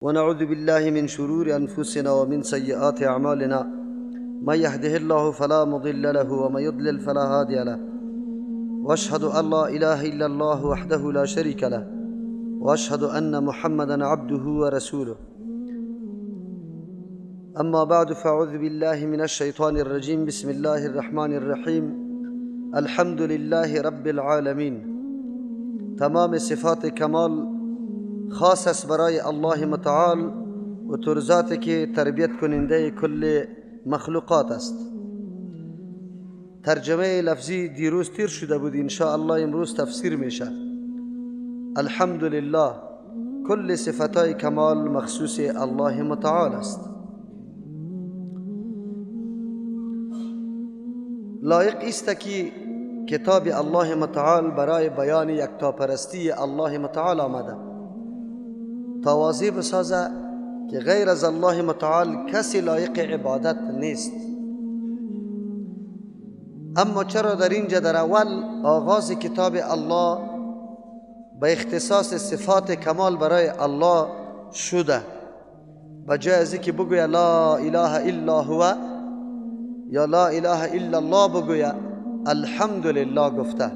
ونعوذ بالله من شرور أنفسنا ومن سيئات أعمالنا من يهده الله فلا مضل له ومن يضلل فلا هادي له وأشهد أن لا إله إلا الله وحده لا شريك له وأشهد أن محمدا عبده ورسوله. أما بعد فأعوذ بالله من الشيطان الرجيم. بسم الله الرحمن الرحيم. الحمد لله رب العالمين. تمام صفات کمال خاص است برای الله متعال و ترزاتی که تربیت کننده کل مخلوقات است. ترجمه لفظی دیروز تیر شده بود، انشاءالله امروز تفسیر میشه. الحمدلله، کل صفتای کمال مخصوص الله متعال است. لایق است که کتاب الله متعال برای بیان یکتاپرستی الله متعال آمده تا واضح بسازه که غیر از الله متعال کسی لایق عبادت نیست. اما چرا در اینجا در اول آغاز کتاب الله به اختصاص صفات کمال برای الله شده، بجای از اینکه بگوید لا اله الا هو یا لا اله الا الله بگوید الحمدلله گفته؟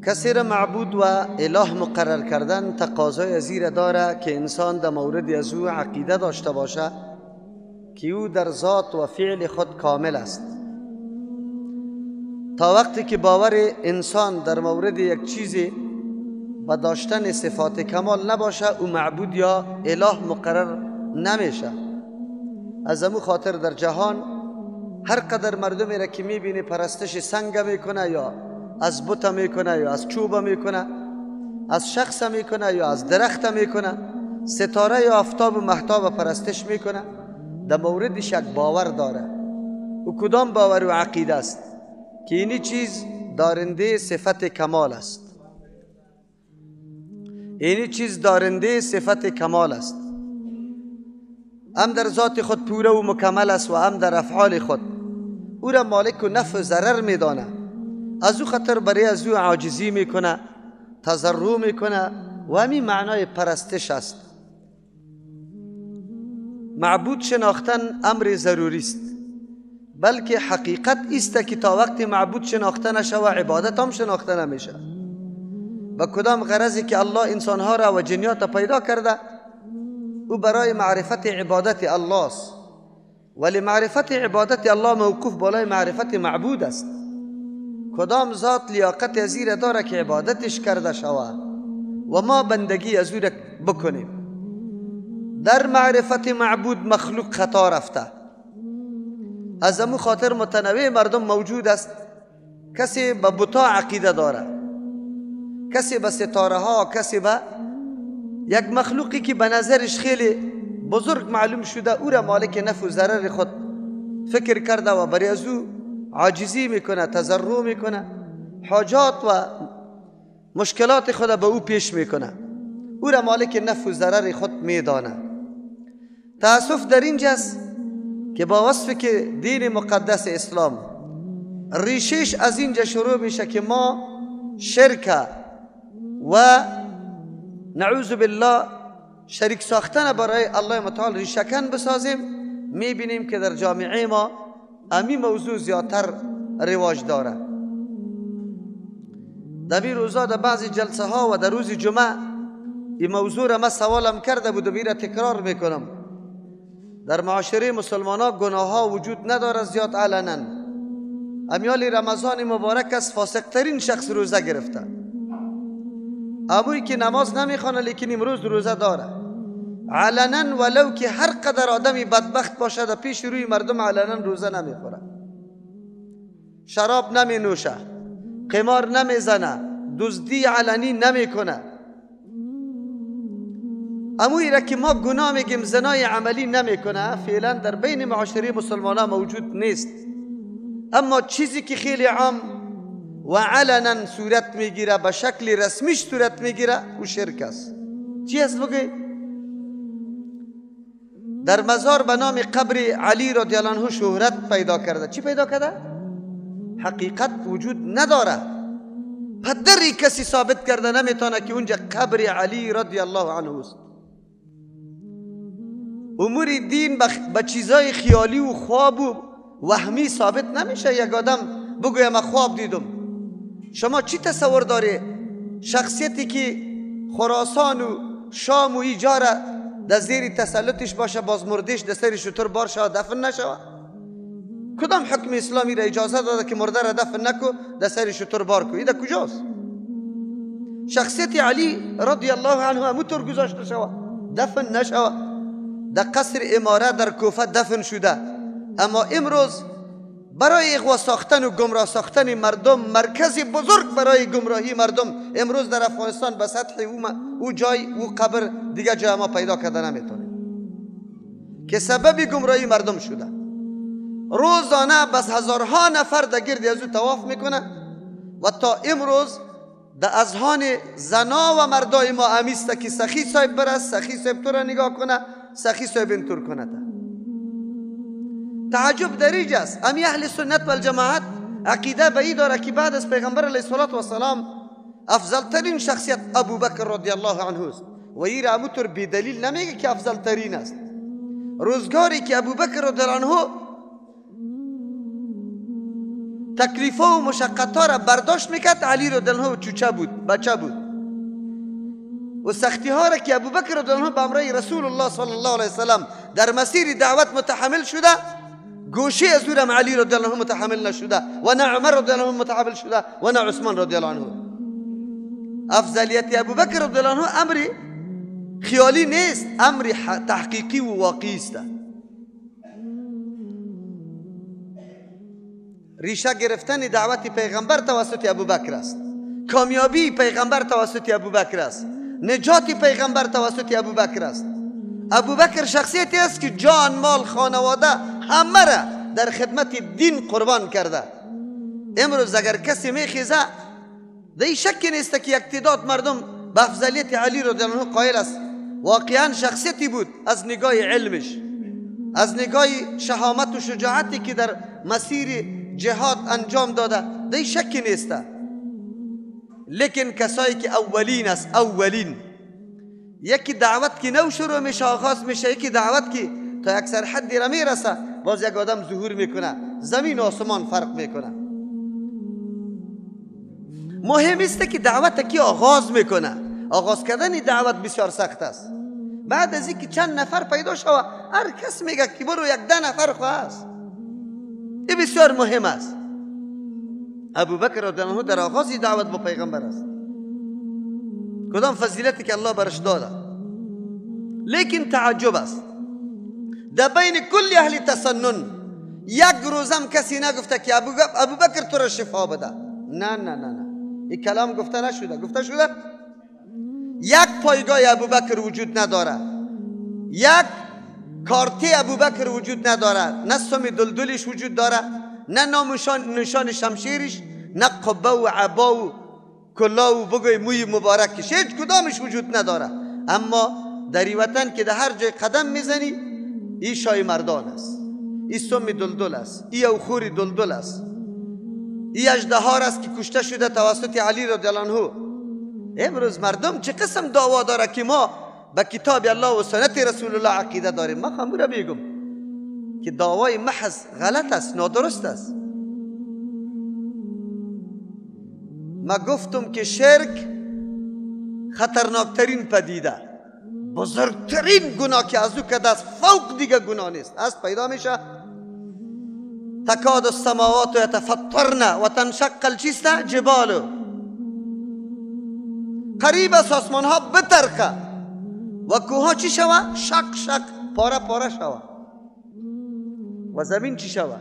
کسی را معبود و اله مقرر کردن تقاضای زیر داره که انسان در مورد از او عقیده داشته باشه که او در ذات و فعل خود کامل است. تا وقتی که باور انسان در مورد یک چیزی با داشتن صفات کمال نباشه، او معبود یا اله مقرر نمیشه. از امو خاطر در جهان هر قدر مردمی را که میبینی پرستش سنگ میکنه یا از بت میکنه یا از چوب میکنه، از شخص میکنه یا از درخت میکنه، ستاره یا آفتاب و مهتاب پرستش میکنه، در موردش یک باور داره. و کدام باور و عقیده است؟ که اینی چیز دارنده صفت کمال است. اینی چیز دارنده صفت کمال است. هم در ذات خود پوره و مکمل است و هم در افعال خود او را مالک و نفع و ضرر میدانه. از او خاطر برای از او عاجزی میکنه، تضرع میکنه و همین معنای پرستش است. معبود شناختن امر ضروری است، بلکه حقیقت است که تا وقتی معبود شناخته نشه و عبادت هم شناخته نمیشه. و کدام غرضی که الله انسانها را و جنیات پیدا کرده او برای معرفت عبادت الله است، ولی معرفت عبادت الله موقوف بالای معرفت معبود است. کدام ذات لیاقت ازیر داره که عبادتش کرده شود و ما بندگی از او بکنیم. در معرفت معبود مخلوق خطا رفته. از امو خاطر متنوع مردم موجود است. کسی به بتا عقیده داره، کسی به ستاره ها، کسی به یک مخلوقی که به نظرش خیلی بزرگ معلوم شده او را مالک نفع و ضرر خود فکر کرده و برای از او عاجزی میکنه، تضرع میکنه، حاجات و مشکلات خود به او پیش میکنه، او را مالک نفع و ضرر خود میدانه. تأسف در اینجاست که با وصف که دین مقدس اسلام ریشش از اینجا شروع میشه که ما شرک و نعوذ بالله شریک ساختن برای الله متعال ریشکن بسازیم، میبینیم که در جامعه ما امی موضوع زیادتر رواج داره. در این روزا در بعضی جلسه ها و در روز جمعه این موضوع را من سوالم کرده بود و میره تکرار میکنم. در معاشره مسلمان ها گناه ها وجود نداره زیاد علنا. امیال رمضان مبارک است فاسق ترین شخص روزه گرفته. ابوی که نماز نمیخوانه لیکن امروز روزه داره علنا، ولو که هر قدر آدمی بدبخت باشه در پیش روی مردم علنا روزه نمیخوره، شراب نمی نوشه، قمار نمیزنه، دزدی علنی نمیکنه. اموی را که ما گناه میگیم زنای عملی نمیکنه، فعلا در بین معاشره مسلمان ها موجود نیست. اما چیزی که خیلی عام و علنا صورت میگیره، به شکل رسمیش صورت میگیره، او شرک است. چی است بگی؟ در مزار به نام قبر علی رضی الله عنه شهرت پیدا کرده. چی پیدا کرده؟ حقیقت وجود نداره. پدری کسی ثابت کرده نمیتونه که اونجا قبر علی رضی الله عنه است. امور دین به چیزای خیالی و خواب و وهمی ثابت نمیشه. یک آدم بگویم من خواب دیدم. شما چی تصور داری شخصیتی که خراسان و شام و ایجاره در زیر تسلطش باشه باز مردش در سر شتر بار شود دفن نشود؟ کدام حکم اسلامی را اجازه داده که مرده را دفن نکو در سر شتر بار کو؟ این در کجاست؟ شخصیت علی رضی الله عنه همونطور گذاشته شود دفن نشود. در قصر امارت در کوفه دفن شده. اما امروز برای اغوا ساختن و گمراه ساختن مردم، مرکز بزرگ برای گمراهی مردم امروز در افغانستان به سطح او جای او قبر دیگه جای ما پیدا کرده نمیتونه که سبب گمراهی مردم شده. روزانه بس هزارها نفر در گرد از او طواف میکنه و تا امروز در اذهان زنا و مردای ما امیسته که سخی صاحب برست، سخی صاحب تو را نگاه کنه، سخی صاحب اینطور کنه. تعجب دریج است. امی اهل سنت و الجماعت عقیده به این داره که بعد از پیغمبر علیه السلام افضل ترین شخصیت ابوبکر رضی الله عنه است و این را همونطور بی دلیل نمیگه که افضل ترین است. روزگاری که ابوبکر رضی الله عنه تکلیفا و مشقتها را برداشت میکرد، علی رضی الله عنه چوچه بود، بچه بود و سختی ها را که ابوبکر رضی الله عنه به امر رسول الله صلی الله علیه وسلم در مسیر دعوت متحمل شده، گوشه از او علی رضی الله عنه متحمل نشده و نه عمر رضی الله عنه متحمل شده و نه عثمان رضی الله عنه. افضلیت ابوبکر رضی الله عنه امری خیالی نیست، امری تحقیقی و واقعی است. ریشه گرفتن دعوت پیغمبر توسط ابوبکر است، کامیابی پیغمبر توسط ابوبکر است، نجات پیغمبر توسط ابوبکر است. ابوبکر شخصیتی است که جان، مال، خانواده همه را در خدمت دین قربان کرده. امروز اگر کسی میخیزه دیگه شکی نیست که اقتداد مردم به افضلیت علی رضی الله عنه قائل است. واقعا شخصیتی بود از نگاه علمش، از نگاه شهامت و شجاعتی که در مسیر جهاد انجام داده دیگه شکی نیست. لیکن کسایی که اولین است، اولین یکی دعوت که نو شروع میشه آغاز میشه، یکی دعوت که تا یک سر حدی را میرسه باز یک آدم ظهور میکنه، زمین و آسمان فرق میکنه. مهم است که دعوت کی آغاز میکنه. آغاز کردن دعوت بسیار سخت است. بعد از اینکه چند نفر پیدا شود هر کس میگه که برو یک 10 نفر خواست. این بسیار مهم است. ابوبکر رضی الله عنه در آغاز دعوت با پیغمبر است. کدام فضیلتی که الله برش داده. لیکن تعجب است در بین کل اهل تسنن یک روزم کسی نگفته که ابوبکر تو را شفا بده. نه نه نه نه، این کلام گفته نشده. گفته شده یک پایگاه ابوبکر وجود نداره، یک کارتی ابوبکر وجود نداره، نه سم دلدلش وجود داره، نه نشان شمشیرش، نه قبه و عبا و کلا و بگوی موی مبارکش، هیچ کدامش وجود نداره. اما در این وطن که در هر جای قدم میزنی این شای مردان است، این سم دلدل است، این اوخور دلدل است، این اژدهار است که کشته شده توسط علی رضی الله عنه. امروز مردم چه قسم دعوا داره که ما به کتاب الله و سنت رسول الله عقیده داریم. ما خموره میگم که دعوای محض غلط است، نادرست است. ما گفتم که شرک خطرناکترین پدیده، بزرگترین گناه که از او که دست فوق دیگه گناه نیست است پیدا میشه. تکاد السماوات یتفطرن و تنشق الجبال، قریب است آسمان ها بترکه و کوها چی شوه؟ شق شق، پاره پاره شوه. و زمین چی شوه؟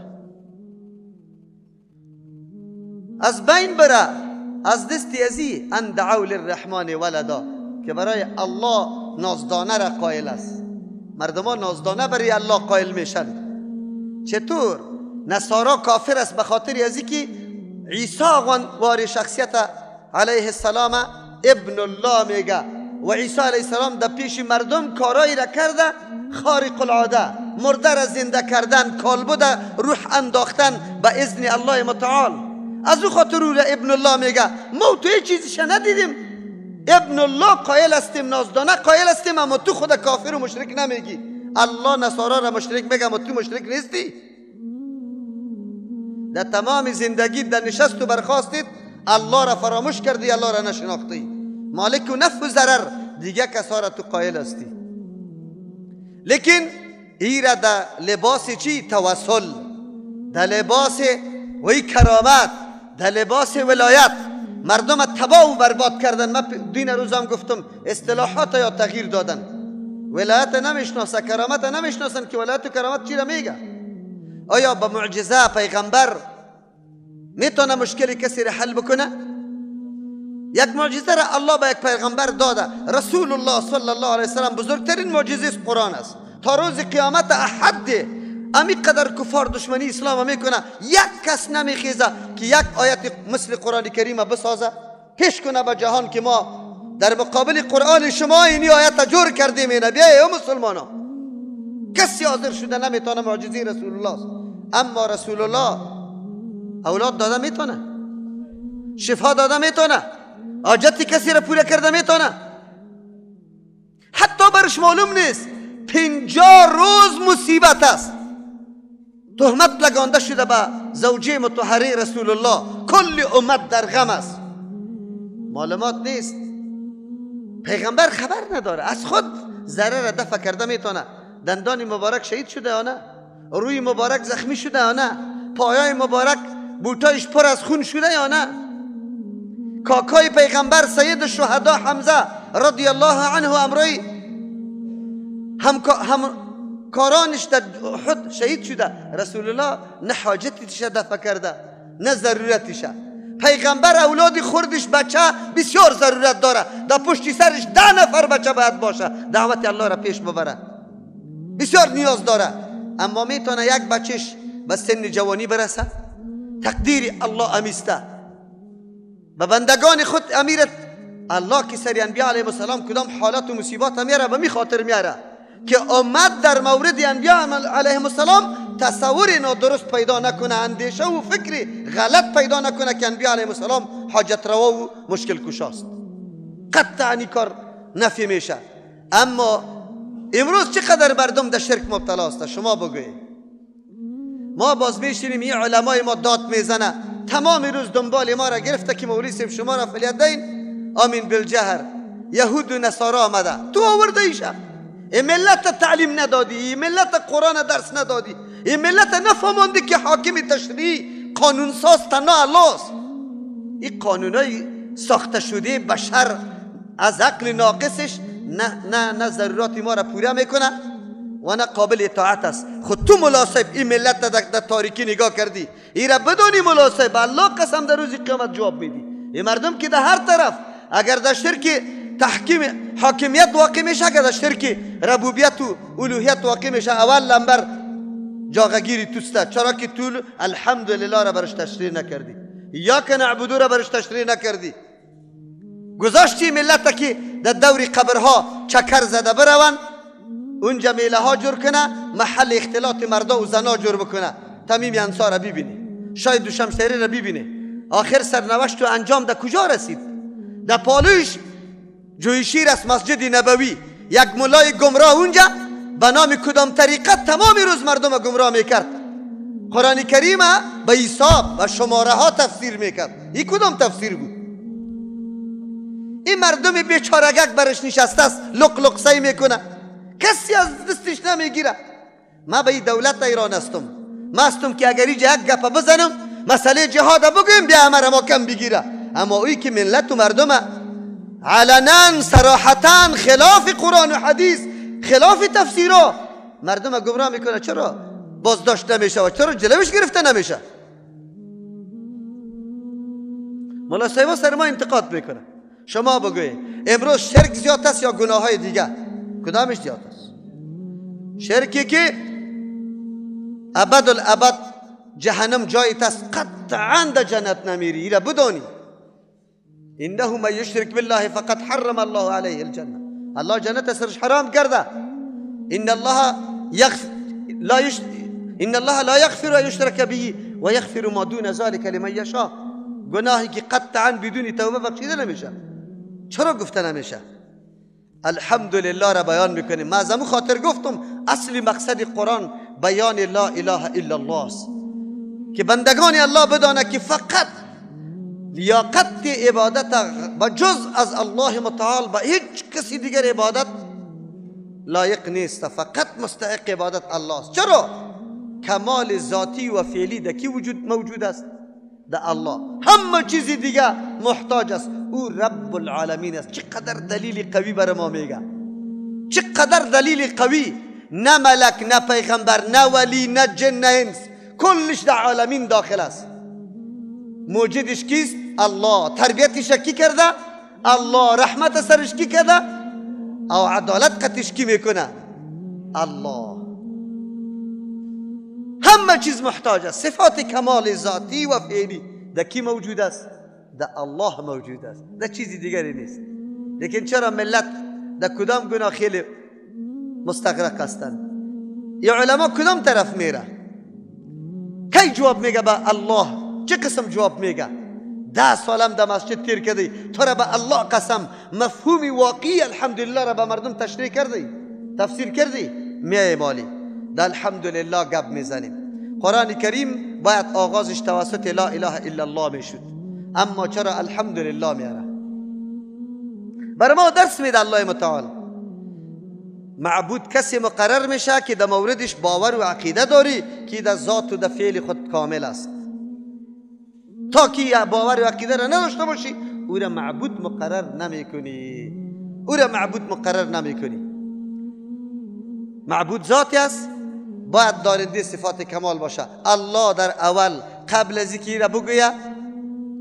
از بین بره. از دستی ازی ان دعوا للرحمن ولدا، که برای الله نازدانه را قائل است. مردمان نازدانه برای الله قائل میشن. چطور؟ نصارا کافر است به خاطر ازی که عیسی واری شخصیت علیه السلام ابن الله میگه و عیسی علیه السلام در پیش مردم کارایی را کرده خارق العاده، مرده را زنده کردن، کالبد روح انداختن به اذن الله متعال. از او خاطر او را ابن الله میگه. ما تو هیچ چیزش ندیدیم، ابن الله قائل استیم، نازدانه قائل استیم، اما تو خود کافر و مشرک نمیگی. الله نصارا را مشرک میگم و تو مشرک نیستی؟ در تمام زندگی در نشست و برخاستید الله را فراموش کردی، الله را نشناختی. مالک و نفع و ضرر دیگه کسا را تو قائل هستی. لیکن ایره در لباس چی؟ توسل، در لباس وی کرامت، در لباس ولایت مردم تباه و برباد کردن. من دین روزم گفتم اصطلاحات یا تغییر دادن. ولایت نمیشناسه، کرامت نمیشناسن که ولایت و کرامت چی را میگه. آیا با معجزه پیغمبر میتونه مشکل کسی را حل بکنه؟ یک معجزه را الله به یک پیغمبر داده. رسول الله صلی الله علیه وسلم بزرگترین معجزه قرآن است. تا روز قیامت احد امی قدر کفار دشمنی اسلام میکنه، یک کس نمیخیزه که یک آیت مثل قرآن کریم بسازه پیش کنه به جهان که ما در مقابل قرآن شما اینی آیت جور کردیم. این بیایه او مسلمانا، کسی حاضر شده نمیتونه معجزه رسول الله. اما رسول الله اولاد داده میتونه، شفا داده میتونه، حاجت کسی را پوره کرده میتونه. حتی برش معلوم نیست 50 روز مصیبت است، تهمت لگانده شده به زوجه مطهره رسول الله، کل امت در غم است، معلومات نیست. پیغمبر خبر نداره، از خود ضرر دفع کرده میتونه. دندان مبارک شهید شده یا نه؟ روی مبارک زخمی شده یا نه؟ پایای مبارک بوتایش پر از خون شده یا نه؟ کاکای پیغمبر سید الشهدا حمزه رضی الله عنه امروی همکارانش در احد شهید شده. رسول الله نه حاجتش دفع کرده نه ضرورتش. پیغمبر اولاد خوردش بچه بسیار ضرورت داره، در پشت سرش 10 نفر بچه باید باشه، دعوت الله را پیش ببره، بسیار نیاز داره. اما میتونه یک بچهش به سن جوانی برسه؟ تقدیر الله امیسته به بندگان خود. امیرت الله که سری انبیاء علیهم السلام کدام حالات و مصیبات میاره به می خاطر میاره که امت در مورد انبیاء علیهم السلام تصور نادرست پیدا نکنه، اندیشه و فکر غلط پیدا نکنه که انبیاء علیهم السلام حاجت روا و مشکل کشاست. قطعا این کار نفی میشه. اما امروز چقدر مردم در شرک مبتلا است؟ شما بگویید. ما باز میشینیم این علمای ما داد میزنه، تمام روز دنبال ما را گرفته که مولوی صاحب شما را فلیدین آمین بالجهر یهود و نصارا آمده، تو آورده ایشه. این ملت تعلیم ندادی، این ملت قرآن درس ندادی، این ملت نفهمانده که حاکم تشریع قانونساز تنها الله است. این قانونای ساخته شده بشر از عقل ناقصش نه ضرورات ما را پوره میکنه و نه قابل اطاعت است. خود تو ملاصب این ملت در تاریکی نگاه کردی، این را بدونی ملاصب الله قسم در روز قیامت جواب میدی. این مردم که در هر طرف اگر در شرک تحکیم حاکمیت واقع میشه، اگر در شرک ربوبیت و الوهیت واقع میشه، اول لنبر جاگیری توسته. چرا که تو الحمدلله را برش تشریح نکردی، یا که نعبدو را برش تشریح نکردی، گذاشتی ملت که در دور قبرها چکر زده بروند اونجا میله ها جور کنه، محل اختلاط مردا و زنا جور بکنه. تمیم انصار را ببینی، شاید دوشمشیری را ببینی، آخر سرنوشت و انجام در کجا رسید؟ در پالوش جویشیر است مسجد نبوی، یک مولای گمراه اونجا به نام کدام طریقت تمام روز مردم گمراه میکرد، قرآن کریم به حساب و شماره ها تفسیر میکرد. این کدام تفسیر بود؟ این مردم بیچارگک برش نشسته است، لق لق سعی میکنه، کسی از دستش نمیگیره. ما به این دولت ایران هستم، ما هستم که اگر اینجا یک گپ بزنم مسئله جهاد بگویم بیا همه ما کم بگیره. اما اوی که ملت و مردم علنا صراحتا خلاف قرآن و حدیث، خلاف تفسیرها مردم گمراه میکنه، چرا بازداشت نمیشه و چرا جلوش گرفته نمیشه؟ مولا صاحب سر ما انتقاد میکنه. شما بگوید امروز شرک زیاد است یا گناه های دیگه؟ کدامش زیاد است؟ شرکی که ابد الابد جهنم جایت است، قطعا در جنت نمیری. ایره بدانی انه من یشرک بالله فقد حرم الله علیه الجنه، الله جنت سرش حرام کرده. ان الله لا یغفر ان یشرک به و یغفر ما دون ذلك لمن یشاء. گناهی که قطعا بدون توبه بخشیده نمیشه. چرا گفته نمیشه؟ الحمدلله را بیان میکنیم. من از همون خاطر گفتم اصلی مقصد قرآن بیان لا اله الا الله است که بندگان الله بدانه که فقط لیاقت عبادت و جز از الله متعال با هیچ کسی دیگر عبادت لایق نیست، فقط مستحق عبادت الله است. چرا؟ کمال ذاتی و فعلی در کی موجود است؟ در الله. همه چیز دیگه محتاج است. او رب العالمین است. چقدر دلیل قوی بر ما میگه، چقدر دلیل قوی. نه ملک، نه پیغمبر، نه ولی، نه جن، نه انس، کلش در عالمین داخل است. موجودش کیست؟ الله. تربیتش کی کرده؟ الله. رحمت سرش کی کرده؟ او عدالت قطش کی میکنه؟ الله. همه چیز محتاج است. صفات کمال ذاتی و فعلی در کی موجود است؟ در الله موجود است، در چیزی دیگری نیست. لیکن چرا ملت در کدام گناه خیلی مستغرق هستند؟ یا علما کدام طرف میره؟ کی جواب میگه به الله؟ چه قسم جواب میگه؟ 10 سالم در مسجد تیر کردی، تو را به الله قسم مفهومی واقعی الحمدلله را به مردم تشریح کردی، تفسیر کردی، میای مالی در الحمدلله گپ میزنیم. قرآن کریم باید آغازش توسط لا اله الا الله میشد، اما چرا الحمدلله میاره؟ برای ما درس میده الله متعال. معبود کسی مقرر میشه که در موردش باور و عقیده داری که در ذات و در فعل خود کامل است. تا که باور و عقیده را نداشته باشی او را معبود مقرر نمیکنی، او را معبود مقرر نمیکنی. معبود ذاتی است، باید دارنده صفات کمال باشه. الله در اول قبل از اینکه را بگویه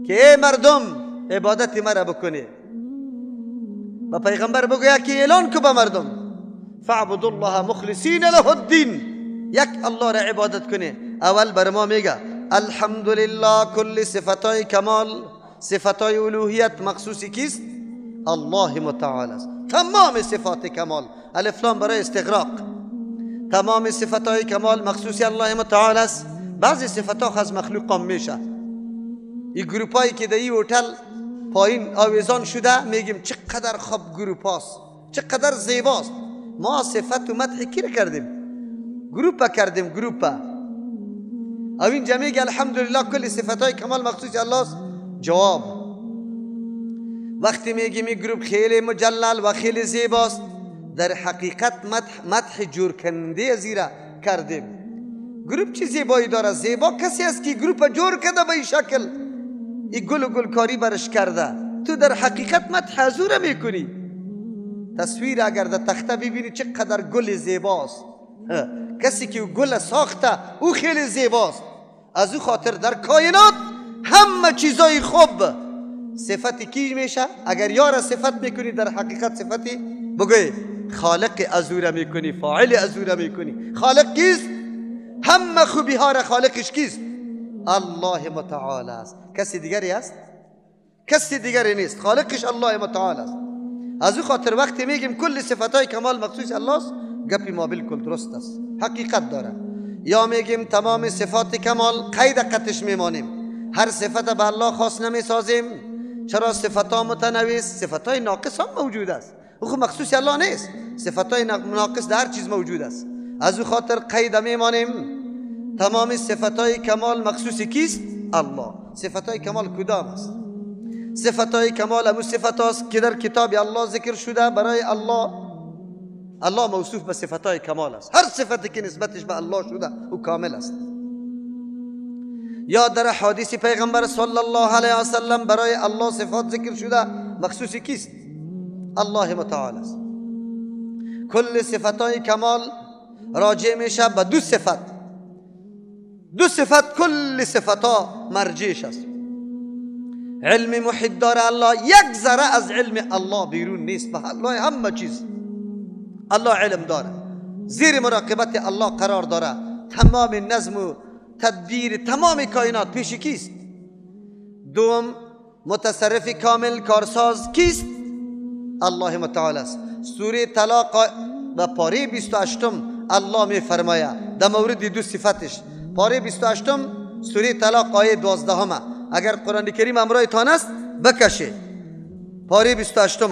که ای مردم عبادت مرا بکنی، و پیغمبر بگویه که اعلان کو به مردم فاعبدوا الله مخلصین له الدین، یک الله را عبادت کنه. اول بر ما میگه الحمدلله کل صفتای کمال، صفتای الوهیت مخصوصی کیست؟ الله متعال است. تمام صفات کمال، الف لام برای استغراق، تمام صفتای کمال مخصوصی الله متعال است. بعضی صفات از مخلوق هم میشه. این گروپایی که در این هتل پایین آویزان شده میگیم چقدر خوب گروپ هاست، چقدر زیباست. ما صفت و مدح کی کردیم؟ گروپا کردیم، گروپا. او اینجا میگه الحمدلله کل صفتای کمال مخصوص الله است. جواب وقتی میگیم این گروپ خیلی مجلل و خیلی زیباست، در حقیقت مدح جور کننده زیرا کردیم. گروپ چی زیبایی داره؟ زیبا کسی است که گروپ جور کرده به این شکل، این گل و گلکاری برش کرده. تو در حقیقت مدح حضور میکنی. تصویر اگر در تخته ببینی چقدر گل زیباست، کسی که گل ساخته او خیلی زیباست. از او خاطر در کائنات همه چیزای خوب صفتی کی میشه؟ اگر یار صفت میکنی در حقیقت صفتی بگوی خالق از او را میکنی، فاعل از او را میکنی. خالق کیست؟ همه خوبی ها را خالقش کیست؟ الله متعال است. کسی دیگری است؟ کسی دیگری نیست، خالقش الله متعال است. از او خاطر وقتی میگیم کل صفتای کمال مخصوص الله است، گپی ما بالکل درست است، حقیقت داره. یا میگیم تمام صفات کمال قید قطش میمانیم، هر صفت به الله خاص نمیسازیم. چرا؟ صفات متنوع، صفاتای ناقص هم موجود است، او خود مخصوص الله نیست. صفاتای ناقص در هر چیز موجود است. از او خاطر قید میمانیم تمام صفاتای کمال مخصوص کیست؟ الله. صفاتای کمال کدام است؟ صفاتای کمال همون صفات است که در کتاب الله ذکر شده برای الله. الله موصوف به صفاتای کمال است. هر صفتی که نسبتش به الله شده او کامل است. یا در حدیث پیغمبر صلی الله علیه و سلم برای الله صفات ذکر شده مخصوص کیست؟ الله متعال است. کل صفاتای کمال راجع میشه به دو صفت. دو صفت کل صفتا مرجعش است. علم محیط داره الله، یک ذره از علم الله بیرون نیست. به الله همه چیز الله علم داره، زیر مراقبت الله قرار داره. تمام نظم و تدبیر تمام کائنات پیش کیست؟ دوم متصرف کامل کارساز کیست؟ الله متعال است. سوره طلاق و پاره 28 الله می فرماید در مورد دو صفتش. پاره 28 سوره طلاق آیه 12 اگر قرآن کریم امرای تان است بکشه. پاره 28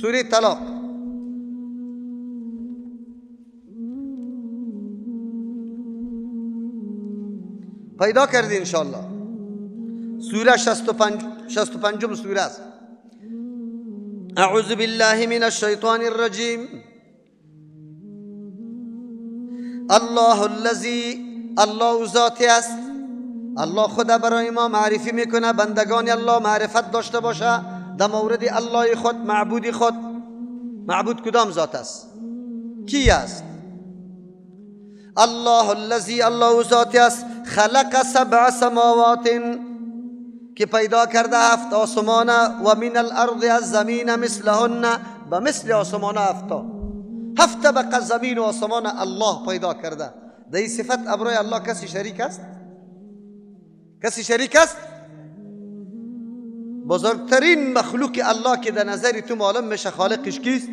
سوره طلاق. پیدا کردی انشاءالله. سوره 65 سوره است. اعوذ بالله من الشیطان الرجیم. الله الذی، الله ذاتی است. الله خدا برای ما معرفی میکنه بندگان الله معرفت داشته باشه در مورد الله خود، معبود خود. معبود کدام ذات است؟ کی است؟ الله الذی، الله ذاتی است. خلق 7 سماوات، که پیدا کرده 7 آسمان، و من الارض، از زمین، مثلهن، به مثل آسمان 7 طبقه زمین و آسمان الله پیدا کرده. در این صفت ابروی الله کسی شریک است؟ کسی شریک است؟ بزرگترین مخلوق الله که در نظر تو معلوم میشه خالقش کیست؟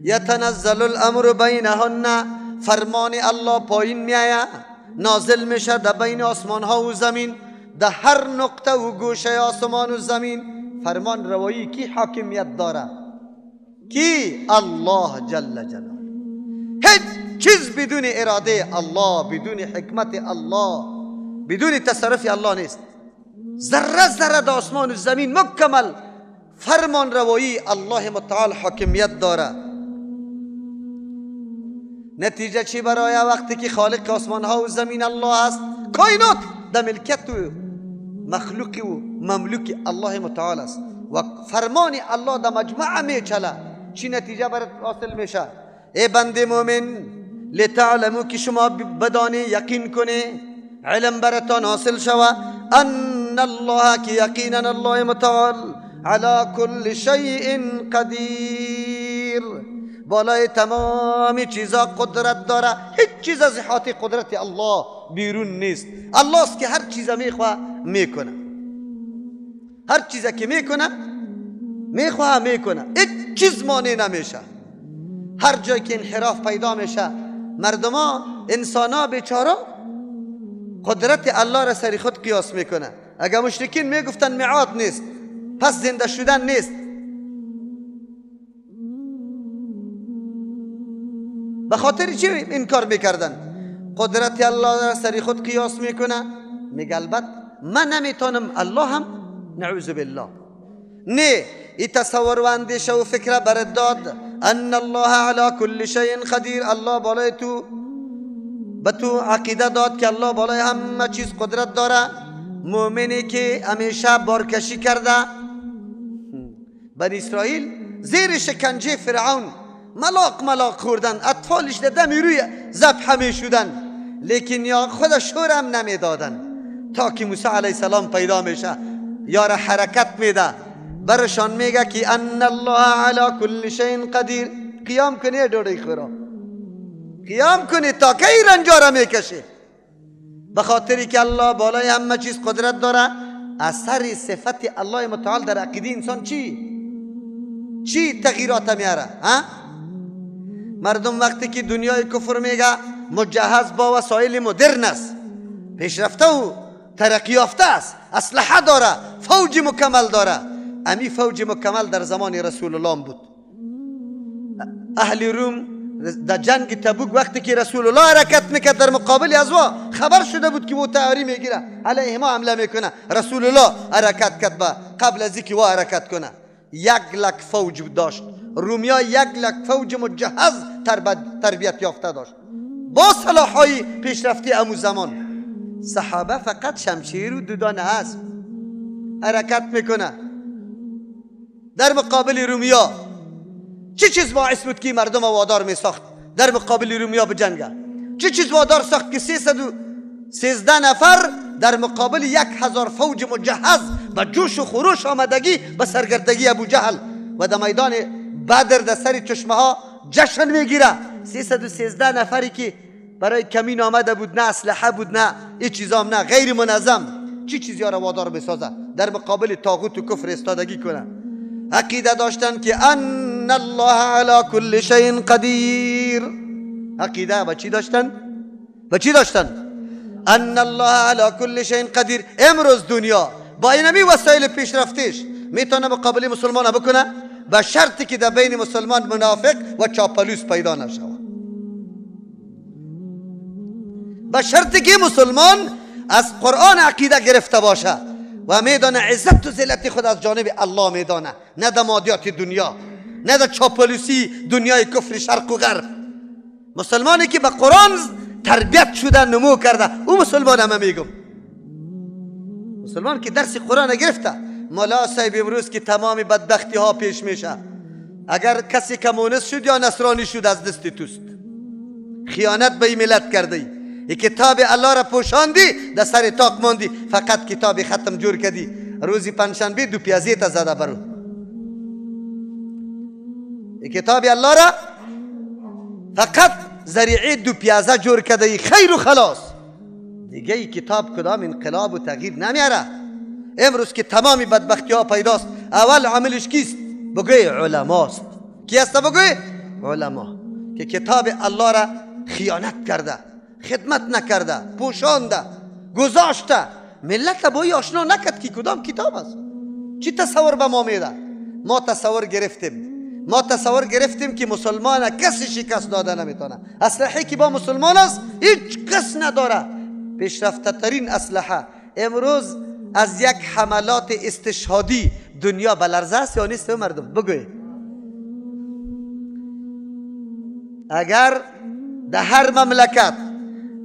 یتنزل الامر بینهن، فرمان الله پایین میآید نازل میشه در بین آسمان ها و زمین. در هر نقطه و گوشه آسمان و زمین فرمان روایی کی حاکمیت داره؟ کی؟ الله جل جلاله. هیچ چیز بدون اراده الله، بدون حکمت الله، بدون تصرف الله نیست. ذره ذره در آسمان و زمین مکمل فرمان روایی الله متعال حاکمیت داره. نتیجه چی برای وقتی که خالق آسمان ها و زمین الله است، کائنات در ملکت و مخلوق و مملوک الله متعال است و فرمان الله در مجمع میچله. چی نتیجه برات حاصل میشه؟ ای بنده مومن، لتعلمو، که شما بدانی، یقین کنی، علم براتان حاصل شوه، ان الله، که یقینا الله متعال علی کل شیء قدیر، بالای تمام چیزا قدرت داره. هیچ چیز از احاطه قدرت الله بیرون نیست. الله است که هر چیز میخواه میکنه، هر چیز که میخواه میکنه، هیچ چیز مانع نمیشه. هر جای که انحراف پیدا میشه، مردما، انسانا بیچارا قدرت الله را سری خود قیاس میکنه. اگر مشرکین میگفتن میعاد نیست، پس زنده شدن نیست، به خاطر چی این کار میکردن؟ قدرت الله را سری خود قیاس میکنه. میگه البته من نمیتونم، الله هم نعوذ بالله. نه، ای تصور و اندیشه و فکر برات داد ان الله علی کل شیء قدیر. الله بالای تو، به تو عقیده داد که الله بالای همه چیز قدرت داره. مؤمنی که همیشه بارکشی کرده، بنی اسرائیل زیر شکنجه فرعون ملاق خوردن، اطفالش دم روی ذبح می شدن، لیکن یا خود شور هم نمیدادن. تا که موسی علیه السلام پیدا میشه، یار حرکت میده، برشان میگه که ان الله علی کل شیء قدیر. قیام کنی دوڑی خورا، قیام کنی تا که این رنجارا میکشه، به خاطری که الله بالای همه چیز قدرت داره. اثر صفت الله متعال در عقیده انسان چی تغییرات میاره؟ مردم وقتی که دنیای کفر میگه مجهز با وسایل مدرن است، پیشرفته و ترقی یافته است، اسلحه داره، فوج مکمل داره. امی فوج مکمل در زمان رسول الله بود. اهل روم در جنگ تبوک وقتی که رسول الله حرکت میکرد در مقابل از وا، خبر شده بود که او تیاری میگیره علیه ما حمله میکنه. رسول الله حرکت کرد قبل از اینکه او حرکت کنه. 100,000 فوج داشت. رومیا 100,000 فوج مجهز تربیت یافته داشت با سلاح‌های پیشرفته امو زمان. صحابه فقط شمشیر و دودان اسب حرکت میکنه در مقابل رومیا. چه چیز باعث بود که مردم وادار میساخت در مقابل رومیا بجنگه؟ چه چیز وادار ساخت که 313 نفر در مقابل 1000 فوج مجهز با جوش و خروش آمدگی به سرگردگی ابو جهل و در میدان بدر در سر چشمه ها جشن میگیره؟ 313 نفری که برای کمین آمده بود، نه اسلحه بود، نه این چیزا، نه غیر منظم. چی چیزی ها را وادار بسازه در مقابل طاغوت و کفر استادگی کنه؟ عقیده داشتن که ان الله علی کل شیء قدیر. عقیده با چی داشتن؟ ان الله علی کل شیء قدیر. امروز دنیا با اینمی وسایل پیشرفتیش میتونه مقابله مسلمان بکنه، به شرطی که در بین مسلمان منافق و چاپلوس پیدا نشود، به شرطی که مسلمان از قرآن عقیده گرفته باشه و میدانه عزت و ذلت خود از جانب الله میدانه، نه در مادیات دنیا، نه در چاپلوسی دنیای کفر شرق و غرب. مسلمانی که به قرآن تربیت شده، نمو کرده، او مسلمان همه میگم. مسلمان که درس قرآن گرفته، مولا صاحب امروز که تمام بدبختی ها پیش میشه، اگر کسی کمونیست شد یا نصرانی شد از دست توست. خیانت به این ملت کردی، ای کتاب الله را پوشاندی، در سر تاق ماندی، فقط کتاب ختم جور کردی. روزی پنجشنبه 2 پیازی تا زده برو. ای کتاب الله را فقط ذریعه 2 پیازه جور کردی، خیر و خلاص. دیگه ای کتاب کدام انقلاب و تغییر نمیاره. امروز که تمامی بدبختی ها پیداست، اول عاملش کیست؟ بگوی علماست. کی است؟ بگوی علما، که کتاب الله را خیانت کرده، خدمت نکرده، پوشانده، گذاشته، ملت با این آشنا نکرد که کدام کتاب است. چی تصور به ما میده؟ ما تصور گرفتیم که مسلمان کسی شکست داده نمیتونه. اسلحه که با مسلمان است هیچ کس نداره. پیشرفته ترین اسلحه امروز از یک حملات استشهادی دنیا بلرزه است یا نیست؟ مردم بگوی. اگر در هر مملکت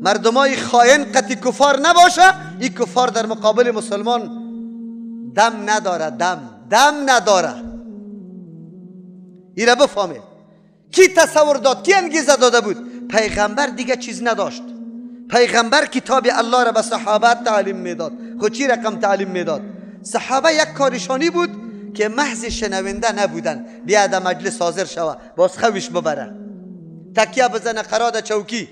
مردمای خائن قطعی کفار نباشه، این کفار در مقابل مسلمان دم نداره، دم نداره. این را بفهمه. کی تصور داد؟ کی انگیزه داده بود؟ پیغمبر دیگه چیز نداشت. پیغمبر کتاب الله را به صحابه تعلیم میداد. خود چی رقم تعلیم میداد؟ صحابه یک کارشانی بود که محض شنونده نبودن، بیا در مجلس حاضر شوه، باز خویش ببره، تکیه بزنه قرار چوکی.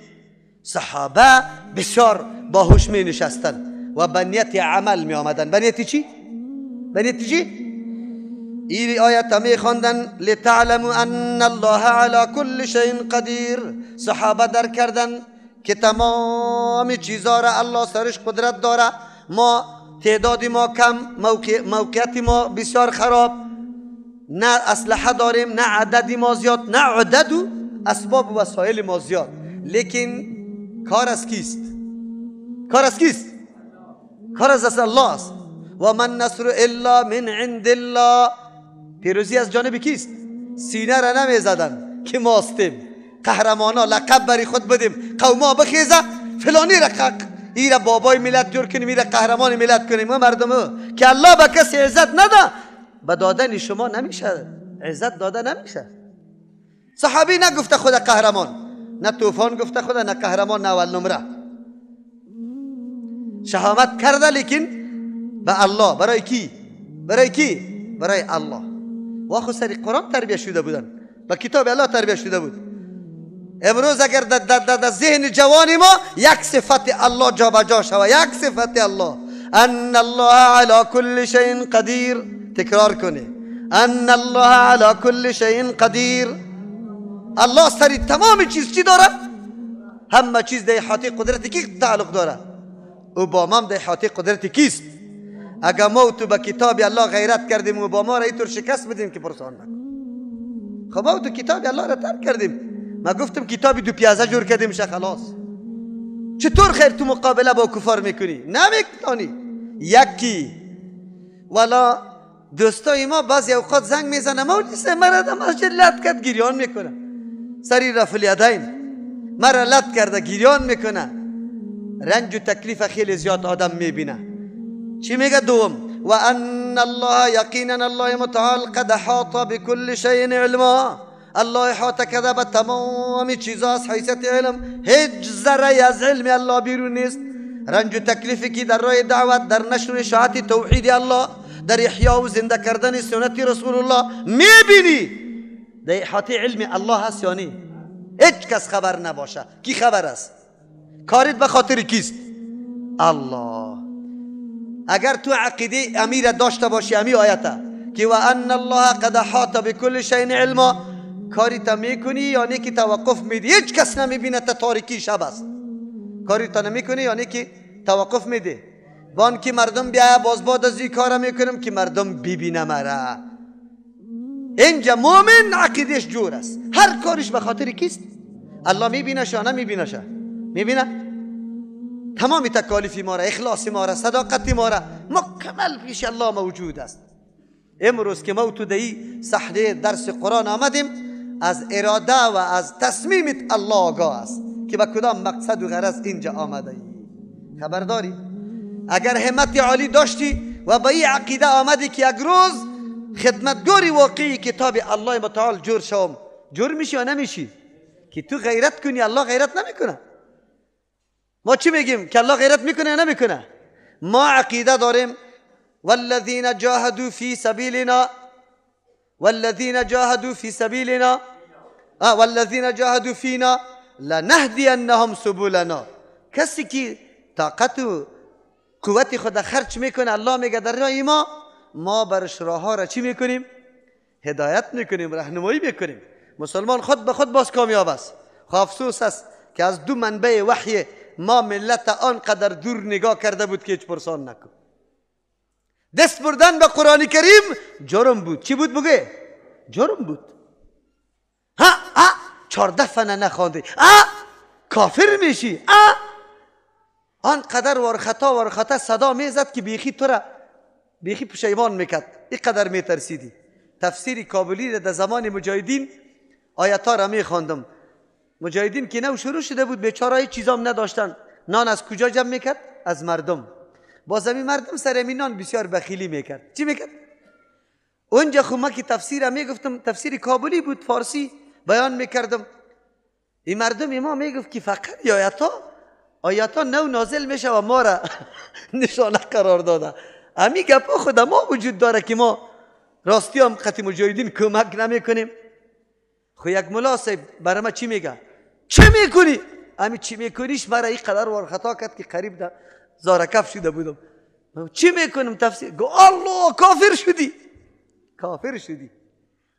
صحابه بسیار باهوش می نشستن و به نیت عمل می آمدن. به نیت چی؟ به نیت چی؟ این آیت می خواندن لتعلموا ان الله علی کل شیء قدیر. صحابه در کردن که تمام چیزا را الله سرش قدرت داره. ما تعداد ما کم، موقعیت ما بسیار خراب، نه اسلحه داریم، نه عدد ما زیاد، نه عدد و اسباب و وسایل ما زیاد، لیکن کار از کیست؟ کار از کیست؟ کار از الله است. و من نصر الا من عند الله. پیروزی از جانب کیست؟ سینه را نمی زدن که ما هستیم قهرمانا، لقب بری خود بدیم، قوما بخیزه فلانی رقق، ای را بابای ملت جور کنیم، ای را قهرمان ملت کنیم. ما مردم که الله به کسی عزت نده، به دادن شما نمیشه، عزت داده نمیشه. صحابی نگفته خود قهرمان، نه طوفان گفته خود، نه قهرمان، نه اول نمره. شهامت کرده لیکن به الله. برای کی؟ برای کی؟ برای الله. و خود سری قرآن تربیت شده بودن، با کتاب الله تربیت شده بود. امروز اگر در ذهن جوانی ما یک صفت الله جا بجا شود، یک صفت الله، ان الله علی کل شیء قدیر، تکرار کنه، ان الله علی کل شیء قدیر. الله سری تمام چیز چی داره؟ همه چیز در احاطه قدرت کی تعلق داره؟ اوباما هم در احاطه قدرت کیست؟ اگر ما تو به کتاب الله غیرت کردیم و اوباما را اینطور شکست بدیم که پرسان نکن. خب ما تو کتاب الله را ترک کردیم. ما گفتم کتابی 2 پیازه جور کردیم شه خلاص. چطور خیر تو مقابله با کفار میکنی؟ نمیکنی. یکی والا دوستای ما بعضی اوقات زنگ میزنه، مولوی صاحب مرا در مسجد لط کرد، گریان میکنه، سری رفع الیدین، مرا لط کرده گریان میکنه. رنج و تکلیف خیلی زیاد آدم میبینه. چی میگه دوم؟ و ان الله یقینا الله متعال قد احاط بكل شیء علما. الله احاطه کرده به تمام چیزا از حیثیت علم، هیچ ذره از علم الله بیرون نیست. رنج و تکلیفی که در راه دعوت، در نشر و اشاعت توحید الله، در احیا و زنده کردن سنت رسول الله میبینی، در احاطه علم الله هست یا نه؟ هیچ کس خبر نباشه. کی خبر است؟ کارت به خاطر کیست؟ الله. اگر تو عقیده امیر داشته باشی امی آیته که و ان الله قد احاط بكل شیء علما، کاری تا میکنی یا نه که توقف میدی؟ هیچ کس نمیبینه تا تاریکی شب است. کاری تا نمیکنی یا نه که توقف میدی؟ وان که مردم بیایه باز بعد از این کار میکنم که مردم ببینه مرا. اینجا مومن عقیدش جور است، هر کارش به خاطر کیست؟ الله میبینه یا نمیبینه؟ میبینه. تمام تکالیف ما را، اخلاص ما را، صداقت ما را مکمل پیش الله موجود است. امروز که ما تو دی صحنه درس قرآن آمدیم، از اراده و از تصمیمت الله آگاه است که به کدام مقصد و غرض اینجا آمده ای. خبرداری؟ اگر همت عالی داشتی و به این عقیده آمدی که یک روز خدمتگاری واقعی کتاب الله متعال جور شوم، جور میشی یا نمیشی؟ که تو غیرت کنی الله غیرت نمیکنه. ما چی میگیم؟ که الله غیرت میکنه یا نمیکنه؟ ما عقیده داریم والذین جاهدوا فی سبیلنا، والذین جاهدوا فی سبیلنا والذین جاهدوا فینا لنهدینهم سبلنا. کسی که طاقت و قوت خود خرج میکنه، الله میگه در راه ما برش راه ها را چی میکنیم؟ هدایت میکنیم، راهنمایی میکنیم. مسلمان خود به خود باز کامیاب است. افسوس است که از دو منبع وحی ما ملت آنقدر دور نگاه کرده بود که هیچ پرسان نکن. دست بردن به قرآن کریم جرم بود. چی بود بگه؟ جرم بود. 14 فنه نخوانده کافر میشی. آنقدر ورخطا صدا میزد که بیخی تو را بیخی پشیمان میکرد. اینقدر میترسیدی. تفسیر کابلی در زمان مجاهدین آیتا را میخواندم. مجاهدین که نو شروع شده بود، بیچاره هیچ چیزام نداشتن. نان از کجا جمع میکرد؟ از مردم. باز همین مردم سر همین نان بسیار بخیلی میکرد. چی میکرد؟ اونجا خب ما که تفسیر میگفتم، تفسیر کابلی بود، فارسی بیان میکردم. این مردم ما میگفت که فقط آیاتا نو نازل میشه و ما را نشانه قرار داده. امی گپا خود ما وجود داره که ما راستی هم خط مجاهدین کمک نمیکنیم. خو یک ملا صاحب برای ما چی میگه؟ چه میکنی؟ امی چی میکنیش مرا این قدر ورخطا کرد که قریب ده زارکف شده بودم. چی میکنم؟ تفسیر گو الله کافر شدی.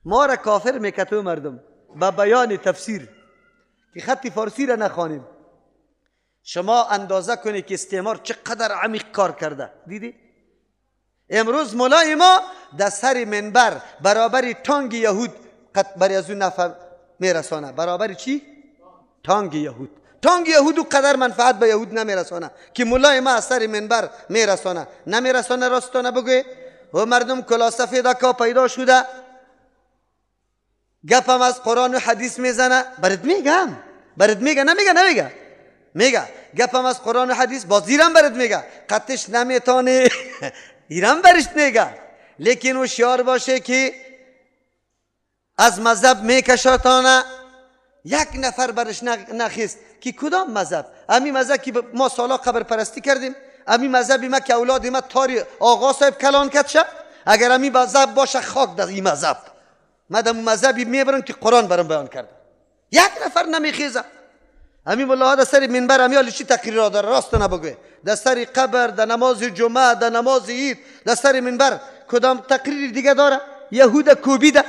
ما را کافر میکتو مردم با بیان تفسیر که خط فارسی را نخوانیم. شما اندازه کنی که استعمار چقدر عمیق کار کرده. دیدی؟ امروز مولای ما در سر منبر برابر تانگ یهود برای از اون نفع میرسانه. برابر چی؟ تانگ یهود. تانگ یهود و قدر منفعت به یهود نمیرسانه که مولای ما از سر منبر میرسانه. نمیرسانه راستانه بگوی و مردم کلا سفیده که پیدا شده گپم از قرآن و حدیث میزنه. برد میگه نمیگه میگه گپم از قرآن و حدیث باز ایران برد میگه قطش نمیتانه ایران برش میگه. لیکن او شعار باشه که از مذهب میکشاتانه. یک نفر برش نخیست که کدام مذهب؟ امی مذهب که ما سالا قبر پرستی کردیم، امی مذهبی ما که اولاد ما تاری آقا صاحب کلان کد شد. اگر امی مذهب باشه خاک در این مذهب مدام مذهبی میبرن که قرآن برام بیان کرده. یک نفر نمیخیزه. امی ملاها در سر منبر امی حالی چی تقریر داره؟ راست نبگوه. در سر قبر، در نماز جمعه، در نماز عید، در سر منبر کدام تقریر دیگه داره؟ یهود کوبیده،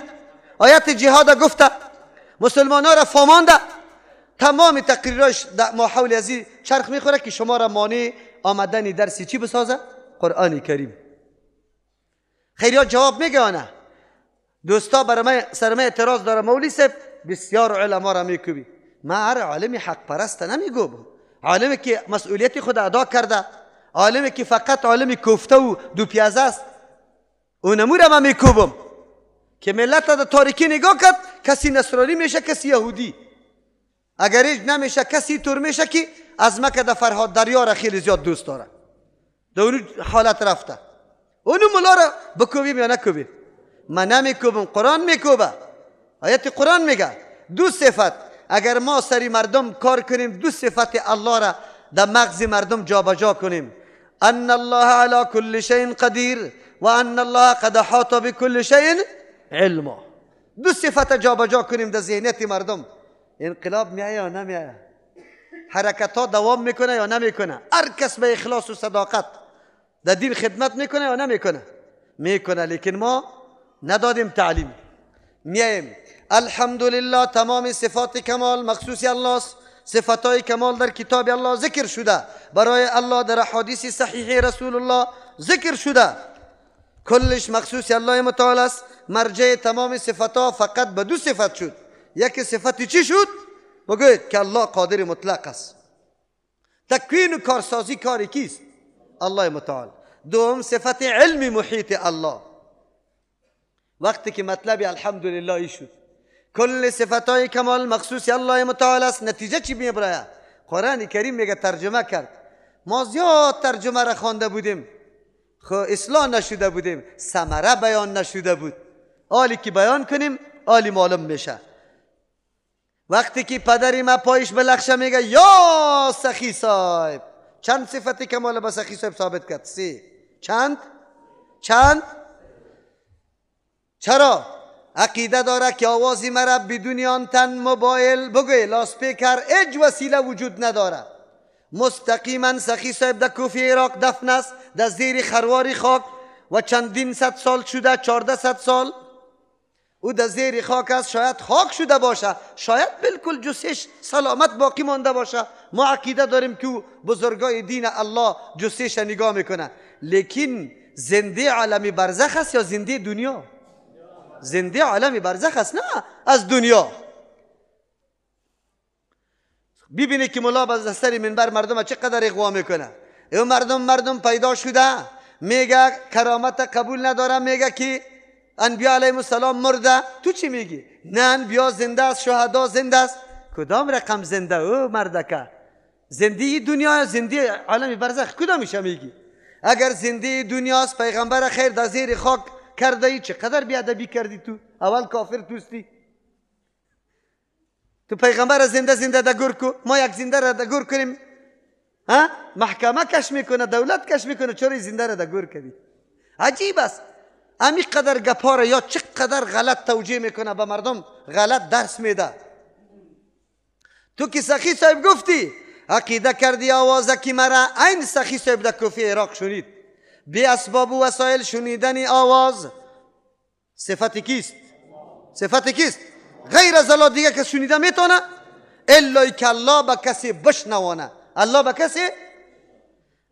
آیت جهاد گفته، مسلمان ها را فامانده. تمام تقریراش ما حول ازی چرخ میخوره که شما را مانع آمدن درسی چی بسازه؟ قرآن کریم. خیریات جواب میگه آنه دوستا برای من سر من اعتراض داره مولی صاحب بسیار علما را میکوبی. ما هر عالمی حق پرست نمیگم. عالمی که مسئولیت خود ادا کرده، عالمی که فقط عالمی کوفته و دو پیازه است، اونمو را من میکوبم که ملت را تاریکی نگاه کرد. کسی نصرانی میشه، کسی یهودی. اگر ایج نمیشه کسی تور میشه که از مکه در فرهاد دریا را خیلی زیاد دوست داره. در اون حالت رفته. اونو ملا را بکوبیم یا نکوبیم؟ من نمیکوبم، قرآن میکوبه. آیت قرآن میگه دو صفت اگر ما سری مردم کار کنیم، دو صفت الله را در مغز مردم جابجا کنیم. ان الله علی کل شیء قدیر و ان الله قد احاط بكل شیء علما. دو صفت جابجا کنیم در ذهنیت مردم، انقلاب میایه یا نمیایه؟ حرکت ها دوام میکنه یا نمیکنه؟ هر کس به اخلاص و صداقت در دین خدمت میکنه یا نمیکنه؟ میکنه. لیکن ما ندادیم تعلیم. میاییم الحمدلله تمام صفات کمال مخصوصی الله است. صفتهای کمال در کتاب الله ذکر شده، برای الله در احادیث صحیح رسول الله ذکر شده، کلش مخصوص الله متعال است. مرجع تمام صفتها فقط به دو صفت شد. یک صفتی چی شد؟ بگوید که الله قادر مطلق است. تکوین و کارسازی کاری کیست؟ الله متعال. دوم صفت علم محیط الله. وقتی که مطلب الحمدلله شد، کل صفتهای کمال مخصوص الله متعال است. نتیجه چی میبره؟ قرآن کریم میگه ترجمه کرد. ما زیاد ترجمه را خوانده بودیم، خو اصلاح نشده بودیم، ثمره بیان نشده بود. حالی که بیان کنیم حالی معلوم میشه. وقتی که پدری ما پایش بلخشه میگه یا سخی صاحب، چند صفت کمال به سخی صاحب ثابت کرد؟ سه. چند؟ چرا؟ عقیده داره که آوازی مرا بدون آنتن، موبایل، بگوی لاسپیکر، هیچ وسیله وجود نداره. مستقیما سخی صاحب در کوفه عراق دفن است، در زیر خروار خاک و چندین صد سال شده، 1400 سال او در زیر خاک است. شاید خاک شده باشه، شاید بالکل جسش سلامت باقی مانده باشه. ما عقیده داریم که بزرگای دین الله جسش نگاه میکنه. لیکن زنده عالم برزخ است یا زنده دنیا؟ زنده عالم برزخ است، نه از دنیا. ببینید که مولا از سر منبر مردم چقدر اغوا میکنه. این مردم پیدا شده، میگه کرامت قبول نداره، میگه که انبیاء علیهم السلام مرده. تو چی میگی؟ نه انبیاء زنده است، شهدا زنده است. کدام رقم زنده او مردکه؟ زنده دنیا، زنده عالم برزخ کدامش میگی؟ اگر زنده دنیاست پیغمبر خیر در زیر خاک کرده ای، چقدر بیادبی کردی تو؟ اول کافر توستی. تو پیغمبر زنده دگور کو، ما یک زنده را دگور کنیم؟ محکمه کش میکنه، دولت کش میکنه، چرا زنده را دگور کردی؟ عجیب است. امی قدر گپاره یا چقدر غلط توجیه میکنه به مردم، غلط درس میده. تو که سخی صاحب گفتی، عقیده کردی آوازه که مرا این سخی صاحب در کوفه عراق شنید. بی اسباب و وسایل شنیدن آواز صفت کیست؟ صفت کیست؟ غیر از الله دیگه که شنیده میتونه؟ الا که الله به کسی بشنوانه. الله به کسی؟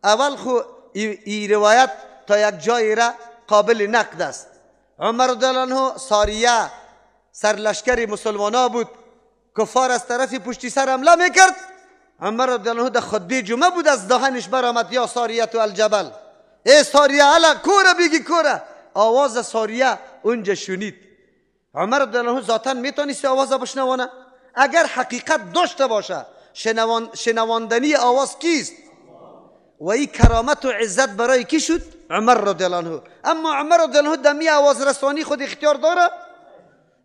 اول خو ای روایت تا یک جایی را قابل نقد است. عمر رضی الله عنه ساریه سرلشکر مسلمانا بود، کفار از طرف پشتی سر حمله میکرد. عمر رضی الله عنه در خطبه جمعه بود، از دهنش برآمد یا ساریه تو الجبل، ای ساریه الا کوره بگی کوره. آواز ساریه اونجا شنید. عمر رضی الله عنه ذاتاً میتونست آواز بشنوانه؟ اگر حقیقت داشته باشه شنواندنی آواز کیست؟ و این کرامت و عزت برای کی شد؟ عمر رضی الله عنه. اما عمر رضی الله عنه دمی آواز رسانی خود اختیار داره؟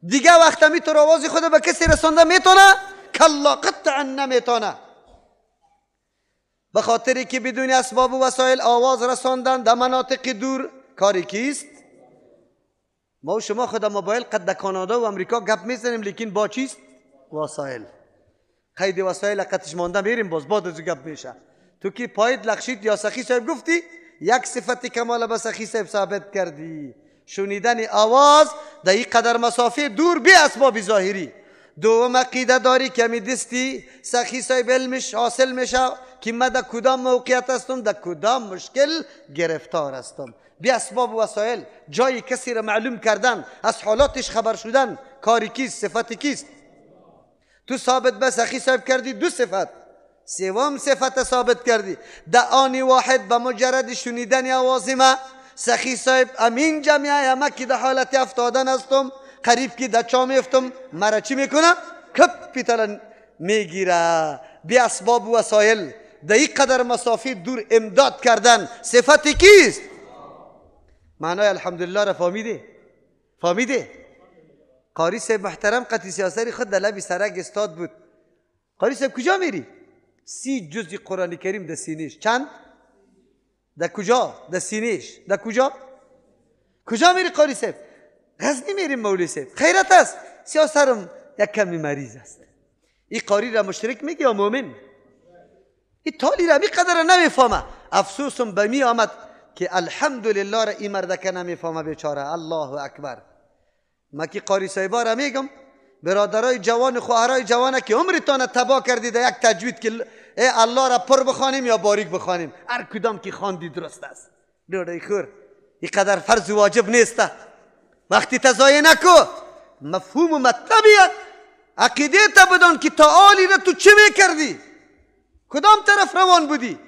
دیگه وقت میتونه آواز خود به کسی رسانده میتونه؟ کلا قطعا نمیتونه. به خاطری که بدون اسباب و وسایل آواز رساندن در مناطق دور کاری کیست؟ ما و شما خود موبایل قد در کانادا و امریکا گپ میزنیم، لیکن با چیست؟ وسایل. قید وسایل قدش مانده میریم، باز بعد از گپ میشه. تو که پایت لخشید یا سخی صاحب گفتی، یک صفت کمال به سخی صاحب ثابت کردی، شنیدن آواز در این قدر مسافه دور بی اسباب ظاهری. دوم عقیده داری که می دستی سخی صاحب علمش حاصل میشه که من در کدام موقعیت هستم، در کدام مشکل گرفتار هستم. بی اسباب و وسایل جای کسی را معلوم کردن، از حالاتش خبر شدن، کاری کیست؟ صفت کیست؟ تو ثابت به سخی صاحب کردی دو صفت. سوم صفت ثابت کردی در آن واحد به مجرد شنیدن آواز ما سخی صاحب امین جمعه ما که در حالت افتادن هستم، قریب که در چا میفتم، مرا چی میکنه؟ کپیتال میگیره. بی اسباب و وسایل در این قدر مسافه دور امداد کردن صفت کیست؟ معنای الحمدلله را فهمیده؟ قاری صاحب محترم قطعی سیاسری خود در لبی سرک استاد بود. قاری صاحب کجا میری؟ 30 جزء قرآن کریم در سینهش. چند؟ در کجا؟ در سینهش. در کجا میری قاری صاحب؟ غزنی میریم مولوی صاحب. خیرت است. سیاسرم یک کمی مریض است. این قاری را مشرک میگه یا مومن؟ این تالی را قدر نمیفهمه. افسوسم به می آمد که الحمدلله را این مردکه نمیفهمه بیچاره. الله اکبر. ما که قاری صاحبا را میگم، برادرای جوان خواهرای جوان که عمرتان تباه کردید یک تجوید که ای الله را پر بخوانیم یا باریک بخوانیم، هر کدام که خواندی درست است. دوره خور اینقدر فرض و واجب نیست. وقتی تضایع نکو، مفهوم و مطلبیت عقیده تا بدان که تعالی را تو چه میکردی، کدام طرف روان بودی.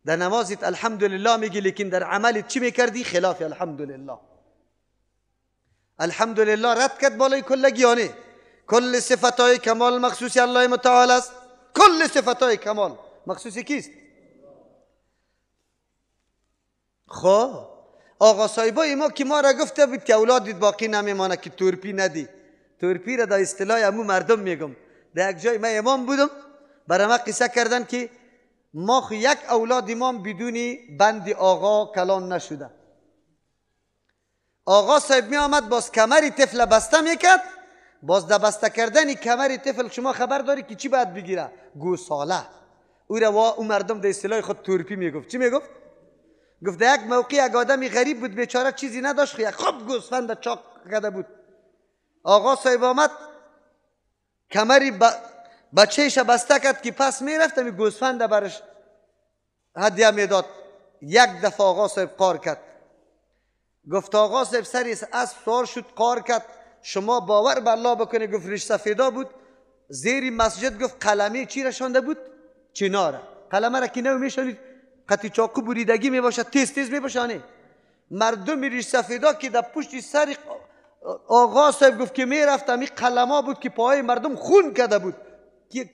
در نمازت الحمدلله میگی، لیکن در عملت چی میکردی؟ خلاف الحمدلله. الحمدلله رد کرد بالای کلگیانه. کل صفتهای کمال مخصوص الله متعال است. کل صفتهای کمال مخصوص کیست؟ خب آقا صاحبای ما که ما را گفته بود که اولادت باقی نمیمانه که تورپی ندی. تورپی را در اصطلاح امو مردم میگم. در یک جای من امام بودم، برای ما قصه کردن که ما یک اولاد امام بدونی بند آقا کلان نشده. آقا صاحب می آمد باز کمری طفل بسته میکرد. باز در بسته کردن کمری طفل شما خبر داری که چی باید بگیره؟ گوساله. او را اون مردم در اصطلاح خود تورپی میگفت. چی میگفت؟ گفت یک موقع یک آدمی غریب بود، بیچاره چیزی نداشت، یک خب گوسفند چاق کرده بود. آقا صاحب آمد کمری بچهش بسته کرد که پس میرفت، می گوسفند برش هدیه میداد. یک دفعه آقا صاحب قار کرد. گفت آقا صاحب سری از سوار شد، قار کرد. شما باور به الله بکنه، گفت ریش سفیدا بود زیر مسجد. گفت قلمه چی رشانده بود؟ چناره. قلمه را که نو میشانید قطی چاقو بریدگی میباشد، تیز تیز میباشانه. مردم ریش سفیدا که در پشت سر آقا صاحب گفت که میرفت، همی قلمه بود که پای مردم خون کرده بود.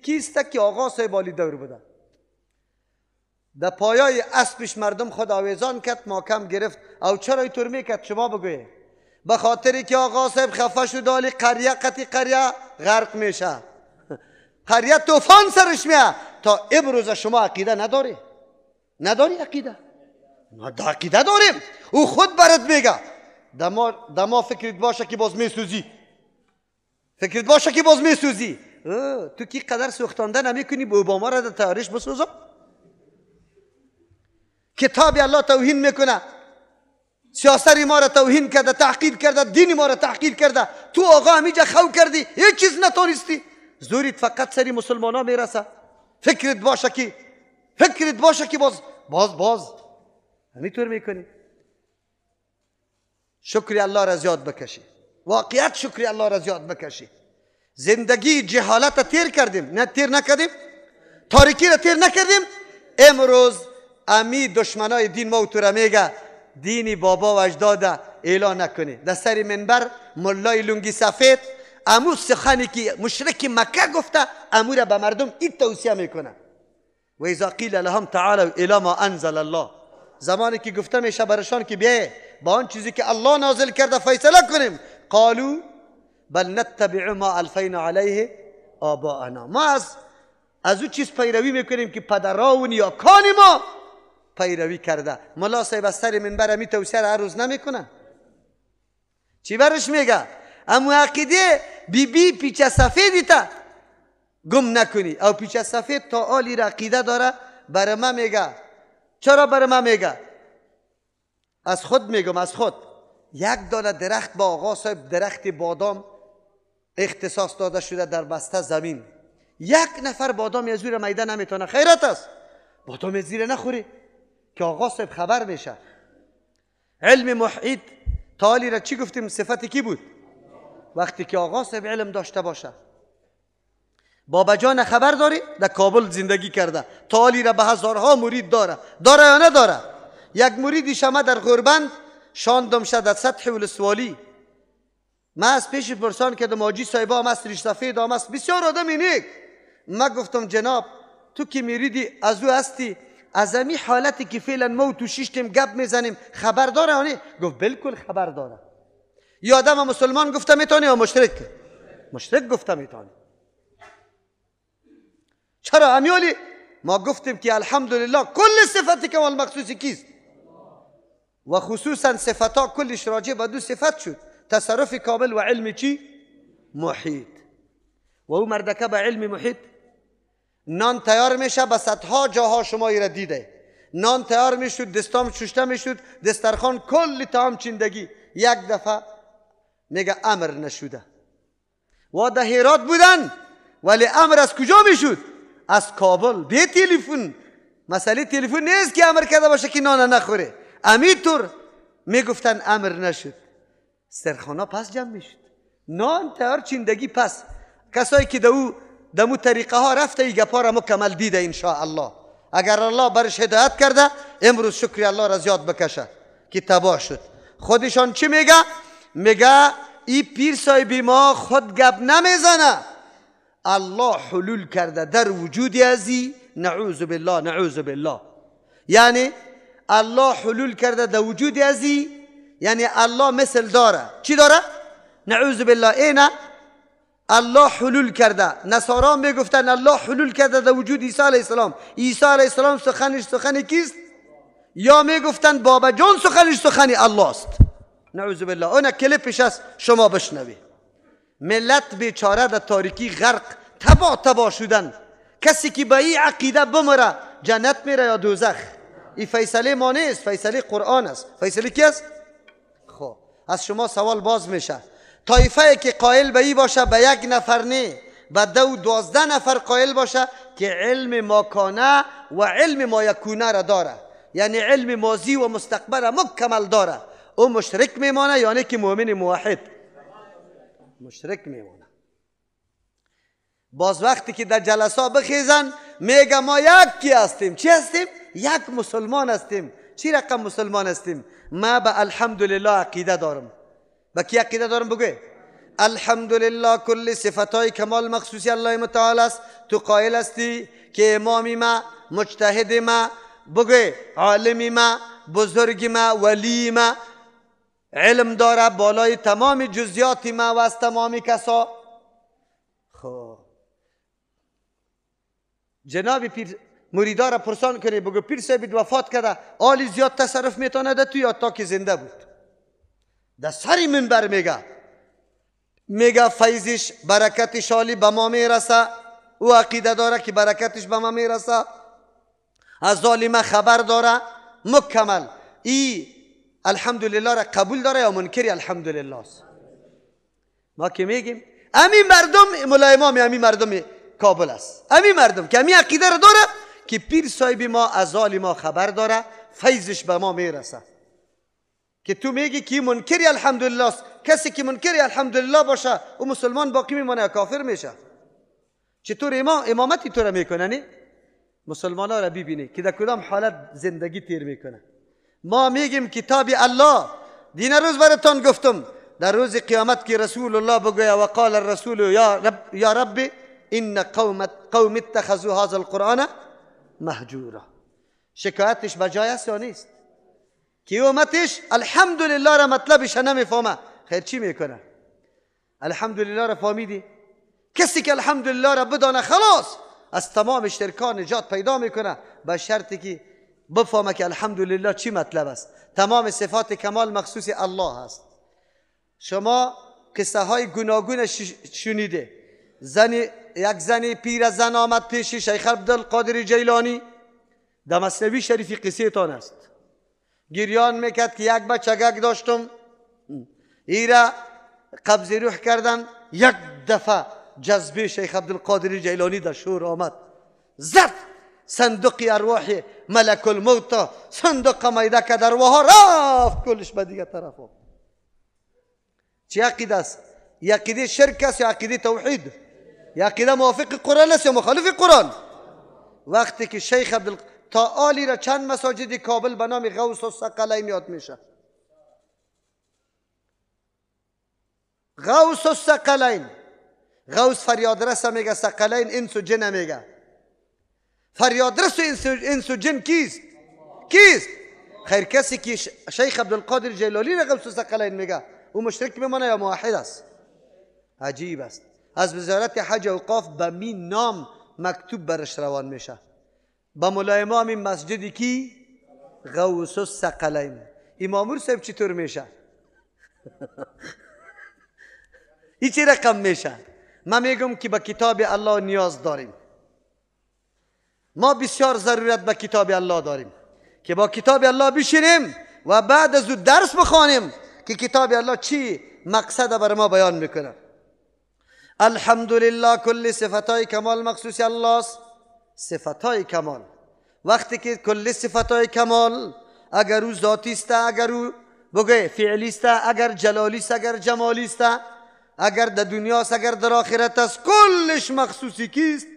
کیسته که آقا صاحب عالی دور بوده. در پایای اسبش مردم خود آویزان کرد، محکم گرفت. او چرا اینطور میکرد شما بگویه؟ به خاطری که آقا صاحب خفه شد، حالی قریه قطی قریه غرق میشه، قریه طوفان سرش میه. تا امروز شما عقیده نداری؟ نداری عقیده؟ ما دا عقیده داریم. او خود برات میگه دما فکرت باشه که باز میسوزی، فکرت باشه که باز میسوزی. تو کی قدر سوختانده نمیکنی به اوباما را در تاریخ بسوزم؟ کتاب الله توهین میکنه، سیاست ما را توهین کرده، تحقیر کرده، دین ما را تحقیر کرده. تو آقا همیجا خو کردی، هیچ چیز نتونستی. زوریت فقط سری مسلمان ها میرسه. فکرت باشه که باز همینطور میکنی. شکر الله را زیاد بکشی، واقعیت شکر الله را زیاد بکشی. زندگی جهالت تیر کردیم، نه تیر نکردیم، تاریکی را تیر نکردیم. امروز امی دشمنای دین ما تو را میگه دینی بابا و اجداد اعلان نکنی. در سر منبر ملای لنگی سفید امو سخنی که مشرک مکه گفته امو را به مردم این توصیه میکنه. و اذا قیل لهم تعالوا الی ما انزل الله، زمانی که گفته میشه برشان که بیایید با آن چیزی که الله نازل کرده فیصله کنیم، قالوا بل نتبع ما الفینا علیه آباءنا، ما از او چیز پیروی میکنیم که پدران یا کان ما پیروی کرده. ملا صاحب از سر منبر می توصیه هر روز نمیکنه. چی برش میگه؟ اما عقیده بی پیچه سفیدی تا گم نکنی. او پیچه سفید تا آلی را عقیده داره. برای ما میگه. چرا برای ما میگه؟ از خود میگم، از خود. یک دانه درخت با آقا صاحب درخت بادام اختصاص داده شده در بسته زمین. یک نفر بادام از زیر میدان نمیتونه. خیرت است بادام از زیر نخوری که آقا صاحب خبر میشه. علم محیط تالی را چی گفتیم؟ صفت کی بود؟ وقتی که آقا صاحب علم داشته باشه. بابا جان خبر داری؟ در کابل زندگی کرده، تالی را به هزارها مرید داره یا نداره؟ یک مریدی شما در غربند شاندم شد در سطح ولسوالی. من از پیش پرسان کردم آجی صاحبا هم است، ریش سفید هم است، بسیار آدم نیک. من گفتم جناب تو که میریدی از او هستی، از امی حالتی که فعلا ما تو شیشتیم گپ میزنیم خبر داره آنی؟ گفت بلکل خبر داره. یا آدم مسلمان گفته میتونی یا مشرک گفته میتونی. چرا امیالی؟ ما گفتیم که الحمدلله کل صفتی که اول مخصوصی کیست؟ و خصوصا صفتا کلش راجع به دو صفت شد، تصرف کامل و علم چی؟ محیط. و او مردکه به علم محیط نان تیار میشه، به صدها جاها شما ایره دیده. نان تیار میشد، دستام ششته میشد، دسترخوان کلی طعام چیندگی. یک دفعه میگه امر نشده. و در هرات بودن، ولی امر از کجا میشد؟ از کابل. به تلفن. مسئله تلفن نیست که امر کرده باشه که نان نخوره. همینطور میگفتن امر نشد، سرخانه پس جمع میشد، نان تیار چیندگی پس. کسایی که دمو طریقه ها رفته ای گپا را مکمل دیده انشاءالله. اگر الله برش هدایت کرده امروز شکر الله را زیاد بکشه که تباه شد. خودشان چی میگه؟ میگه ای پیر صاحبی ما خود گپ نمیزنه، الله حلول کرده در وجود ازی. نعوذ بالله نعوذ بالله. یعنی الله حلول کرده در وجود ازی، یعنی الله مثل داره. چی داره؟ نعوذ بالله. اینه الله حلول کرده. نصارا میگفتن الله حلول کرده در وجود عیسی علیه السلام. عیسی علیه السلام سخنش سخن کیست؟ یا میگفتن بابا جان سخنش سخن الله است. نعوذ بالله. اون کلیپش است، شما بشنوی. ملت بیچاره در تاریکی غرق، تباه شدن. کسی که به این عقیده بمره جنت میره یا دوزخ. این فیصله ما نیست، فیصله قرآن است. فیصله کی است؟ خب از شما سوال باز میشه، طایفه که قائل به این باشه به یک نفر نه، به 12 نفر قائل باشه که علم ما کانه و علم ما یکونه را داره، یعنی علم ماضی و مستقبل را مکمل داره، او مشرک میمانه یا نه که مؤمن موحد؟ مشرک میمانه. باز وقتی که در جلسا بخیزن میگه ما یکی هستیم. چی هستیم؟ یک مسلمان هستیم. چی رقم مسلمان هستیم؟ ما به الحمدلله عقیده دارم. با کی عقیده دارم بگوی؟ الحمدلله کل صفتای کمال مخصوصی الله متعال است. تو قائل هستی که امامی ما، مجتهد ما، بگوی عالمی ما، بزرگ ما، ولی ما، علم داره بالای تمام جزیات ما و از تمامی کسا. خب جناب پیر مریدا را پرسان کنی، بگو پیر صاحب وفات کرده، آلی زیاد تصرف میتونه ده تو یا تا که زنده بود؟ در سری منبر میگه فیضش برکتش عالی به ما میرسه. او عقیده داره که برکتش به ما میرسه، از ظالمه خبر داره مکمل. ای الحمدلله را قبول داره یا منکری الحمدلله است؟ ما که میگیم امی مردم مولای امام، امی مردم کابل است، امی مردم که امی عقیده را داره که پیر صاحب ما از ظالمه خبر داره، فیضش به ما میرسه. که تو میگی که منکری الحمدلله است. کسی که منکری الحمدلله باشه او مسلمان باقی میمانه یا کافر میشه؟ چطور امامتی تو را میکنه؟ نه مسلمان ها را ببینی که در کدام حالت زندگی تیر میکنه. ما میگیم کتاب الله. دین روز براتون گفتم در روز قیامت که رسول الله بگوید و قال الرسول یا رب ان قوم اتخذوا هذا القرآن مهجورا. شکایتش بجای است یا نیست؟ که امتش الحمدلله را مطلبش نمیفهمه، خیر چی میکنه؟ الحمدلله را فهمیدی؟ کسی که الحمدلله را بدانه خلاص از تمام اشتراکات نجات پیدا میکنه، به شرطی که بفهمه که الحمدلله چی مطلب است. تمام صفات کمال مخصوص الله است. شما قصه های گوناگون شنیده. یک زنی پیر زن آمد پیش شیخ عبدالقادر جیلانی، در مثنوی شریف قصه تان است. گریان میکرد که یک بچگک داشتم، ایره قبض روح کردن. یک دفعه جذبه شیخ عبدالقادر جیلانی در شور آمد، زد صندوق ارواح ملک الموت، صندوق میده که در ارواح رفت کلش به دیگه طرف. چی عقیده است؟ یا عقیده شرک است یا عقیده توحید؟ یا عقیده موافق قرآن است یا مخالف قرآن؟ وقتی که شیخ تا آلی را چند مساجد کابل به نام غوث الثقلین یاد میشه. غوث الثقلین، غوث فریادرس میگه، ثقلین انس و جن میگه. فریادرس انس و جن کیست؟ خیر کسی که شیخ عبدالقادر جیلانی را غوث الثقلین میگه او مشرک میمانه یا موحد است؟ عجیب است. از وزارت حج اوقاف به می نام مکتوب برش روان میشه. با مولا امام مسجدی کی؟ غوث الثقلین. امامور صاحب چطور میشه؟ این چه رقم میشه؟ من میگم که به کتاب الله نیاز داریم. ما بسیار ضرورت به کتاب الله داریم که با کتاب الله بشینیم و بعد از او درس بخوانیم که کتاب الله چی مقصد بر ما بیان میکنه. الحمدلله کل صفتای کمال مخصوص الله است. صفتای کمال، وقتی که کل صفتای کمال، اگر او ذاتی است، اگر او بگه فعلی است، اگر جلالی است، اگر جمالی است، اگر در دنیا است، اگر در آخرت است، کلش مخصوصی کیست؟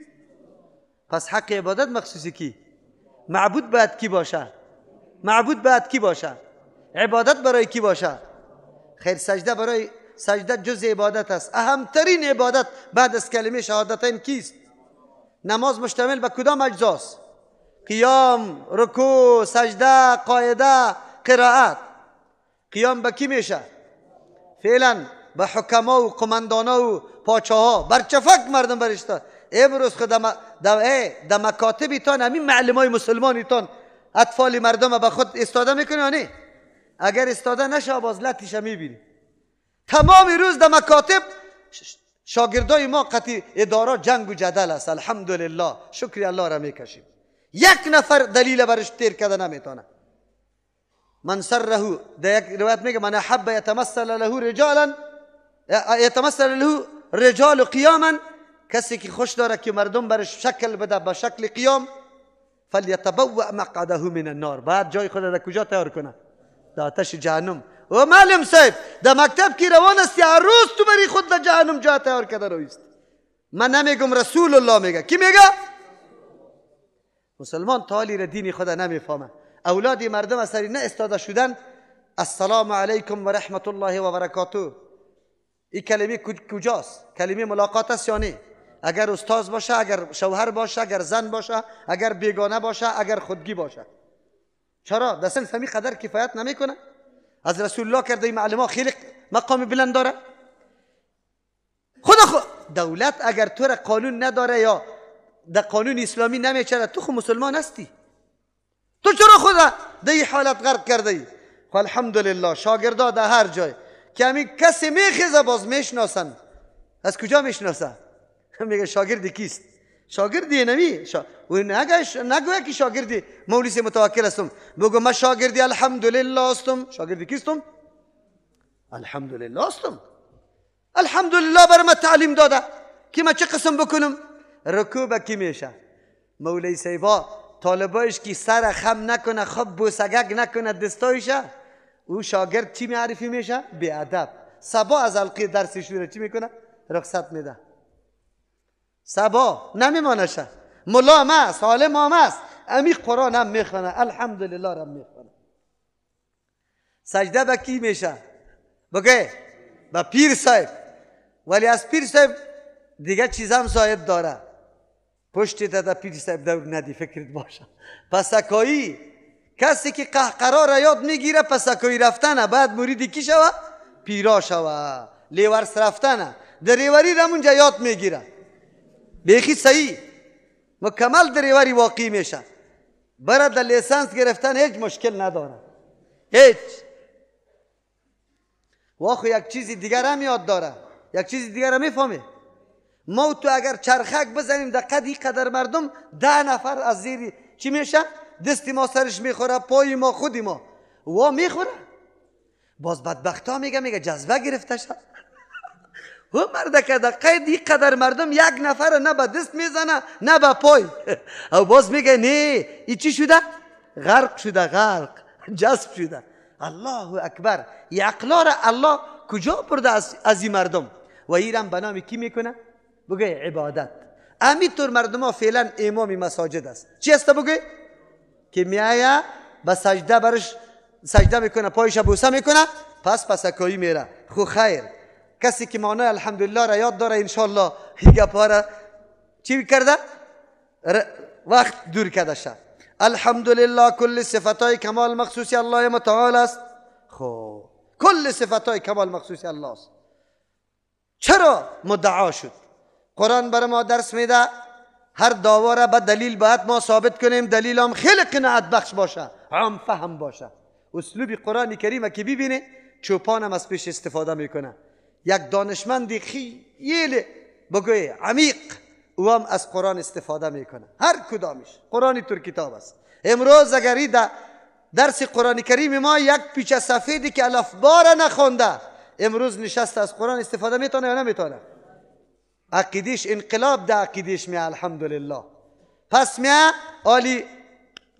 پس حق عبادت مخصوصی کی؟ معبود باید کی باشه؟ معبود باید کی باشه؟ عبادت برای کی باشه؟ خیر، سجده جز عبادت است. اهمترین عبادت بعد از کلمه شهادتین کیست؟ نماز مشتمل به کدام اجزاست؟ قیام، رکوع، سجده، قاعده، قرائت. قیام به کی میشه؟ فعلا به حکما و قماندانا و پاچاها، برچفک مردم برشتا. امروز خود در مکاتبتان همین معلمای مسلمانیتان اطفال مردم به خود استاده میکنه یا نه؟ اگر استاده نشه باز لطیش میبینی. تمام روز در مکاتب شاگردای ما قطعی اداره جنگ و جدل است. الحمدلله، شکر الله را میکشیم. یک نفر دلیل برش تیر کرده نمیتونه. من سره، در یک روایت میگه من احب یتمثل له رجال قیاما، کسی که خوش داره که مردم برش شکل بده به شکل قیام، فلیتبوأ مقعده من النار، بعد جای خود در کجا تیار کنه؟ در آتش جهنم. و معلم صاحب در مکتب کی روان است، هر روز تو بری خود در جهنم جا تیار کرده رویست. من نمیگم، رسول الله میگه. کی میگه؟ مسلمان تالی را دین خدا نمیفهمه. اولادی مردم از سری نه استاده شدن السلام علیکم و رحمت الله و برکاته، این کلمه کجاست؟ کلمه ملاقات است یا نه؟ اگر استاد باشه، اگر شوهر باشه، اگر زن باشه، اگر بیگانه باشه، اگر خودگی باشه. چرا در سن فهمی قدر کفایت نمیکنه؟ از رسول الله کرده این معلمه خیلی مقام بلند داره. دولت اگر تو را قانون نداره یا در قانون اسلامی نمیچره، تو خود مسلمان هستی. تو چرا خود در این حالت غرق کرده ای؟ الحمدلله شاگردا در هر جای که همین کسی میخیزه باز میشناسن. از کجا میشناسه؟ میگه شاگردی کیست؟ شاگردی نمی و نگویا که شاگردی مولوی متوکل هستم، بگو من شاگردی الحمدلله هستم. شاگردی کیستم؟ الحمدلله هستم. الحمدلله برای من تعلیم داده که من چه قسم بکنم. رکوع به کی میشه؟ مولوی صاحبا طالبایش که سر خم نکنه، خب بوسگک نکنه دستایشه، او شاگرد چی معرفی میشه؟ بی ادب. صبا از حلقه درسش رو چی میکنه؟ رخصت میده. صبا نمیمانشه. ملا هم است، عالم هم است، امی قرآن هم میخونه، الحمدلله هم میخونه. سجده به کی میشه؟ بگه به پیر صاحب. ولی از پیر صاحب دیگه چیز هم صاحب داره، پشتی تا پیر صاحب دور ندی، فکرت باشه. پسکایی، کسی که قهقرا را یاد میگیره پسکایی رفتنه، بعد مریدی کی شوه؟ پیرا شوه. لیورس رفتنه، دریوری را منجا یاد میگیره. بیخی صحیح مکمل دریوری واقعی میشه. برای در لیسانس گرفتن هیچ مشکل نداره، هیچ. واخو یک چیزی دیگر هم یاد داره، یک چیزی دیگر هم میفهمه. ما تو اگر چرخک بزنیم در قدر مردم 10 نفر از زیر چی میشه؟ دستی ما سرش میخوره، پای ما خودی ما و میخوره. باز بدبخت ها میگه جذبه گرفته شد. و مرده که در قدر مردم یک نفر نه به دست میزنه نه به پای. او باز میگه نه ای چی شده؟ غرق شده، غرق جذب شده. الله اکبر. ای عقلا را الله کجا برده از این مردم؟ و ایران به نام کی میکنه؟ بگه عبادت. همینطور مردم ها فعلا امام مساجد است. چی است بگه؟ که میایه به سجده برش سجده میکنه، پایش بوسه میکنه، پسکایی میره. خو خیر، کسی که معنی الحمدلله را یاد داره انشالله این گپا را چی کرده؟ وقت دور کرده شد. الحمدلله کل صفتای کمال مخصوص الله متعال است. خب کل صفتای کمال مخصوص الله است. چرا مدعا شد؟ قرآن برای ما درس میده هر دعوا را به دلیل باید ما ثابت کنیم. دلیل هم خیلی قناعت بخش باشه، عام فهم باشه. اسلوب قرآن کریم که ببینه چوپانم از پیش استفاده میکنه. یک دانشمندی خیلی بگوی عمیق او هم از قرآن استفاده میکنه، هر کدامش. قرآن تر کتاب است. امروز اگر درس قرآن کریم ما یک پیچه سفیدی که الف بار نخونده امروز نشسته از قرآن استفاده میتونه یا نمیتونه؟ عقیدش انقلاب ده عقیدش میه. الحمدلله. پس میه آلی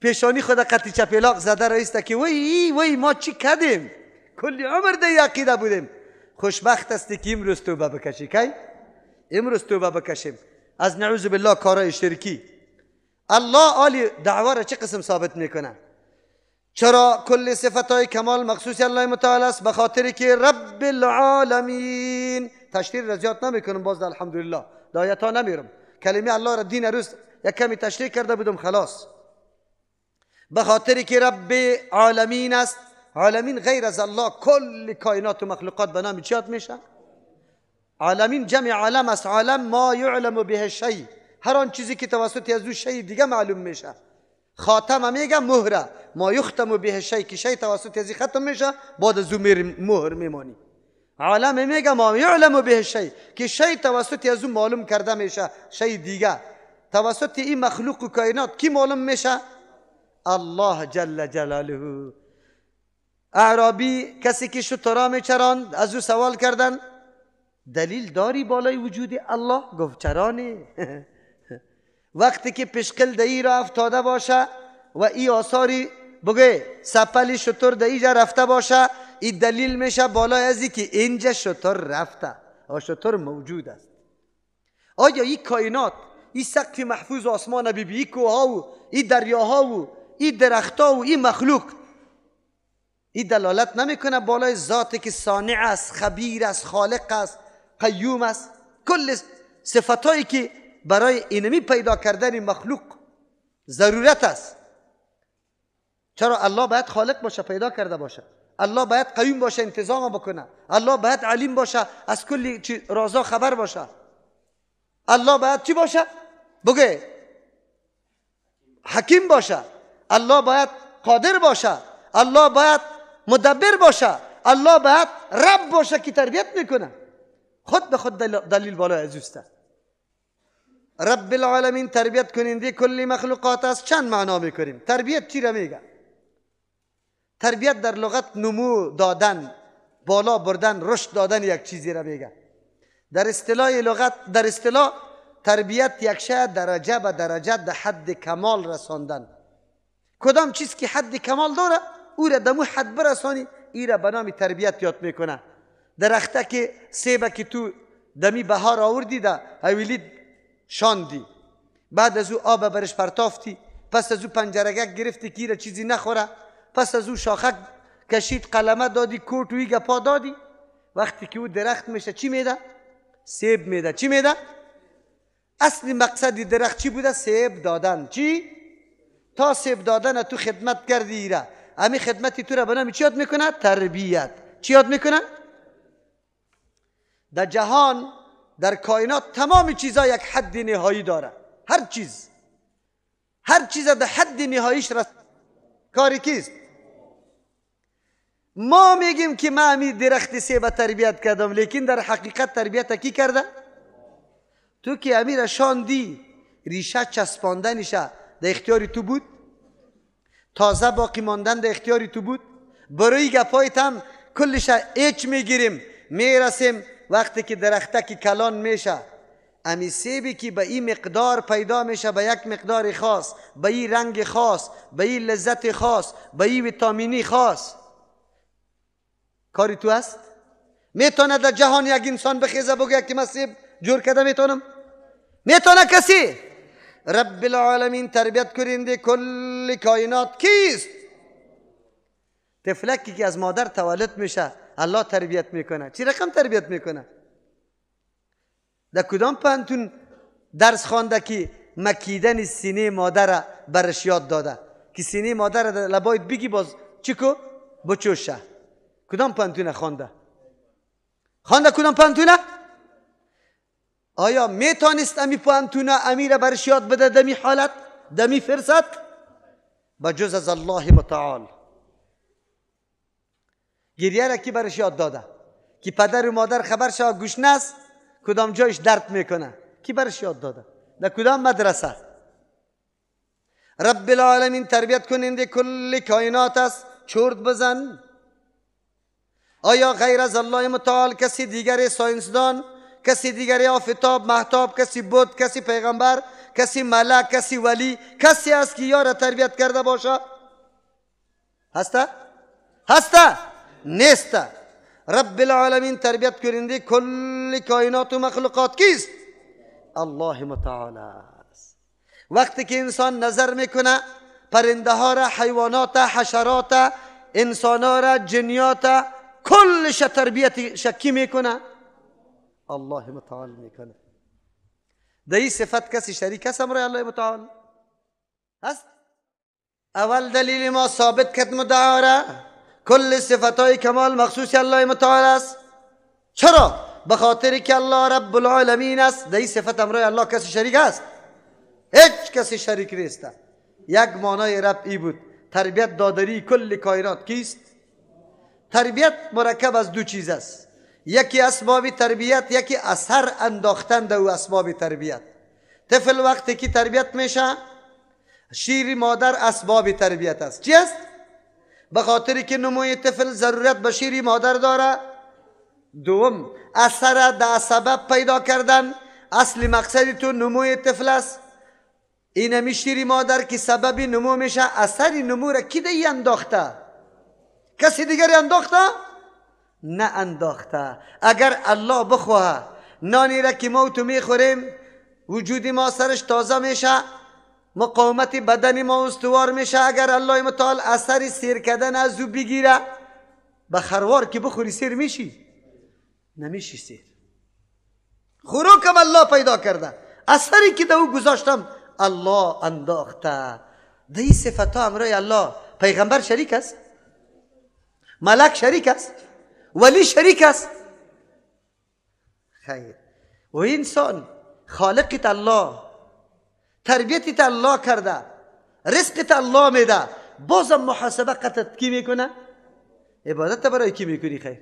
پیشانی خود قطی چپیلاق زده رایسته که وی ما چی کردیم؟ کلی عمر ده عقیده بودیم. خوشبخت است که امروز توبه بکشی. کی؟ امروز توبه بکشیم از نعوذ بالله کارای شرکی. الله آلی دعوا را چه قسم ثابت میکنه؟ چرا کل صفتای کمال مخصوص الله متعال است؟ به خاطر که رب العالمین. تشریح را زیاد نمیکنم، باز الحمدلله دایت ها نمیرم. کلمه الله را دین روز یک کمی تشریح کرده بودم خلاص. به خاطر که رب عالمین است. عالمین غیر از الله کل کائنات و مخلوقات به نام چیات میشه؟ عالمین جمع عالم است. عالم ما یعلم به شیء، هر آن چیزی که توسط از او شیء دیگه معلوم میشه. خاتم میگه مهره، ما یختم به شیء که شیء توسط از ختم میشه، بعد از او مهر میمانی. عالم میگه ما یعلم به شیء که شیء توسط از او معلوم کرده میشه، شیء دیگه توسط این مخلوق و کائنات کی معلوم میشه؟ الله جل جلاله. اعرابی کسی که شترا میچراند از او سوال کردن دلیل داری بالای وجود الله؟ گفت چرا نه؟ وقتی که پشقل دهی را افتاده باشه و ای آثاری بگه سپلی شتر دهی جا رفته باشه، این دلیل میشه بالای ازی که اینجا شتر رفته و شتر موجود است. آیا این کائنات، این سقف محفوظ آسمان بیبی، این کوها و این دریاها و این درختها و این مخلوق، این دلالت نمیکنه بالای ذاتی که صانع است، خبیر است، خالق است، قیوم است؟ کل صفتایی که برای اینمی پیدا کردن مخلوق ضرورت است. چرا الله باید خالق باشه، پیدا کرده باشه. الله باید قیوم باشه، انتظام بکنه. الله باید علیم باشه، از کلی رازا خبر باشه. الله باید چی باشه؟ بگه حکیم باشه. الله باید قادر باشه. الله باید مدبر باشه. الله باید رب باشه که تربیت میکنه. خود به خود دلیل بالای از اوست. رب العالمین تربیت کننده کلی مخلوقات است. چند معنا میکنیم؟ تربیت چی را میگه؟ تربیت در لغت نمو دادن، بالا بردن، رشد دادن یک چیزی را میگه. در اصطلاح لغت، در اصطلاح تربیت یک شی درجه به درجه در حد کمال رساندن. کدام چیز که حد کمال داره او را دمو حد برسانی، ای را به نام تربیت یاد میکنه. درخته که سیبه که تو دمی بهار آوردی ده اویلی شاندی، بعد از او آب برش پرتافتی، پس از او پنجرگک گرفتی که را چیزی نخوره، پس از او شاخک کشید، قلمه دادی، کوٹ و ایگه پا دادی. وقتی که او درخت میشه چی میده؟ سیب میده. چی میده؟ اصلی مقصد درخت چی بوده؟ سیب دادن. چی؟ تا سیب دادن تو خدمت کردی ایره، امی خدمتی تو را به نام چی یاد میکنه؟ تربیت. چی یاد میکنه؟ در جهان، در کائنات تمام چیزا یک حد نهایی داره. هر چیز در حد نهاییش رسید. کاری کیست؟ ما میگیم که من امی درخت سیب تربیت کردم، لیکن در حقیقت تربیت کی کرده؟ تو که امی را شاندی، ریشه چسباندنشه در اختیاری تو بود، تازه باقی ماندن در اختیاری تو بود. برای گپایت هم کلش ایچ میگیریم، میرسیم وقتی که درخته که کلان میشه، امی سیبی که به این مقدار پیدا میشه، به یک مقدار خاص، به این رنگ خاص، به این لذت خاص، به این ویتامینی خاص، کاری تو است؟ میتونه در جهان یک انسان بخیزه بگه که من سیب جور کرده میتونم؟ میتونه کسی؟ رب العالمین تربیت کننده کل کائنات کیست؟ طفلکی که از مادر تولد میشه الله تربیت میکنه. چی رقم تربیت میکنه؟ در کدام پانتون درس خوانده که مکیدن سینه مادر برش یاد داده که سینه مادر در لبایت بگی باز چیکو بچوشه؟ کدام پانتونه خوانده کدام پانتونه؟ آیا میتونست امی پانتونه امیر برش یاد بده دمی حالت، دمی فرصت؟ بجز از الله متعال. گریه را کی برش یاد داده؟ که پدر و مادر خبر شد گوشنه است، کدام جایش درد میکنه، کی برش یاد داده؟ در کدام مدرسه؟ رب العالمین تربیت کننده کل کائنات است. چرت بزن. آیا غیر از الله متعال کسی دیگر ساینسدان، کسی دیگری آفتاب، مهتاب، کسی بت، کسی پیغمبر، کسی ملک، کسی ولی، کسی است که یار تربیت کرده باشه؟ هسته؟ هسته؟ نیسته. رب العالمین تربیت کننده کل کائنات و مخلوقات کیست؟ الله متعال است. وقتی که انسان نظر میکنه پرنده ها را، حیوانات، حشرات، انسان ها را، جنیات، کلش تربیت شکی میکنه، الله متعال میکنه. در این صفت کسی شریک است امر الله متعال هست؟ اول دلیل ما ثابت کرد مدعا را کل صفتهای کمال مخصوص الله متعال است. چرا؟ بخاطر که الله رب العالمین است. در این صفت امر الله کسی شریک است؟ هیچ کسی شریک نیست. یک معنای رب ای بود تربیت دادری کل کائنات کیست؟ تربیت مرکب از دو چیز است، یکی اسباب تربیت، یکی اثر انداختن در اسباب تربیت. طفل وقتی که تربیت میشه، شیر مادر اسباب تربیت است. چی است؟ بخاطر که نموی طفل ضرورت به شیر مادر داره. دوم، اثر در سبب پیدا کردن. اصل مقصد تو نموی طفل است. اینمی شیر مادر که سبب نمو میشه، اثر نمو را کی دی انداخته؟ کسی دیگری انداخته؟ نه انداخته. اگر الله بخواه نانی را که ما تو میخوریم وجود ما سرش تازه میشه، مقاومت بدن ما استوار میشه. اگر الله متعال اثر سیر کردن از او بگیره، به خروار که بخوری سیر میشی؟ نمیشی سیر. خوراکم الله پیدا کرده، اثری که در او گذاشتم الله انداخته. در این صفت ها امرای الله پیغمبر شریک است؟ ملک شریک است؟ ولی شریک است؟ خیر. و انسان خالقت الله، تربیتت الله کرده، رزقت الله میده، بازم محاسبه قطعت کی میکنه؟ عبادت برای کی میکنی؟ خیر.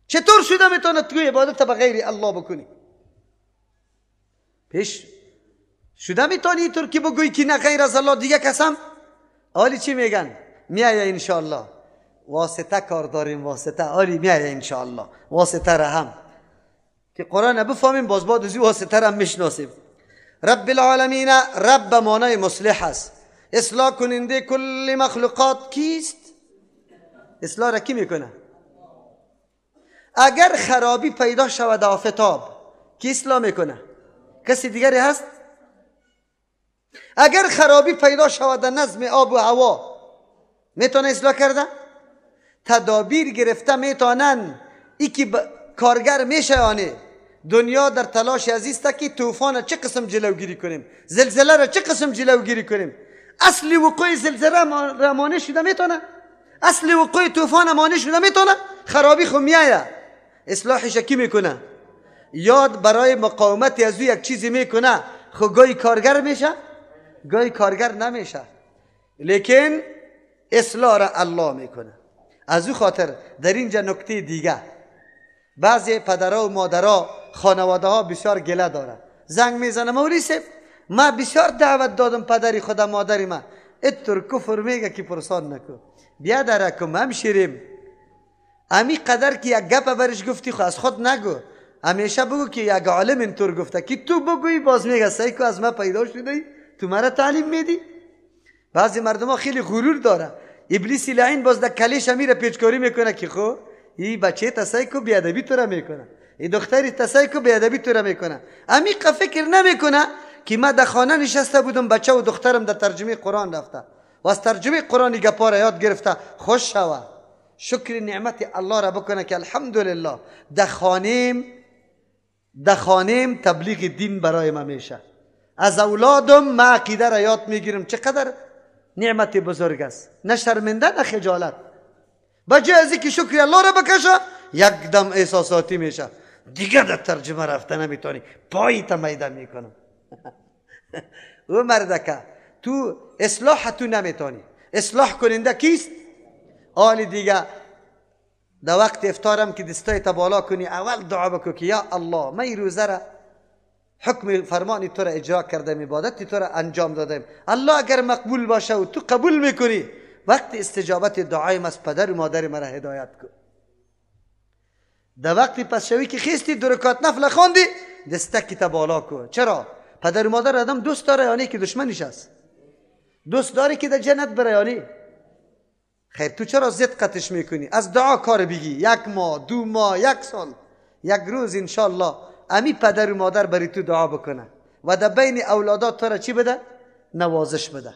چطور شده میتونه تو عبادت به غیر الله بکنی؟ پیش شده میتونی اینطور که بگویی که نه غیر از الله دیگه کسم؟ آلی چی میگن؟ میایه انشاءالله واسطه کار داریم، واسطه. آلی میایه انشاءالله واسطه را هم که قرآن بفهمیم، باز بعد از واسطه را هم میشناسیم. رب العالمین، رب معنای مصلح است، اصلاح کننده کل مخلوقات کیست؟ اصلاح را کی میکنه؟ اگر خرابی پیدا شود آفتاب، کی اصلاح میکنه؟ کسی دیگری هست؟ اگر خرابی پیدا شود نظم آب و هوا، میتونه اصلاح کرده؟ تدابیر گرفته میتونن ای که کارگر میشه آنه. دنیا در تلاش عزیزته که طوفان چه قسم جلوگیری کنیم، زلزله را چه قسم جلوگیری کنیم. اصل وقوع زلزله را مانع شده میتونه؟ اصل وقوع طوفان مانع شده میتونه؟ خرابی خو میایه، اصلاحش کی میکنه؟ یاد برای مقاومت از او یک چیزی میکنه، خو گاهی کارگر میشه، گاهی کارگر نمیشه، لیکن اصلاح را الله میکنه. از او خاطر در اینجا نکته دیگه، بعضی پدرها و مادرها، خانواده ها بسیار گله داره، زنگ میزنه مولی صاحب ما بسیار دعوت دادم پدری خدا مادری ما، اتر کفر میگه که پرسان نکن، بیا درکم همشیریم. امی قدر که یک گپ برش گفتی خو از خود نگو، همیشه بگو که یک عالم اینطور گفته که تو بگویی، باز میگه سعی که از ما پیدا شده تو مرا تعلیم میدی. بعضی مردم ها خیلی غرور داره، ابلیس لعین باز در کلیش میره پیچکاری میکنه که خو این بچه تسایی که بیادبی تو را میکنه، این دختری تسایی که بیادبی تو را میکنه. عمیق فکر نمیکنه که من در خانه نشسته بودم، بچه و دخترم در ترجمه قرآن رفته و از ترجمه قرآن گپا را یاد گرفته، خوش شوه، شکر نعمت الله را بکنه که الحمدلله در خانیم تبلیغ دین برای ما میشه. از اولادم ما عقیده را یاد میگیرم، چقدر نعمت بزرگ است، نه شرمنده نه خجالت. بجای از اینکه شکر الله را بکشه، یک دم احساساتی میشه، دیگه در ترجمه رفته نمیتونی، پایی تا میده میکنم. او مردکه تو اصلاح تو نمیتونی، اصلاح کننده کیست؟ آلی دیگه در وقت افطارم که دستای تا بالا کنی، اول دعا بکن که یا الله من این روزه را حکم فرمانی تو را اجرا کردم، عبادتی تو را انجام دادم، الله اگر مقبول باشه و تو قبول میکنی، وقت استجابت دعایم از پدر و مادر مرا هدایت کن. در وقت پس شوی که خیستی 2 رکعت نفل خواندی دستکی تا بالا کو. چرا؟ پدر و مادر آدم دوست داره یا نه که دشمنش است؟ دوست داری که در جنت بره یا نه؟ خیر تو چرا ضد قطعش میکنی؟ از دعا کار بگی 1 ماه 2 ماه 1 سال 1 روز انشالله امی پدر و مادر برای تو دعا بکنه و در بین اولادات تو را چی بده؟ نوازش بده.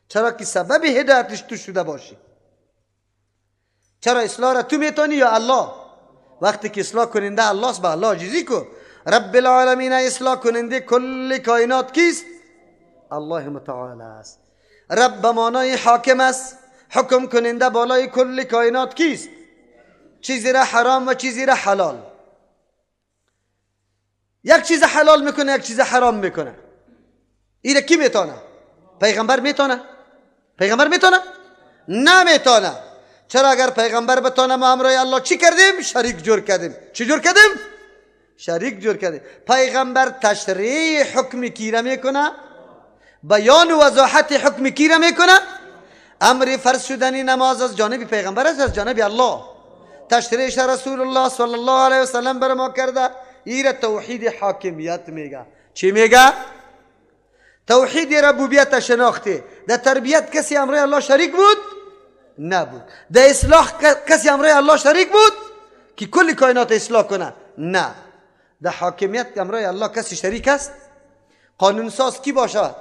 چرا که سبب هدایتش تو شده باشی. چرا اصلاح را تو میتونی یا الله؟ وقتی که اصلاح کننده الله است به الله عاجزی کو. رب العالمین اصلاح کننده کل کائنات کیست؟ الله متعال است. رب مانای حاکم است، حکم کننده بالای کل کائنات کیست؟ چیزی را حرام و چیزی را حلال. یک چیز حلال میکنه یک چیز حرام میکنه. این کی میتونه؟ پیغمبر میتونه؟ پیغمبر میتونه؟ نمیتونه. چرا اگر پیغمبر بتونه ما امرای الله چی کردیم؟ شریک جور کردیم. چی جور کردیم؟ شریک جور کردیم. پیغمبر تشریع حکم کی را میکنه؟ بیان و وضاحت حکم کی را میکنه؟ امر فرض شدنی نماز از جانب پیغمبر است از جانب الله. تشریعش رسول الله صلی الله علیه و سلم بر ما کرده. این توحید حاکمیت میگه. چی میگه؟ توحید ربوبیت شناخته. در تربیت کسی امر الله شریک بود؟ نبود. در اصلاح کسی امر الله شریک بود که کل کائنات اصلاح کنه؟ نه. در حاکمیت امر الله کسی شریک است؟ قانون ساز کی باشه؟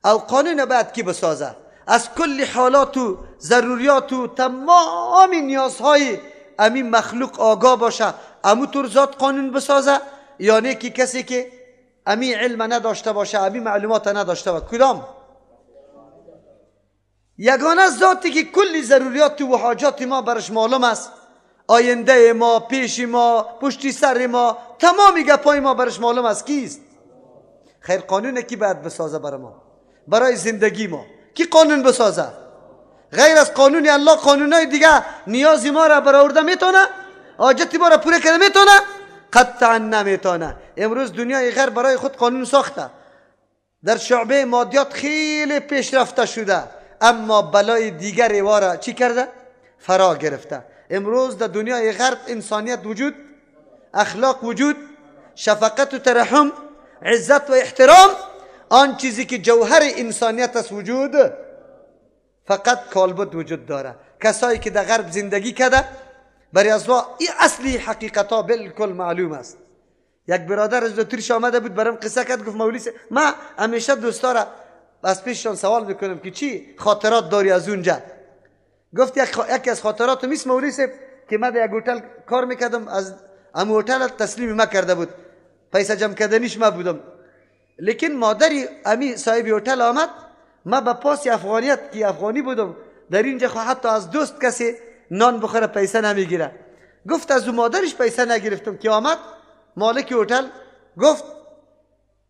او قانون باید کی بسازه؟ از کل حالات و ضروریات و تمام نیازهای امین مخلوق آگاه باشه، امو طور ذات قانون بسازه، یا نه که کسی که امین علم نداشته باشه، امین معلومات نداشته باشه؟ کدام؟ یگانه ذاتی که کل ضروریات و حاجات ما برش معلوم است، آینده ما، پیش ما، پشتی سر ما، تمامی گپای ما برش معلوم است. کیست؟ خیر قانون کی باید بسازه برای ما، برای زندگی ما؟ کی قانون بسازه؟ غیر از قانون الله قانونای دیگه نیازی ما را برآورده میتونه؟ حاجت ما را پوره کنه میتونه؟ قطعا نمیتونه. امروز دنیای غرب برای خود قانون ساخته، در شعبه مادیات خیلی پیشرفته شده، اما بلای دیگری واره چی کرده؟ فرا گرفته. امروز در دنیای غرب انسانیت وجود، اخلاق وجود، شفقت و ترحم، عزت و احترام، آن چیزی که جوهر انسانیت است وجود، فقط کالبد وجود داره. کسایی که در غرب زندگی کرده برای از این اصلی حقیقت ها بالکل معلوم است. یک برادر از دوتریش آمده بود برام قصه کرد، گفت مولوی ما همیشه دوستا را از پیششان سوال میکنم که چی خاطرات داری از اونجا؟ گفت یکی از خاطرات میس مولوی که من در یک هتل کار میکردم، از ام هتل تسلیم ما کرده بود، پیسه جمع کردنیش ما بودم، لیکن مادری امی صاحب هتل آمد، ما با پاس افغانیت که افغانی بودم در اینجا حتی از دوست کسی نان بخوره پیسه نمیگیره. گفت از اون مادرش پیسه نگرفتم که آمد مالک هتل، گفت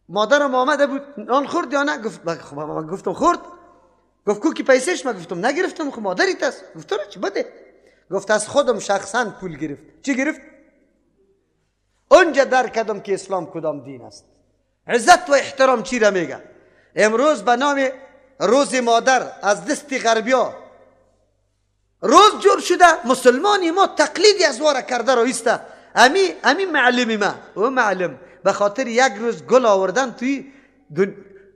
مادرم آمده بود نان خورد یا نه؟ گفتم خورد. گفت کو کی پیسهش؟ ما گفتم نگرفتم، خب مادریت است. گفت تو چی بده؟ گفت از خودم شخصا پول گرفت. چی گرفت؟ اونجا درک کردم که اسلام کدام دین است، عزت و احترام چی را میگه. امروز به نام روز مادر از دست غربیا روز جور شده، مسلمانی ما تقلیدی از واره کرده رایسته. امی معلمی ما او معلم به خاطر یک روز گل آوردن توی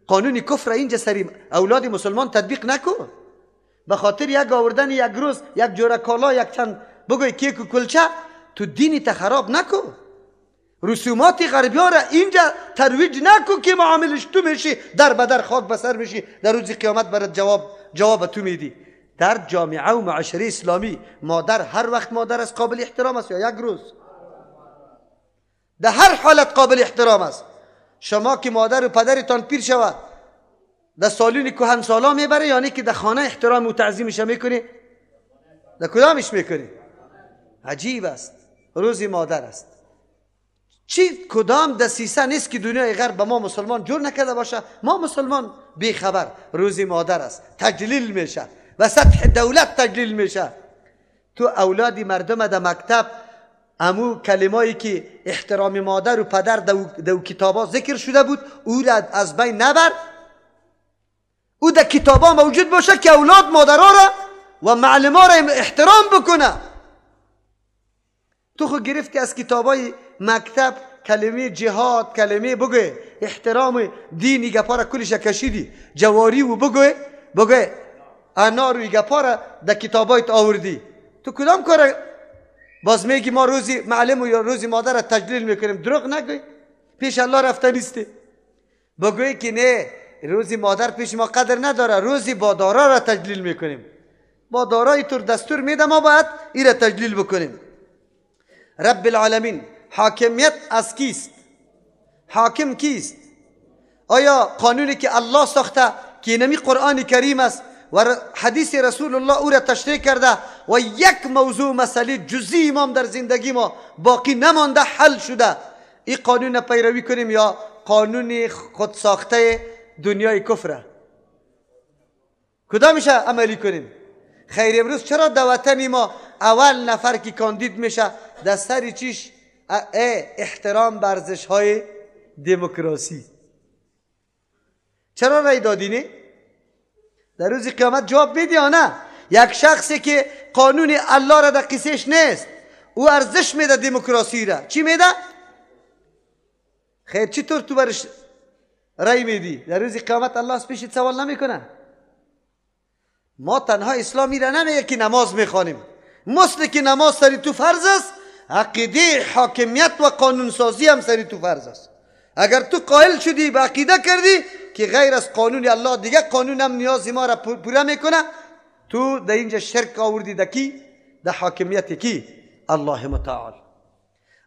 قانون کفر اینجا سری اولاد مسلمان تطبیق نکو. به خاطر یک آوردن یک روز یک جوره کالا یک چند بگوی کیک و کلچه تو دینی خراب نکو. رسومات غربی ها را اینجا ترویج نکو که معاملش تو میشی، در بدر خاک بسر میشی، در روز قیامت برات جواب تو میدی. در جامعه و معاشره اسلامی مادر هر وقت مادر است قابل احترام است یا یک روز؟ در هر حالت قابل احترام است. شما که مادر و پدرتان پیر شود در سالون کهن سالا میبره یا نه که در خانه احترام و تعظیمش میکنی؟ در کدامش میکنی؟ عجیب است. روز مادر است. چی کدام دسیسه نیست که دنیای غرب به ما مسلمان جور نکرده باشه؟ ما مسلمان بیخبر. روز مادر است، تجلیل میشه و سطح دولت تجلیل میشه. تو اولادی مردم در مکتب امو کلمایی که احترام مادر و پدر در کتابا ذکر شده بود او را از بین نبر. او در کتابا موجود باشه که اولاد مادرها را و معلمها را احترام بکنه. تو خود گرفتی از کتابای مکتب کلمه جهاد، کلمه بگوی احترام دینی گپارا کلش کشیدی، جواری و بگوی انار و گپارا در کتابایت آوردی. تو کدام کار باز میگی ما روزی معلم و یا روزی مادر را تجلیل میکنیم؟ دروغ نگوی، پیش الله رفته نیستی. بگوی که نه روزی مادر پیش ما قدر نداره، روزی با دارا را تجلیل میکنیم، با دارای طور دستور میده ما باید این را تجلیل بکنیم. رب العالمین حاکمیت از کیست؟ حاکم کیست؟ آیا قانونی که الله ساخته که نمی قرآن کریم است و حدیث رسول الله او را تشریح کرده و یک موضوع مسئله جزئی امام در زندگی ما باقی نمانده حل شده، این قانون پیروی کنیم یا قانون خود ساخته دنیای کفره؟ کدامش عملی کنیم؟ خیر امروز چرا در وطن ما اول نفر که کاندید میشه در سر چیش احترام بر ارزش های دموکراسی؟ چرا رای دادینه؟ در روز قیامت جواب بدی یا نه؟ یک شخصی که قانون الله را در قصهش نیست او ارزش میده دموکراسی را، چی میده؟ خیر چطور تو برش رای میدی؟ در روز قیامت الله از پیشت سوال نمیکنه. ما تنها اسلامی را نمیگه که نماز میخوانیم، مثل که نماز سری تو فرض است، عقیده حاکمیت و قانونسازی هم سری تو فرض است. اگر تو قائل شدی به عقیده کردی که غیر از قانون الله دیگه قانون هم نیاز ما را پوره میکنه، تو در اینجا شرک آوردی. در کی؟ در حاکمیت کی؟ الله متعال.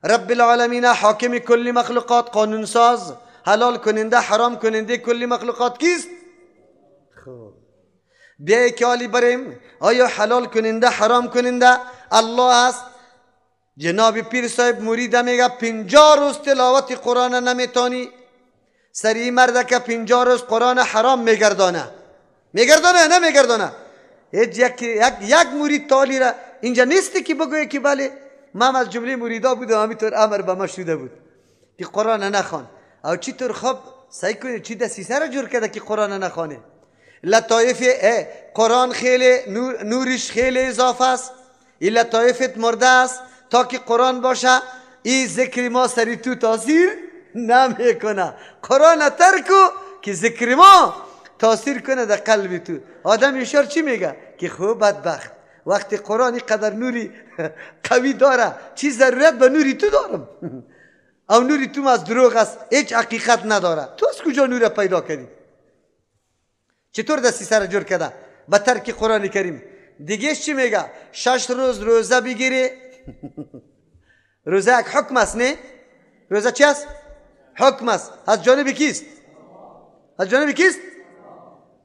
رب العالمین حاکم کل مخلوقات، قانون ساز، حلال کننده حرام کننده کل مخلوقات کیست؟ خوب بیایی که حالی بریم آیا حلال کننده حرام کننده الله است؟ جناب پیر صاحب مریده میگه 50 روز تلاوت قرآن نمیتانی، سری مرده که 50 روز قرآن حرام میگردانه نمیگردانه. یک مرید تالی را اینجا نیستی که بگویه که بله من از جمله مریدا بودم همینطور امر به ما شده بود که قرآن نخوان. او چی طور خوب سعی کنه چی دستیسه را جور کرده که قرآن نخوانه؟ لطایف قرآن خیلی نورش خیلی اضافه است، این لطایفت مرده است تا که قرآن باشه. این ذکر ما سری تو تاثیر نمیکنه. قرآن ترکو که ذکر ما تاثیر کنه در قلب تو. آدم اشار چی میگه؟ که خوب بدبخت وقتی قرآن قدر نوری قوی داره چی ضرورت به نوری تو دارم؟ او نوری تو از دروغ است، هیچ حقیقت نداره. تو از کجا نور پیدا کردی؟ چطور دستی سر جور کرده به ترک قرآن کریم؟ دیگه چی میگه؟ 6 روز روزه بگیری. روزه یک حکم است نه؟ روزه چی است؟ حکم است. از جانب کیست؟ از جانب کیست؟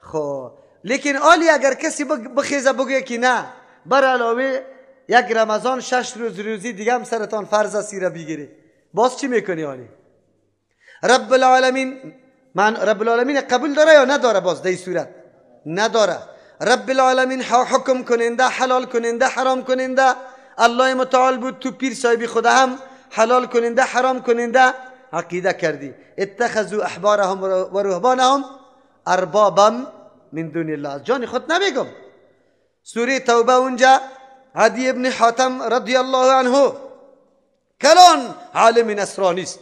خب لیکن آلی اگر کسی بخیزه بگه که نه بر علاوه یک رمضان 6 روز روزی دیگه هم سرتان فرض است را بگیری، باز چی میکنی آلی؟ رب العالمین قبول داره یا نداره؟ باز در این صورت نداره. رب العالمین حکم کننده، حلال کننده، حرام کننده الله متعال بود. تو پیر صاحبی خدا هم حلال کننده حرام کننده عقیده کردی. اتخذوا احبارهم و رهبانهم اربابا من دون الله. از جان خود نمیگم. سوره توبه اونجا عدی ابن حاتم رضی الله عنه کلان عالم نصرانی است،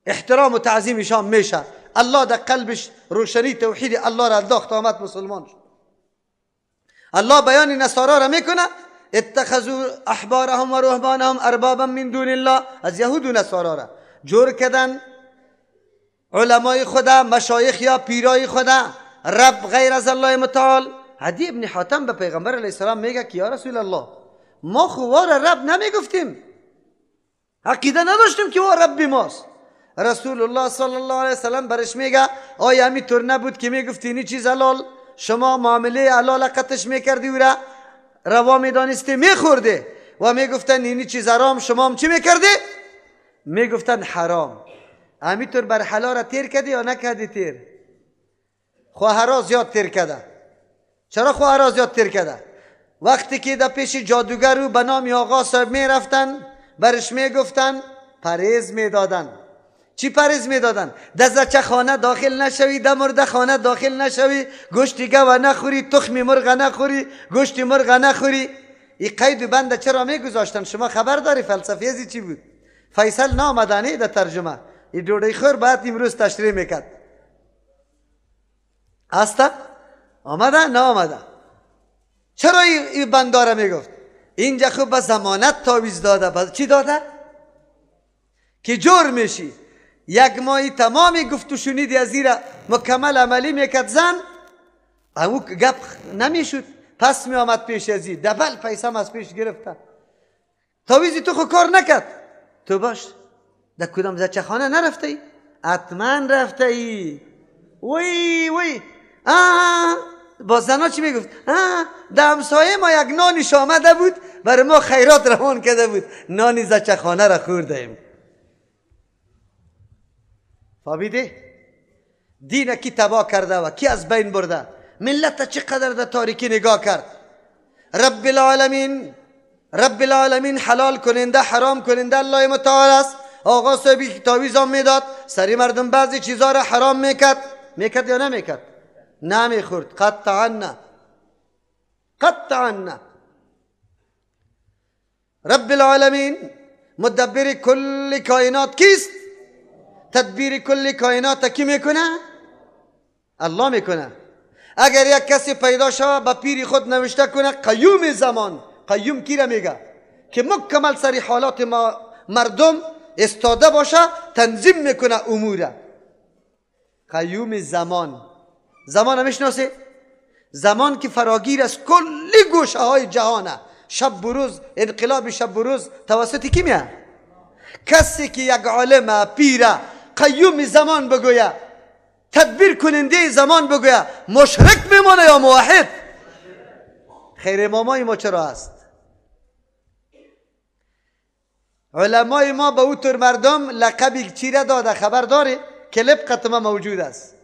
احترام و تعظیمشان میشه. الله در قلبش روشنی توحید الله را انداخت آمد مسلمان شد. الله بیان نصارا را میکنه اتخذوا احبارهم و رهبانهم اربابا من دون الله. از یهود و نصارا را جور کردن علمای خدا، مشایخ یا پیرای خدا، رب غیر از الله متعال. عدی ابن حاتم به پیغمبر علیه السلام میگه که یا رسول الله ما خوار رب نمیگفتیم، عقیده نداشتیم که او رب ماست. رسول الله صلی الله علیه وسلم برش میگه آیا همینطور نبود که میگفتی این چیز حلال شما معامله حلال قطعش میکردی و را روا میدانستی میخورده و میگفتن این چیز حرام شما هم چی میکردی؟ میگفتن حرام. همینطور بر حلال را تیر کردی یا نکردی تیر؟ خواهرها زیاد تیر کرده. چرا خواهرها زیاد تیر کرده؟ وقتی که در پیش جادوگر رو به نام آقا صاحب میرفتن برش میگفتن پرهیز میدادن. چی پرهیز میدادن؟ در زچه خانه داخل نشوی، در مرده خانه داخل نشوی، گوشت گوه نخوری، تخم مرغ نخوری، گوشت مرغ نخوری. این قید و بند چرا میگذاشتن؟ شما خبر داری فلسفه ازی چی بود؟ فیصل نامدانی در ترجمه این ډوډۍ خور باید امروز تشریح میکرد. هسته؟ آمده؟ نه آمده. چرا این بنداره میگفت؟ اینجا خوب به ضمانت تعویض داده. باز چی داده؟ که جور میشی. یک ماهی تمامی گفت و شنیدی از زیرا مکمل عملی میکرد زن، او گپ نمیشد. پس می آمد پیش ازی دبل پیسه از پیش گرفته. تعویضی تو خو کار نکرد. تو باش در کدام زچه خانه نرفته ای؟ حتما رفته ای. وی با زنا چی میگفت؟ در همسایه ما یک نانیش آمده بود برای ما خیرات روان کرده بود، نانی زچه خانه را خوردیم. فهمیدی؟ دین کی تباه کرده و کی از بین برده؟ ملت چقدر در تاریکی نگاه کرد. رب العالمین حلال کننده حرام کننده الله متعال است. آقا صاحبی که تعویض هم میداد سری مردم بعضی چیزا را حرام میکرد یا نمیکرد؟ نمیخورد. قطعا رب العالمین مدبر کل کائنات کیست؟ تدبیر کل کائنات کی میکنه؟ الله میکنه. اگر یک کسی پیدا شود با پیری خود نوشته کنه قیوم زمان، قیوم کی را میگه؟ که مکمل سری حالات مردم استاده باشه، تنظیم میکنه امور. قیوم زمان میشناسه؟ زمان که فراگیر از کلی گوشه های جهانه. شب و روز، انقلاب شب و روز توسط کی میاد؟ کسی که یک عالم پیره قیوم زمان بگویه، تدبیر کننده زمان بگویه، مشرک میمانه یا موحد؟ خیر امامای ما چرا هست؟ علمای ما به او طور مردم لقبی چی را داده خبر داره؟ کلیپ قطمه موجود است.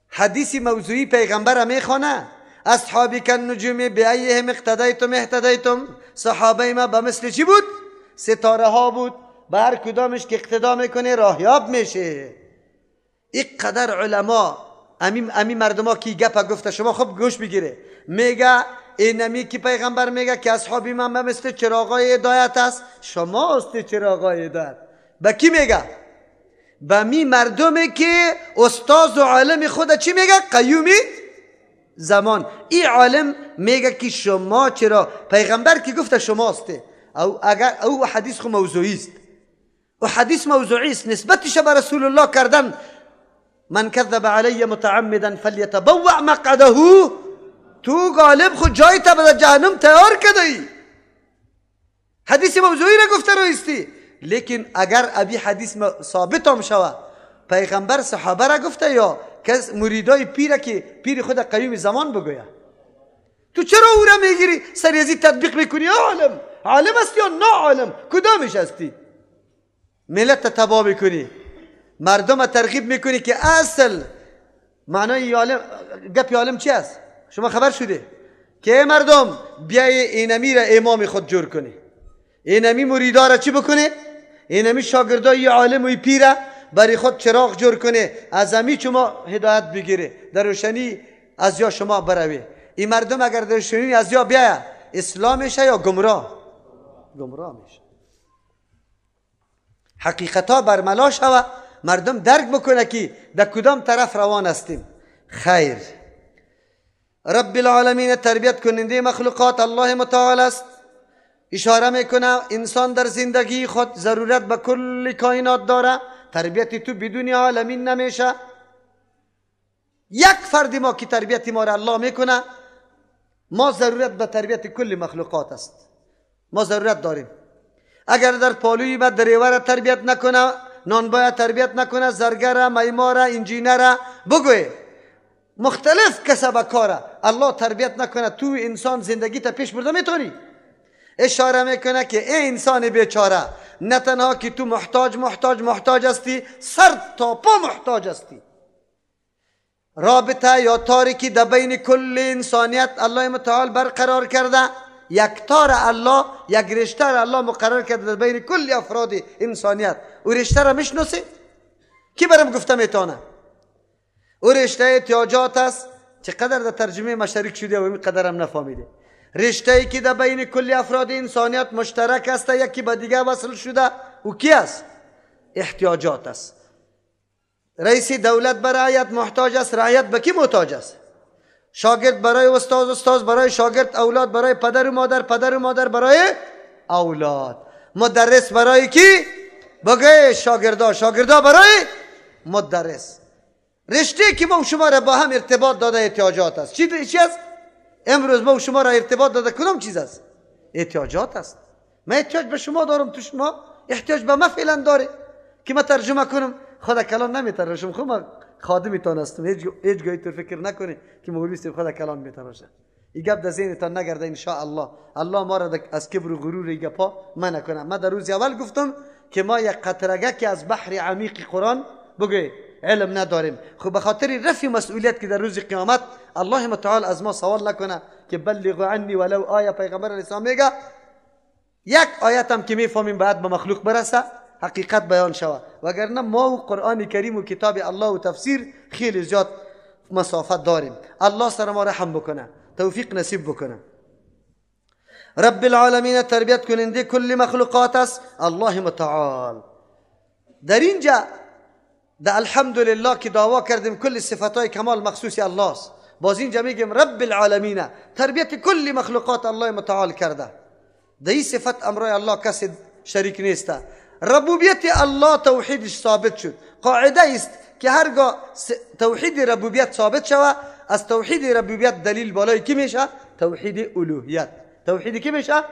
حدیث موضوعی پیغمبر میخوانه اصحابی کن نجومی به ایهم اقتدیتم. صحابه ما به مثل چی بود؟ ستاره ها بود، به هر کدامش که اقتدا میکنه راهیاب میشه. اینقدر علما امی مردم ها کی گپ گفته شما خب گوش بگیره. میگه اینمی که پیغمبر میگه که اصحابی من مثل چراغای هدایت است، شما است چراغای هدایت. به کی میگه؟ به می مردمی که استاد و عالم خود چی میگه؟ قیومی زمان. این عالم میگه که شما چرا؟ پیغمبر که گفته شماست. او حدیث خو موضوعی است. و حدیث موضوعی است، نسبتش به رسول الله کردن. من کذب علی متعمدا فلیتبوأ مقعده. تو غالب خود جای تا به جهنم تیار کردی. حدیث موضوعی را گفته رویستی. لیکن اگر ابی حدیث ثابت هم شود پیغمبر صحابه را گفته یا کس مریدای پیره که پیر خود قیوم زمان بگویه، تو چرا او را میگیری سریزی تطبیق میکنی؟ عالم هستی یا نه عالم؟ کدامش هستی؟ ملت تباه میکنی، مردم ترغیب میکنی که اصل معنای عالم گپی عالم چی است؟ شما خبر شده که مردم بیای اینمی را امام خود جور کنی، اینمی مریدا را چی بکنه؟ اینمی شاگردای عالم و پیره برای خود چراغ جور کنه، از امی شما هدایت بگیره، در روشنی از یا شما بروی. این مردم اگر در روشنی از یا بیاید اسلام میشه یا گمراه میشه. حقیقتا برملا شوه، مردم درک بکنه که در کدام طرف روان هستیم. خیر. رب العالمین تربیت کننده مخلوقات الله متعال است. اشاره میکنه انسان در زندگی خود ضرورت به کل کائنات داره. تربیت تو بدون عالمین نمیشه. یک فرد ما که تربیت ما را الله میکنه، ما ضرورت به تربیت کل مخلوقات است. ما ضرورت داریم. اگر در پالوی و دریور تربیت نکنه، نانبای تربیت نکنه، زرگر، معمار، انجینر، بگوی مختلف کسب کاره الله تربیت نکنه، تو انسان زندگی تا پیش برده میتونی؟ اشاره میکنه که ای انسان بیچاره، نه تنها که تو محتاج هستی، سر تا پا محتاج هستی. رابطه یا تاریکی در بین کل انسانیت الله متعال برقرار کرده. یک تار الله، یک رشته الله مقرر کرده در بین کل افراد انسانیت. او رشته را میشناسه؟ کی برام گفته میتونه؟ او رشته احتیاجات است. چقدر در ترجمه مشارک شده و این قدر هم نفهمیده. رشته ای که در بین کل افراد انسانیت مشترک است یکی به دیگه وصل شده او کی است؟ احتیاجات است. رئیس دولت به رعیت محتاج است، رعیت به کی محتاج است؟ شاگرد برای استاد، استاد برای شاگرد، اولاد برای پدر و مادر، پدر و مادر برای اولاد، مدرس برای کی؟ بگه شاگردا، شاگردا برای مدرس. رشته که ما شما را با هم ارتباط داده احتیاجات است. چی است؟ امروز ما شما را ارتباط داده کدام چیز است؟ احتیاجات است. من احتیاج به شما دارم، تو شما احتیاج به من فعلا داره که من ترجمه کنم. خدا کلام نمیتراشم، خب من خادمتان هستم، هیچ گاهی تو فکر نکنی که مولوی است خدا کلام میتراشه. این گپ در ذهنتان نگرده ان شاء الله. الله ما را از کبر و غرور این گپا من نکنه. من در روز اول گفتم که ما یک قطرگه که از بحر عمیق قرآن بگه علم نداریم. خب به خاطر رفع مسئولیت که در روز قیامت الله متعال از ما سوال نکنه که بلغوا عنی ولو آیه. پیغمبر اسلام میگه یک آیت هم که میفهمیم باید به مخلوق برسه، حقیقت بیان شود، وگرنه ما و قرآن کریم و کتاب الله و تفسیر خیلی زیاد مسافت داریم. الله سر ما رحم بکنه، توفیق نصیب بکنه. رب العالمین تربیت کننده کل مخلوقات است الله متعال. در اینجا در الحمدلله که دعوا کردیم کل صفاتهای کمال مخصوص الله است، باز اینجا میگیم رب العالمین تربیت کل مخلوقات الله متعال کرده. در این صفت امرای الله کسی شریک نیست. ربوبیت الله توحیدش ثابت شد. قاعده است که هرگاه توحید ربوبیت ثابت شود، از توحید ربوبیت دلیل بالای کی میشه؟ توحید الوهیت. توحید کی میشه؟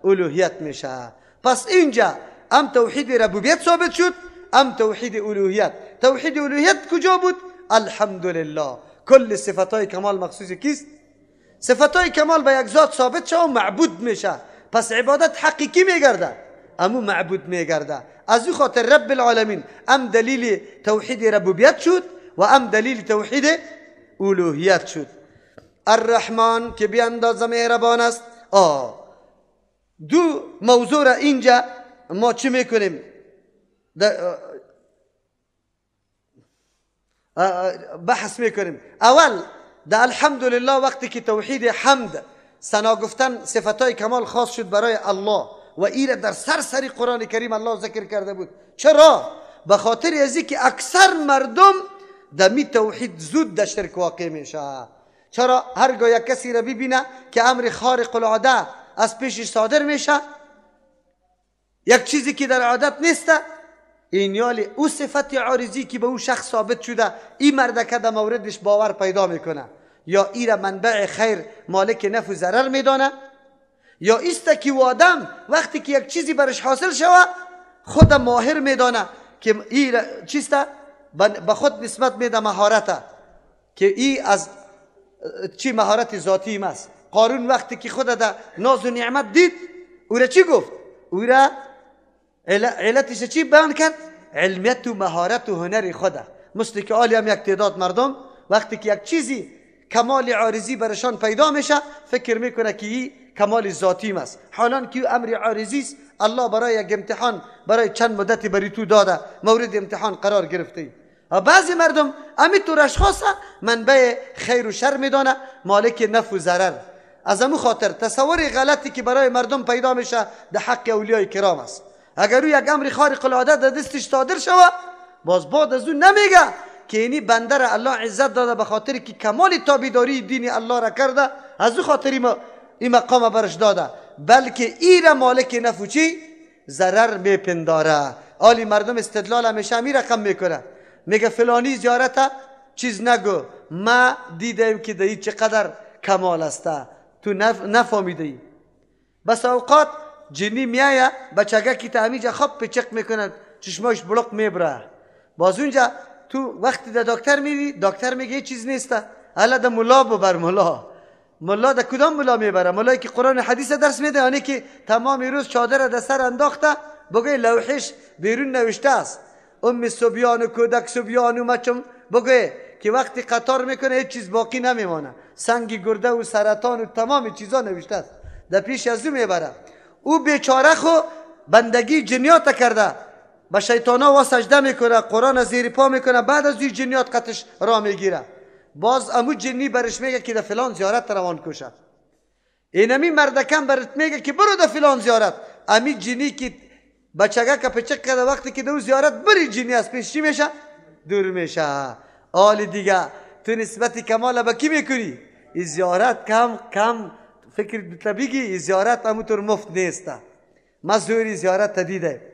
الوهیت میشه. پس اینجا هم توحید ربوبیت ثابت شد، هم توحید الوهیت. توحید الوهیت کجا بود؟ الحمدلله. کل صفاتهای کمال مخصوص کیست؟ صفاتهای کمال به یک ذات ثابت شد و معبود میشه. پس عبادت حقیقی میگرده، امو معبود میگرده. از او خاطر رب العالمین هم دلیل توحید ربوبیت شد و هم دلیل توحید الوهیت شد. الرحمن که بی اندازه مهربان است. دو موضوع را اینجا ما چی میکنیم؟ بحث میکنیم. اول در الحمدلله وقتی که توحید حمد ثنا گفتن صفتای کمال خاص شد برای الله و این در سرسری قرآن کریم الله ذکر کرده بود. چرا؟ به خاطر از اینکه اکثر مردم در می توحید زود در شرک واقع میشه. چرا؟ هرگاه یک کسی را ببینه که امر خارق العاده از پیشش صادر میشه، یک چیزی که در عادت نیست، این یالی او صفت عارضی که به او شخص ثابت شده، این مرد در موردش باور پیدا میکنه، یا این را منبع خیر مالک نفع و ضرر میدانه، یا است که آدم وقتی که یک چیزی برش حاصل شود خود ماهر میدانه که این چیسته، به خود نسبت میده مهارته که این از چی مهارت ذاتی است. قارون وقتی که خود در ناز و نعمت دید او را چی گفت؟ او را علتش چی بیان کرد؟ علمیت و مهارت و هنر خوده. مثل که آلی هم یک تعداد مردم وقتی که یک چیزی کمال عارضی برشان پیدا میشه فکر میکنه که این کمال ذاتی است، حالان که امر عارضی است. الله برای یک امتحان برای چند مدتی بری تو داده، مورد امتحان قرار گرفته. بعضی مردم همینطور اشخاص منبع خیر و شر میدانه، مالک نفع و ضرر. از همون خاطر تصور غلطی که برای مردم پیدا میشه در حق اولیاء کرام است. اگر او یک امر خارق العاده در دستش صادر شود، باز بعد از اون نمیگه که اینی بنده را الله عزت داده به خاطر که کمال تابعداری دین الله را کرده، از او خاطر این مقام برش داده، بلکه این را مالک نفع چی ضرر میپنداره. آلی مردم استدلال همیشه می رقم میکنه، میگه فلانی زیارت چیز نگو، ما دیدم که دایی چقدر کمال است، تو نفهمیده ای. بس اوقات جنی میایه بچگه که تا خواب پچق میکنه، چشماش بلق میبره. باز اونجا تو وقتی در دکتر میری، دکتر میگه چیز نیست، حالا در ملا ببر. ملا در کدام ملا میبره؟ ملایی که قرآن حدیث درس میده، یعنی که تمام روز چادر در سر انداخته، بگه لوحش بیرون نوشته است صبیان و کودک صبیان و مچم، بگه که وقتی قطار میکنه هیچ چیز باقی نمیمانه، سنگ گرده و سرطان و تمام چیزا نوشته است، در پیش از او میبره. او بیچاره خو بندگی جنیات کرده، به شیطانا و سجده میکنه، قرآن زیر پا میکنه، بعد از این جنیات قطش را میگیره. باز امو جنی برش میگه که در فلان زیارت روان کشه. اینمی مردکم برات میگه که برو در فلان زیارت. امی جنی که بچگه که پچک کرده وقتی که دو زیارت بری جنی از پیش چی میشه؟ دور میشه. حال دیگه تو نسبت کمال با کی میکنی؟ این زیارت کم فکر بگی این زیارت همونطور مفت نیسته. ما زوری زیارت تدیده.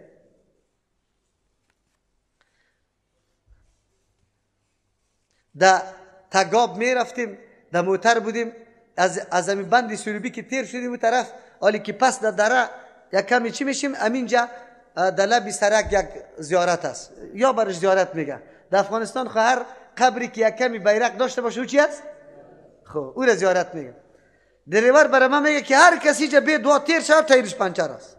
در تگاب می رفتیم، در موتر بودیم، از همین بند سروبی که تیر شدیم اون طرف، حالی که پس در دره یک کمی چی میشیم، امینجا در لبی سرک یک زیارت است یا برش زیارت میگه. در افغانستان خو هر قبری که یک کمی بیرق داشته باشه او چی است؟ خب او را زیارت میگه. دریور برای من میگه که هر کسی جا به دعا تیر شد تیرش پنچر است.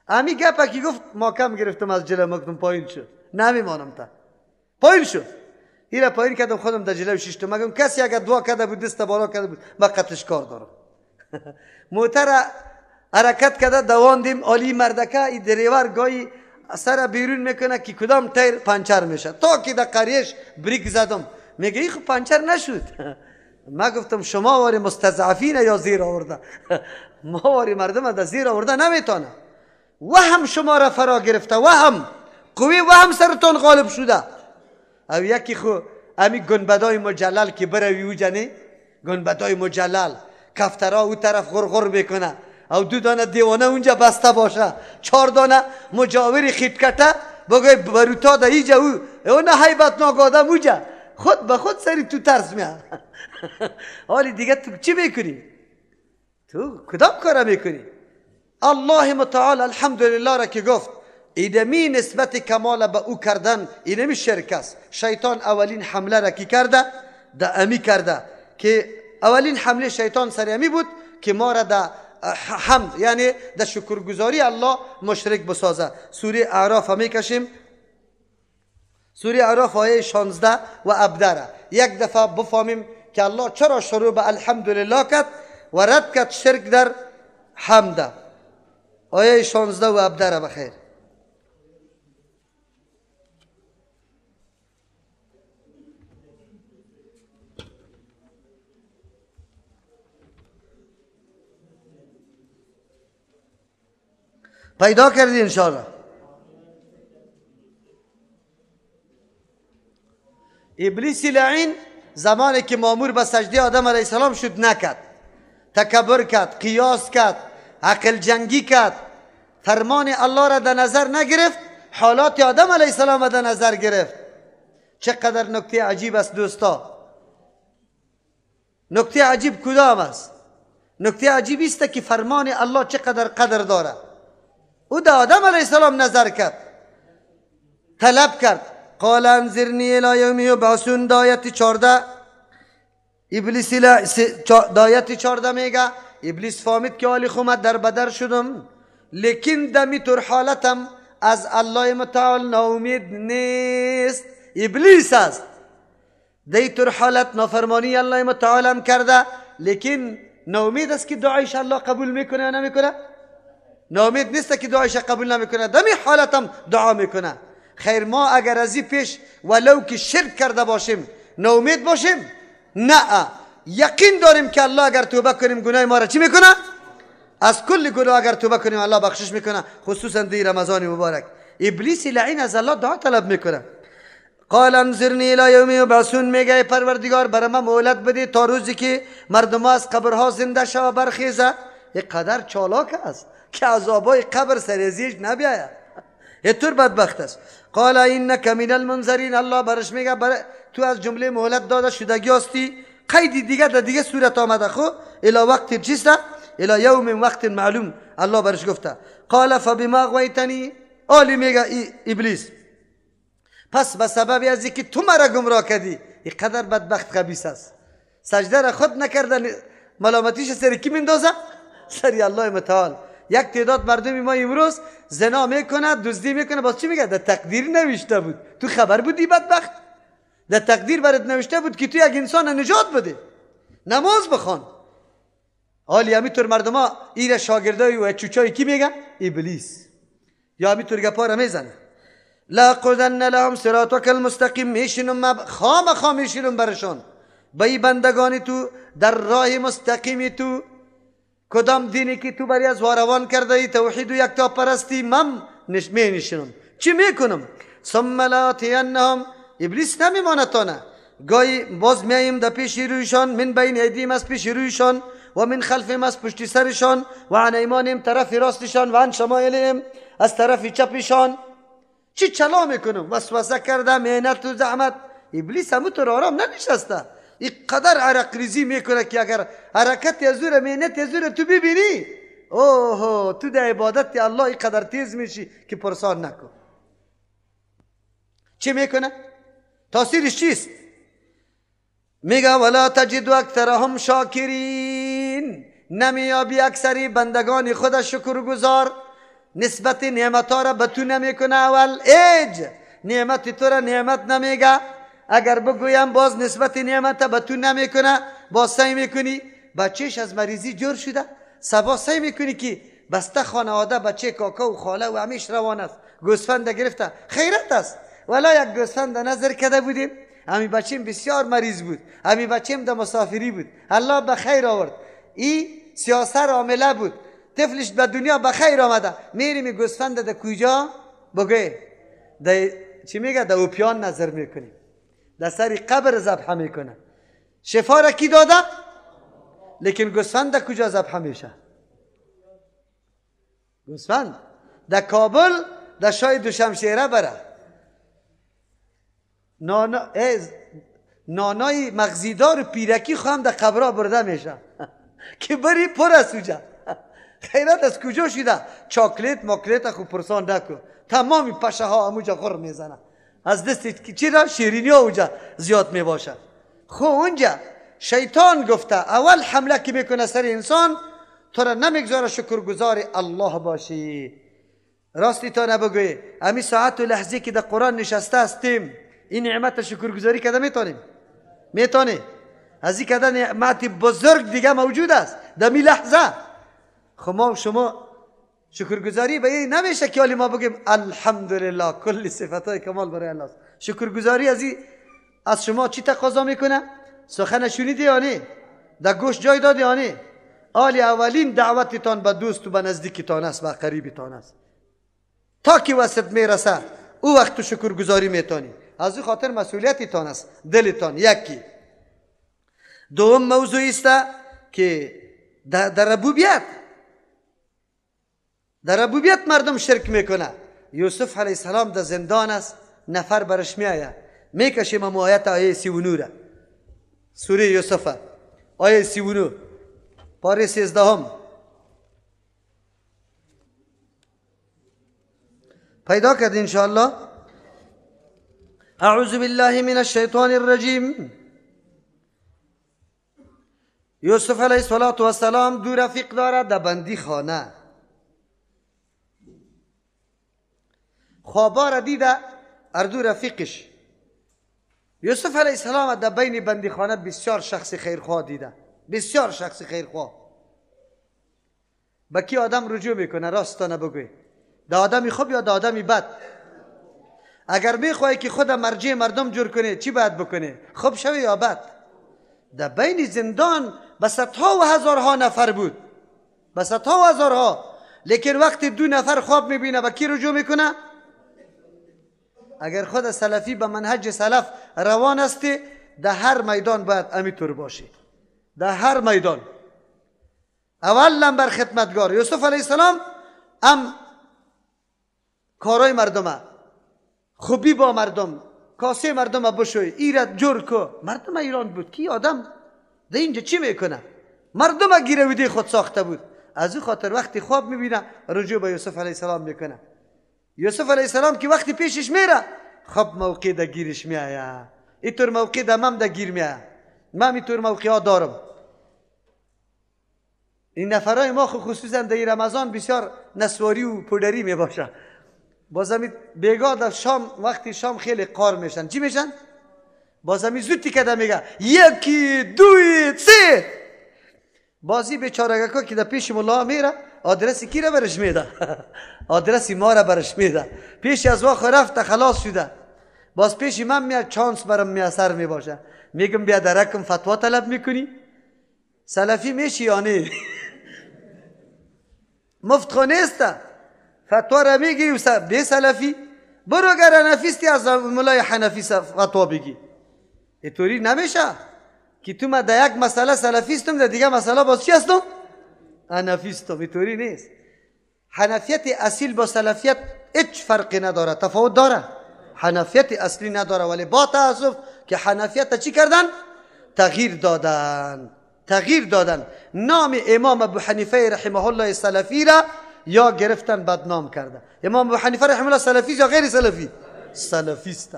امی گپا که گفت ما کم گرفتم از جلو مکتم پایین شد، نمیمانم تا پایین شد. اینا پایین کردم خودم در جلوی شیشتم. مگم کسی اگر دعا کرده بود دست بالا کرده بود ما قتلش کار دارم. موتر حرکت کرده دواندیم. علی مردکه ای دریور گاهی سر بیرون میکنه که کدام تیر پنچر میشه. تا که در قریش بریک زدم میگه ای خب پنچر نشد. ما گفتم شما واری مستضعفین یا زیر آورده. ما واری مردم در زیر آورده نمیتونه. وهم شما را فرا گرفته، وهم قوی وهم سرتون غالب شده. او یکی خو امی گنبدای مجلل که بروی او جنی گنبدای مجلل کفترها او طرف غرغر میکنه او 2 دانه دیوانه اونجا بسته باشه، 4 دانه مجاوری خیپکته بگوی بروتا دا ایجا او اونه حیبت ناگادم اوجا خود به خود سری تو ترس میاد. حالی دیگه تو چی میکنی؟ تو کدام کارا میکنی؟ الله متعال الحمدلله را که گفت ایدمی نسبت کمال به او کردن اینمی شرک است. شیطان اولین حمله را کی کرده؟ ده امی کرده که اولین حمله شیطان سر امی بود که ما را ده حمد یعنی ده شکرگزاری الله مشرک بسازه. سوره اعراف می کشیم. سوره اعراف آیه 16 و ابدره یک دفعه بفهمیم که الله چرا شروع به الحمدلله کرد و رد کرد شرک در حمد. آیه 16 و ابدره بخیر. پیدا کردی انشاءالله. ابلیس لعین زمانی که مامور به سجده آدم علیه السلام شد نکرد، تکبر کرد، قیاس کرد، عقل جنگی کرد، فرمان الله را در نظر نگرفت، حالات آدم علیه السلام را در نظر گرفت. چقدر نکته عجیب است دوستا. نکته عجیب کدام است؟ نکته عجیب است که فرمان الله چقدر قدر داره. او در آدم علیه السلام نظر کرد، طلب کرد. قال انظرنی الی یوم یبعثون. دایت 14 ابلیس دایت 14 میگه ابلیس فهمید که حالی خود در بدر شدم لیکن دمی طور حالتم از الله متعال ناامید نیست. ابلیس است دی طور حالت نافرمانی الله متعال هم کرده لیکن ناامید است که دعایش الله قبول میکنه یا نمیکنه. ناامید نیست که دعایش قبول نمیکنه، دمی حالتم دعا میکنه. خیر ما اگر از این پیش ولو که شرک کرده باشیم ناامید باشیم؟ نه، یقین داریم که الله اگر توبه کنیم گناه ما را چی میکنه؟ از کل گناه اگر توبه کنیم الله بخشش میکنه، خصوصا دی رمضان مبارک. ابلیس لعین از الله دعا طلب میکنه. قال انظرنی الی یوم یبعثون. میگه پروردگار برای من مهلت بده تا روزی که مردم از قبرها زنده شوه برخیزه. یک قدر چالاک است که عذابای قبر سرزیش نبیاید. اینطور بدبخت است. قال اینک من المنذرین. الله برش میگه تو از جمله مهلت داده شدگی هستی. قید دیگه در دیگه صورت آمده خو الی وقت چیسته؟ الی یوم وقت معلوم. الله برش گفته قال فبما غویتنی. آلی میگه ابلیس پس به سبب از اینکه تو مرا گمراه کردی. این قدر بدبخت خبیث است، سجده را خود نکردن ملامتیش سر کی میندازه؟ سری الله متعال. یک تعداد مردم ما امروز زنا میکنه، دزدی میکنه، باز چی میگه؟ در تقدیر نوشته بود. تو خبر بودی بدبخت؟ در تقدیر برات نوشته بود که تو یک انسان نجات بده، نماز بخوان. حالی همینطور مردم ها ایره شاگردای و چوچای کی میگه؟ ابلیس. یا همینطور گپا را میزنه. لا قدن لهم صراطک المستقیم. میشینم خام میشینم برشان به بندگانی تو در راه مستقیمی تو کدام دینی که تو بری از واروان کرده ای توحید و یکتا پرستی من می نشینم. چی میکنم؟ ثم لآتینهم، ابلیس نمیماند تا نه، گاهی باز میاییم در پیش رویشان، من بین ایدیم از پیش رویشان و من خلفهم از پشت سرشان و عن ایمانهم طرف راستشان و عن شمائلهم از طرف چپشان. چی چلا میکنم؟ وسوسه کرده مهنت و زحمت. ابلیس همو تو آرام ننشسته، این قدر عرق ریزی میکنه که اگر حرکت یزور مهنت یزور تو ببینی اوه تو در عبادت الله این قدر تیز میشی که پرسان نکن. چی میکنه؟ تاثیرش چیست؟ میگه ولا تجد اکثرهم شاکرین، نمیابی اکثری بندگان خود شکرگزار. نسبت نعمت ها را به تو نمیکنه، اول ایج نعمت تو را نعمت نمیگه، اگر بگویم باز نسبت نعمت به تو نمیکنه، باز سعی میکنی بچهش از مریضی جور شده، سبا سعی میکنی که بسته خانواده بچه کاکا و خاله و همیش روان است، گوسفند گرفته، خیرت است. ولی یک گوسفند نظر کرده بودیم، همی بچیم بسیار مریض بود، همی بچیم در مسافری بود، الله به خیر آورد، این سیاسر عامله بود، طفلش به دنیا به خیر آمده، میریم گوسفند در کجا بگوی چی میگه در اوپیان نظر میکنیم، در سری قبر ذبح میکنه. شفا را کی داده؟ لیکن گوسفند در کجا ذبح میشه؟ گوسفند در کابل در شای دوشمشیره بره، نانای مغزیدار و پیرکی خواهم در قبرها برده میشه که بری پر از اوجا. خیرت از کجا شده؟ چاکلیت ماکلیت خوب پرسان نکو، تمامی پشه ها اموجا غر میزنه، از دست چی را؟ شیرینی ها اوجا زیاد میباشه. خو اونجا شیطان گفته اول حمله که میکنه سر انسان تو را نمیگذاره شکرگزار الله باشی. راستی تا نبگوی امی ساعت و لحظه که در قرآن نشسته هستیم این نعمت شکرگزاری کده میتونی؟ از این کده نعمت بزرگ دیگه موجود است در می لحظه. خب ما شما شکرگزاری به این نمیشه که حالی ما بگیم الحمدلله کل صفتای کمال برای الله. شکرگزاری از شما چی تقاضا میکنه؟ سخن شنیدی یا نه؟ در گوش جای دادی یا نه؟ آلی اولین دعوتتان به دوست و به نزدیکتان است، به قریبتان است، تا که وسط میرسه او وقت تو شکرگزاری میتونی. از این خاطر مسئولیتتان است دلتان. یکی دوم موضوعی است که در ربوبیت مردم شرک میکنه. یوسف علیه السلام در زندان است، نفر برش میآید، میکشیم امو آیت آیه 39 را، سوره یوسف آیه 39 پاره 13 پیدا کرد انشاءالله. اعوذ بالله من الشیطان الرجیم. یوسف علیه السلام دو رفیق دارد در بندی خانه. خوابا را دیده اردو رفیقش. یوسف علیه السلام در بین بندی خانه بسیار شخص خیرخواه دیده، بسیار شخص خیرخواه. با کی آدم رجوع میکنه؟ راست نبگوی، در آدمی خوب یا در آدمی بد؟ اگر میخواهی که خود مرجع مردم جور کنه چی باید بکنه؟ خوب شوی یا بد؟ در بین زندان به صدها و هزارها نفر بود، به صدها و هزارها، لیکن وقتی دو نفر خواب میبینه با کی رجوع میکنه؟ اگر خود سلفی به منهج سلف روان استی در هر میدان باید امیتور باشی، در هر میدان اول نمبر خدمتگار. یوسف علیه السلام کارای مردمه، خوبی با مردم، کاسه مردم بشوی، ایرت جور کو. مردم ایران بود کی آدم ده اینجا چی میکنه؟ مردم گیرویده خود ساخته بود. از او خاطر وقتی خواب میبینه رجوع به یوسف علیه السلام میکنه. یوسف علیه السلام که وقتی پیشش میره خب موقع ده گیرش میآید، اینطور موقع ده مم ده گیر میآید. من اینطور موقع ها دارم. این نفرای ما خصوصا در رمضان بسیار نسواری و پودری میباشه. بازمی بیگاه در شام، وقتی شام خیلی قار میشن. چی میشن؟ بازمی زودی کده میگه یکی دوی سه. بازی بیچارگکا که در پیش ملا میره آدرسی کی را برش میده؟ آدرسی ما را برش میده. پیش از وقت رفت خلاص شده، باز پیش من میاد چانس برم میاثر میباشه. میگم بیا درکم فتوا طلب میکنی؟ سلفی میشی یا نه؟ مفت خو نیسته. فتوا را میگیری به سلفی، برو گر حنفیستی از مولای حنفی فتوا بگی. اینطوری نمیشه که تو ما در یک مسئله سلفیستم در دیگه مسئله باز چی هستم؟ حنفیستم. اینطوری نیست. حنفیت اصیل با سلفیت هیچ فرقی نداره، تفاوت داره. حنفیت اصلی نداره، ولی با تاسف که حنفیت چی کردن؟ تغییر دادن. نام امام ابو حنیفه رحمه الله سلفی را یا گرفتن بدنام کرده. امام ابو حنیفه رحمه الله سلفی یا غیر سلفی؟ سلفیست.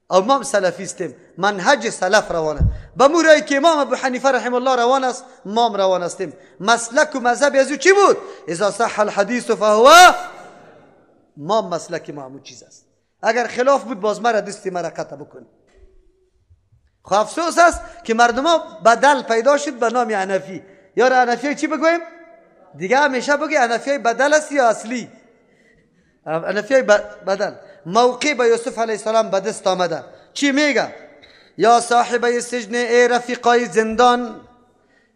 امام سلفیستیم، منهج سلف روانه. به مورایی که امام ابو حنیفه رحمه الله روان است، ما روان هستیم. مسلک و مذهب از او چی بود؟ اذا صح الحدیث فهو، ما مسلک ما همون چیز است. اگر خلاف بود باز مرا دستی مرا قطع بکن. خو افسوس است که مردم ها بدل پیدا شد به نام حنفی. یا حنفی چی بگویم؟ دیگه همیشه بگی حنفی بدل است یا اصلی؟ حنفی بدل. موقع به یوسف علیه السلام به دست آمده چی میگه؟ یا صاحب السجن، ای رفیقای زندان،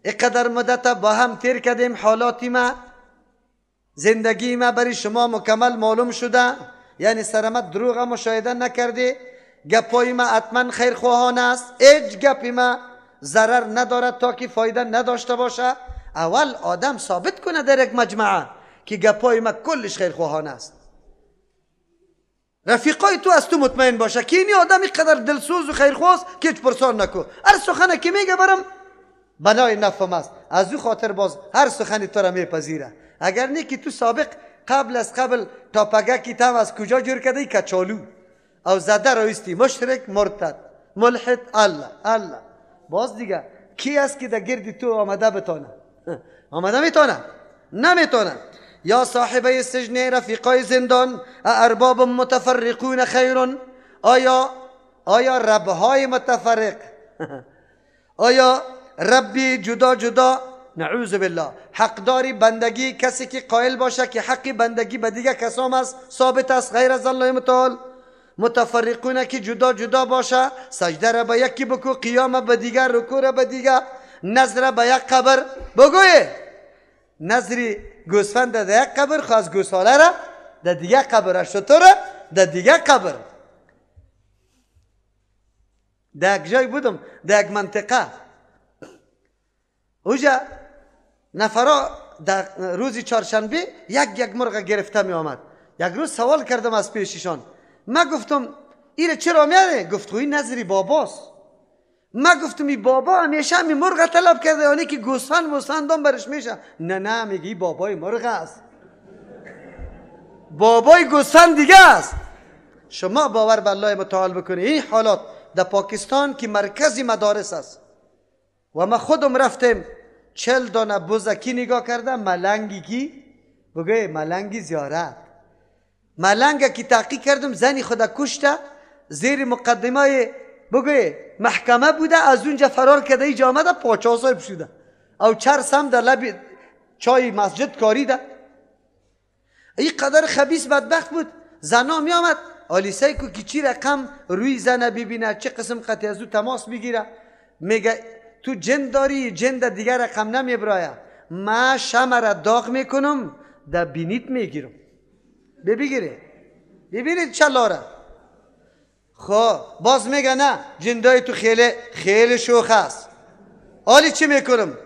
اینقدر مدت با هم تیر کردیم، حالاتی ما زندگی ما برای شما مکمل معلوم شده، یعنی سرمت دروغ مشاهده نکرده، گپای ما حتما خیرخواهانه است، هیچ گپی ما ضرر ندارد تا که فایده نداشته باشه. اول آدم ثابت کنه در یک مجموعه که گپای ما کلش خیرخواهانه است. رفیقای تو از تو مطمئن باشه که اینی آدم اینقدر دلسوز و خیرخواست که هیچ پرسان نکو. هر سخنه که میگه برم بنای نفهم است، از او خاطر باز هر سخنی تو را میپذیره. اگر نه که تو سابق قبل تاپگکی تام از کجا جور کرده کچالو او زده رویستی مشرک مرتد ملحد الله باز دیگه کی است که در گرد تو آمده بتانه؟ آمده میتونه؟ نمیتونه. یا صاحب السجن، رفیقای زندان، ارباب متفرقون خیرون، آیا ربهای متفرق آیا ربی جدا جدا نعوذ بالله حقداری بندگی کسی که قائل باشه که حق بندگی به دیگه کسام است ثابت است غیر از الله متعال، متفرقونه که جدا جدا باشه، سجده را به یکی بکو، قیام به دیگر، رکوع را به دیگر، نظر به یک قبر بگوی. نظری گوسفند در یک قبر، خواست گوساله را در دیگه قبر، شطور در دیگه قبر. در یک جای بودم در یک منطقه اوجا نفرا در روز چهارشنبه یک مرغ گرفته می آمد. یک روز سوال کردم از پیششان، ما گفتم ایره چرا میاره؟ گفت این نظری باباست. ما گفتم این بابا همیشه همی مرغ طلب کرده، یعنی که گوسفندان برش میشه. نه میگی بابای مرغ است، بابای گوسفند دیگه است. شما باور به الله متعال بکنید این حالات در پاکستان که مرکزی مدارس است و ما خودم رفتم 40 دانه بزکی نگاه کردم، ملنگی کی بگه ملنگی زیارت، ملنگ که تحقیق کردم زنی خدا کشته، زیر مقدمه بگه محکمه بوده، از اونجا فرار کرده، اینجا آمده پاچا صاحب شده او چرس هم در لب چای مسجد کاریده. این قدر خبیث بدبخت بود. زنا می آمد آلیسای که چی رقم روی زنه ببینه، چه قسم قطعی از او تماس بگیره، میگه تو جن داری، جن در دیگر رقم نمی برایه، ما شمع را داغ میکنم در بینیت میگیرم. ببینید چلاره. خب باز میگه نه جندای تو خیلی شوخ است. حالی چی میکنم؟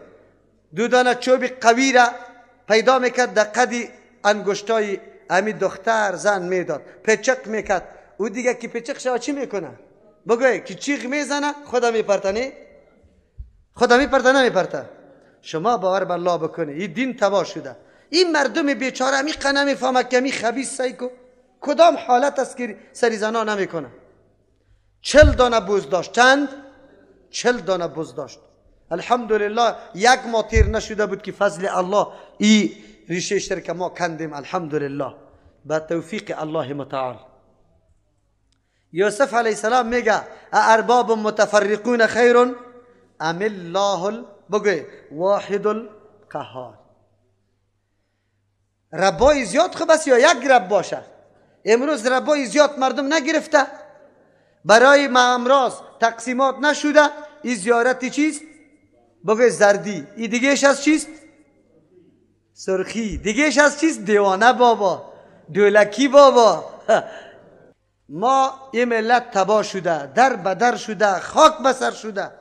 دو دانه چوب قوی را پیدا میکرد در قدی انگشتای امی دختر زن میداد، پچق میکرد. او دیگه که پچق شد چی میکنه؟ بگوی که چیغ میزنه خدا میپرتنه، خدا میپرته نمیپرته. شما باور به الله بکنه این دین تباه شده. این مردم بیچاره میقه نمیفهمه که می خبیث سیکو کدام حالت است که سری زنا نمیکنه. 40 دانه بز داشت. چند؟ 40 دانه بز داشت. الحمدلله یک ماه تیر نشده بود که فضل الله این ریشه شرک ما کندیم. الحمدلله با توفیق الله متعال. یوسف علیه السلام میگه ارباب متفرقون خیر ام الله بگه واحد القهار. ربای زیاد خوب است یا یک رب باشه؟ امروز ربای زیاد مردم نگرفته، برای امراض تقسیمات نشده. این زیارتی چیست؟ بگه زردی. این دیگهش از چیست؟ سرخی دیگهش از چیز دیوانه بابا، دولکی بابا. ما این ملت تباه شده، در بدر شده، خاک بسر شده،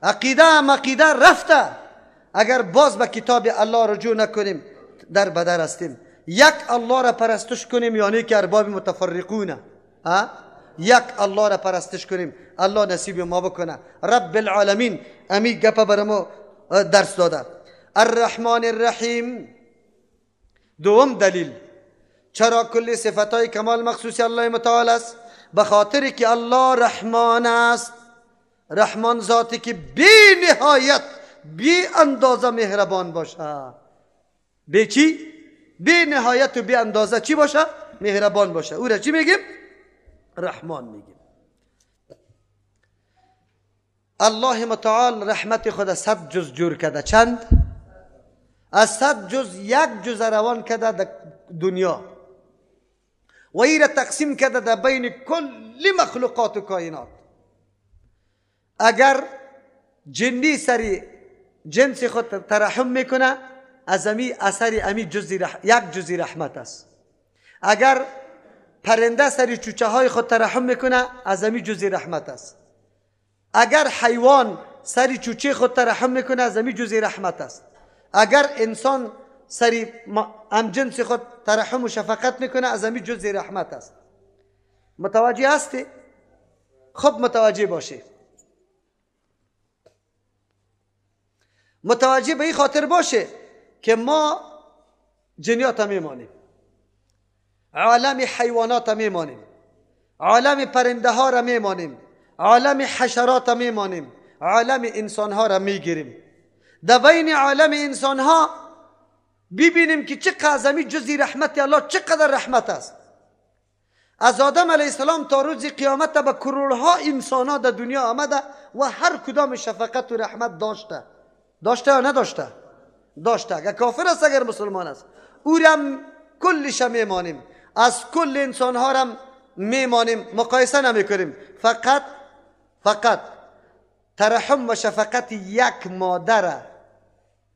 عقیده هم عقیده رفته. اگر باز به کتاب الله رجوع نکنیم در بدر هستیم. یک الله را پرستش کنیم یعنی که ارباب متفرقونه. یک الله را پرستش کنیم. الله نصیب ما بکنه. رب العالمین امی گپا برامو درس داده. الرحمن الرحیم. دوم دلیل چرا کل صفتای کمال مخصوص الله متعال است؟ به خاطر که الله رحمان است. رحمان ذاتی که بی نهایت بی اندازه مهربان باشه. بی چی؟ بی نهایت و بی اندازه چی باشه؟ مهربان باشه. او را چی میگیم؟ رحمان میگیم. الله متعال رحمت خود 100 جز جور کرده. چند؟ از 100 جز یک جز روان کرده در دنیا و ای را تقسیم کرده در بین کل مخلوقات و کائنات. اگر جنی سری جنس خود ترحم میکنه از امی اثر امی یک جزی رحمت است. اگر پرنده سری چوچه های خود ترحم میکنه از امی جزی رحمت است. اگر حیوان سری چوچه خود ترحم میکنه از امی جزی رحمت است. اگر انسان سری ام جنس خود ترحم و شفقت میکنه از امی جزی رحمت است. متوجه هستی؟ خب متوجه باشی. متوجه به این خاطر باشه که ما جنیات میمانیم، عالم حیوانات میمانیم، عالم پرنده ها را میمانیم، عالم حشرات میمانیم، عالم انسان ها را میگیریم. در بین عالم انسان ها ببینیم که چه قدر جزی رحمت الله چقدر رحمت است. از آدم علیه السلام تا روز قیامت به کرورها انسان ها در دنیا آمده و هر کدام شفقت و رحمت داشته. داشته یا نداشته؟ داشته. اگر کافر است اگر مسلمان است او رم کلش میمانیم، از کل انسان ها رم میمانیم، مقایسه نمیکنیم. فقط ترحم و شفقت یک مادر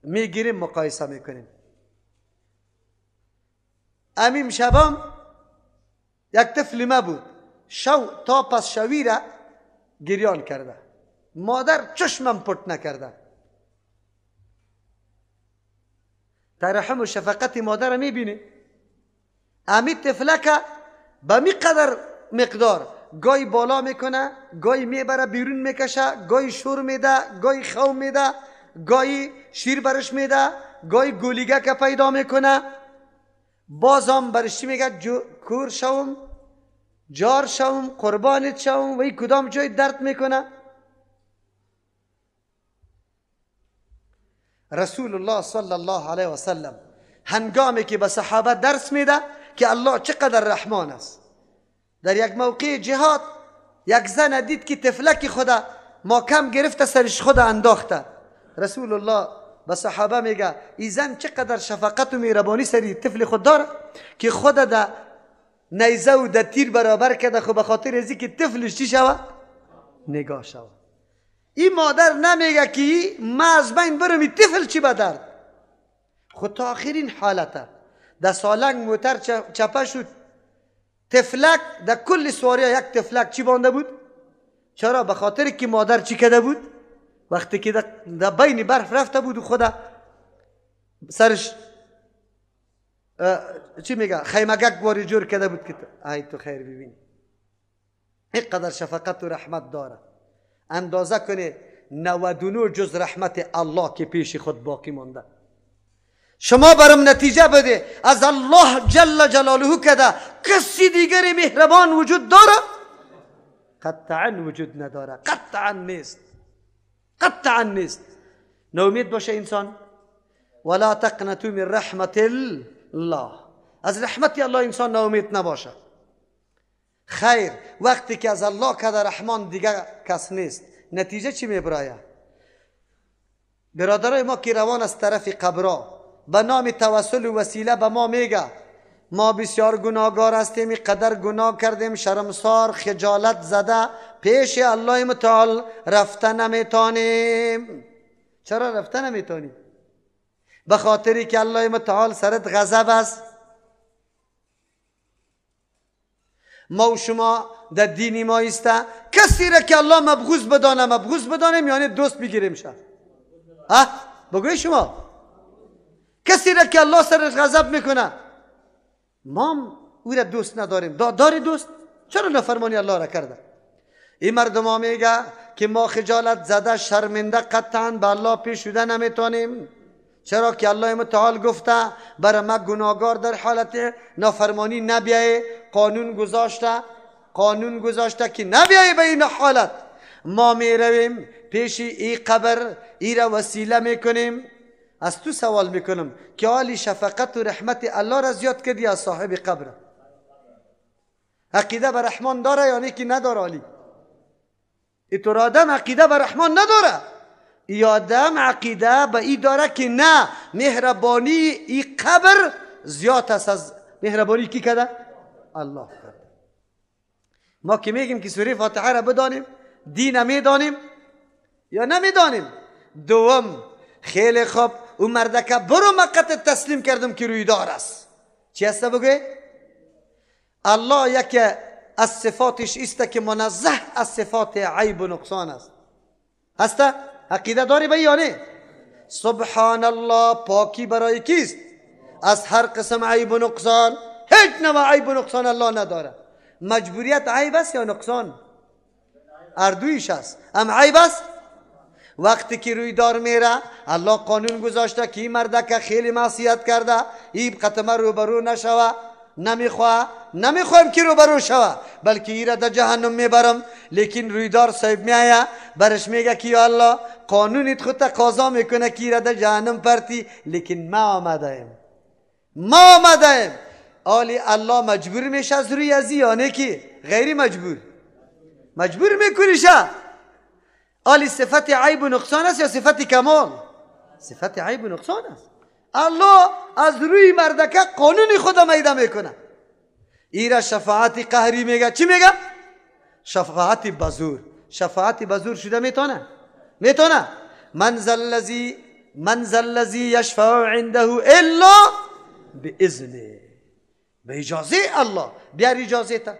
میگیریم مقایسه میکنیم. امیم شبام یک طفل ما بود، تا پس شوی را گریان کرده، مادر چشمم پرت نکرده. ترحم و شفقت مادر میبینی. امی طفلک به می قدر مقدار گاهی بالا میکنه، گاهی میبره بیرون میکشه، گاهی شور میده، گاهی خو میده، گاهی شیر برش میده، گاهی گولیگه که پیدا میکنه، بازم برش میگه کور شوم، جار شوم، قربانت شوم. و این کدام جای درد میکنه؟ رسول الله صلی الله علیه و سلم هنگامی که به صحابه درس میده که الله چقدر رحمان است، در یک موقع جهاد یک زن دید که طفلک خدا محکم گرفته سرش خدا انداخته. رسول الله به صحابه میگه این زن چقدر شفقت و مهربانی سری طفل خود داره که خدا در نیزه و در تیر برابر کرده، خب به خاطر ازی که طفلش چی شوه؟ نگاه شوه. این مادر نمیگه که ما از بین برم این طفل چی بدرد. خود تا آخرین حالته در سالنگ موتر چپه شد، طفلک در کل سواریا یک طفلک چی بانده بود؟ چرا؟ به خاطر که مادر چی کده بود؟ وقتی که در بین برف رفته بود و خدا سرش چی میگه خیمگک باری جور کده بود که ای تو خیر ببینی. اینقدر شفقت و رحمت داره. اندازه کنه 99 جز رحمت الله که پیش خود باقی مانده. شما برام نتیجه بده از الله جل جلاله کده کسی دیگری مهربان وجود داره؟ قطعا وجود نداره. قطعا نیست. قطعا نیست. ناامید باشه انسان. ولا تقنطوا من رحمت الله. از رحمت الله انسان ناامید نباشه. خیر وقتی که از الله کده رحمان دیگه کس نیست، نتیجه چی میبراید؟ برادرای ما که روان از طرف قبرا به نام توسل و وسیله به ما میگه ما بسیار گناهگار هستیم، قدر گناه کردیم، شرمسار خجالت زده پیش الله متعال رفته نمیتونیم. چرا رفته نمیتونیم؟ به خاطری که الله متعال سرت غضب است. ما و شما در دینی ما ایسته کسی را که الله مبغوض بدانه یعنی دوست بگیریم شه. بگوی شما کسی را که الله سرش غضب میکنه ما او را دوست نداریم. داری دوست؟ چرا نافرمانی الله را کرده؟ این مردم ها میگه که ما خجالت زده شرمنده قطعا به الله پیش شده نمیتونیم، چرا که الله متعال گفته برای ما گناهگار در حالت نافرمانی نبیای. قانون گذاشته که نبیای به این حالت. ما میرویم پیش این قبر ای را وسیله میکنیم. از تو سوال میکنم که حالی شفقت و رحمت الله را زیاد کردی از صاحب قبر؟ عقیده به رحمان داره یا نه که نداره؟ حالی اینطور آدم عقیده به رحمان نداره. ای آدم عقیده به ای داره که نه، مهربانی ای قبر زیاد است از مهربانی کی کرده؟ الله کرده. ما که میگیم که سوره فاتحه را بدانیم، دین میدانیم یا نمیدانیم؟ دوم خیلی خوب اون مردکه برو مقت تسلیم کردم که رویدار است. چی هسته بگوی؟ الله یک از صفاتش است که منزه از صفات عیب و نقصان است. هسته؟ عقیده داری به یا نه؟ سبحان الله، پاکی برای کیست؟ از هر قسم عیب و نقصان. هیچ نوع عیب و نقصان الله نداره. مجبوریت عیب است یا نقصان؟ اردویش است. عیب است وقتی که روی دار میره الله قانون گذاشته که این مرده که خیلی معصیت کرده این قطمه روبرو نشوه. نمیخوایم که روبرو شوه، بلکه ایره در جهنم میبرم. لیکن رویدار صاحب میایه برش میگه که یا الله قانونیت خودت قضا میکنه که ایره در جهنم پرتی، لیکن ما آمدهیم. آلی الله مجبور میشه از روی ازی یا نه که غیری مجبور میکنیشه؟ آلی صفت عیب و نقصان است یا صفت کمال؟ صفت عیب و نقصان است. الله از روی مردکه قانونی خود میده میکنه. ایره شفاعت قهری میگه. چی میگه؟ شفاعت بزور شده میتونه؟ من ذا الذی یشفع عنده الا باذنه. به اجازه الله. بیار اجازه تا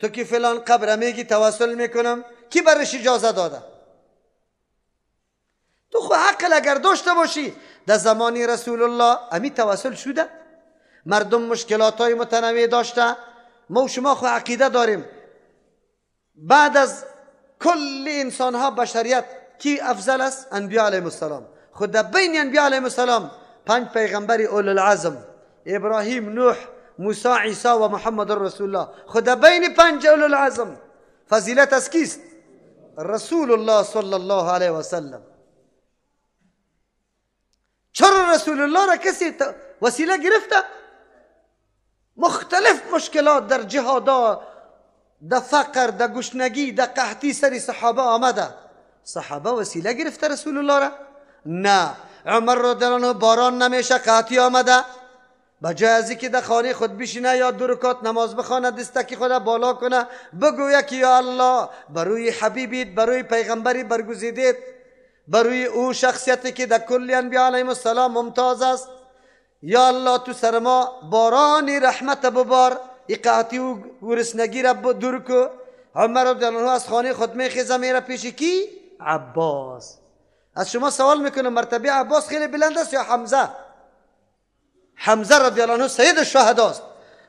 تو که فلان قبر میگی توسل میکنم، کی برش اجازه داده؟ تو خو عقل اگر داشته باشی در زمان رسول الله امی توسل شده. مردم مشکلات های متنوع داشته. ما و شما خو عقیده داریم بعد از کل انسان ها بشریت کی افضل است؟ انبیاء علیهم السلام. خود در بین انبیاء علیهم السلام 5 پیغمبر اول العزم، ابراهیم، نوح، موسی، عیسی و محمد رسول الله. خود در بین 5 اول العزم فضیلت از کیست؟ رسول الله صلی الله علیه و سلم. چرا رسول الله را کسی وسیله گرفته؟ مختلف مشکلات در جهادا، در فقر، در گشنگی، در قحطی سری صحابه آمده. صحابه وسیله گرفته رسول الله را؟ نه. عمر رضی الله عنه باران نمیشه، قحطی آمده، بجای از اینکه در خانه خود بشینه یا 2 رکعت نماز بخونه دستکی خود بالا کنه بگویه که یا الله بروی حبیبیت، بروی پیغمبری برگزیدید، بروی او شخصیتی که در کل انبیاء علیهم السلام ممتاز است، یا الله تو سر ما بارانی رحمت ببار، قحطی و گرسنگی را دور کو. عمر رضی الله عنه از خانه خود میخیزه میره پیش کی؟ عباس. از شما سوال میکنم مرتبه عباس خیلی بلند است یا حمزه؟ حمزه رضی الله عنه سید الشهدا است.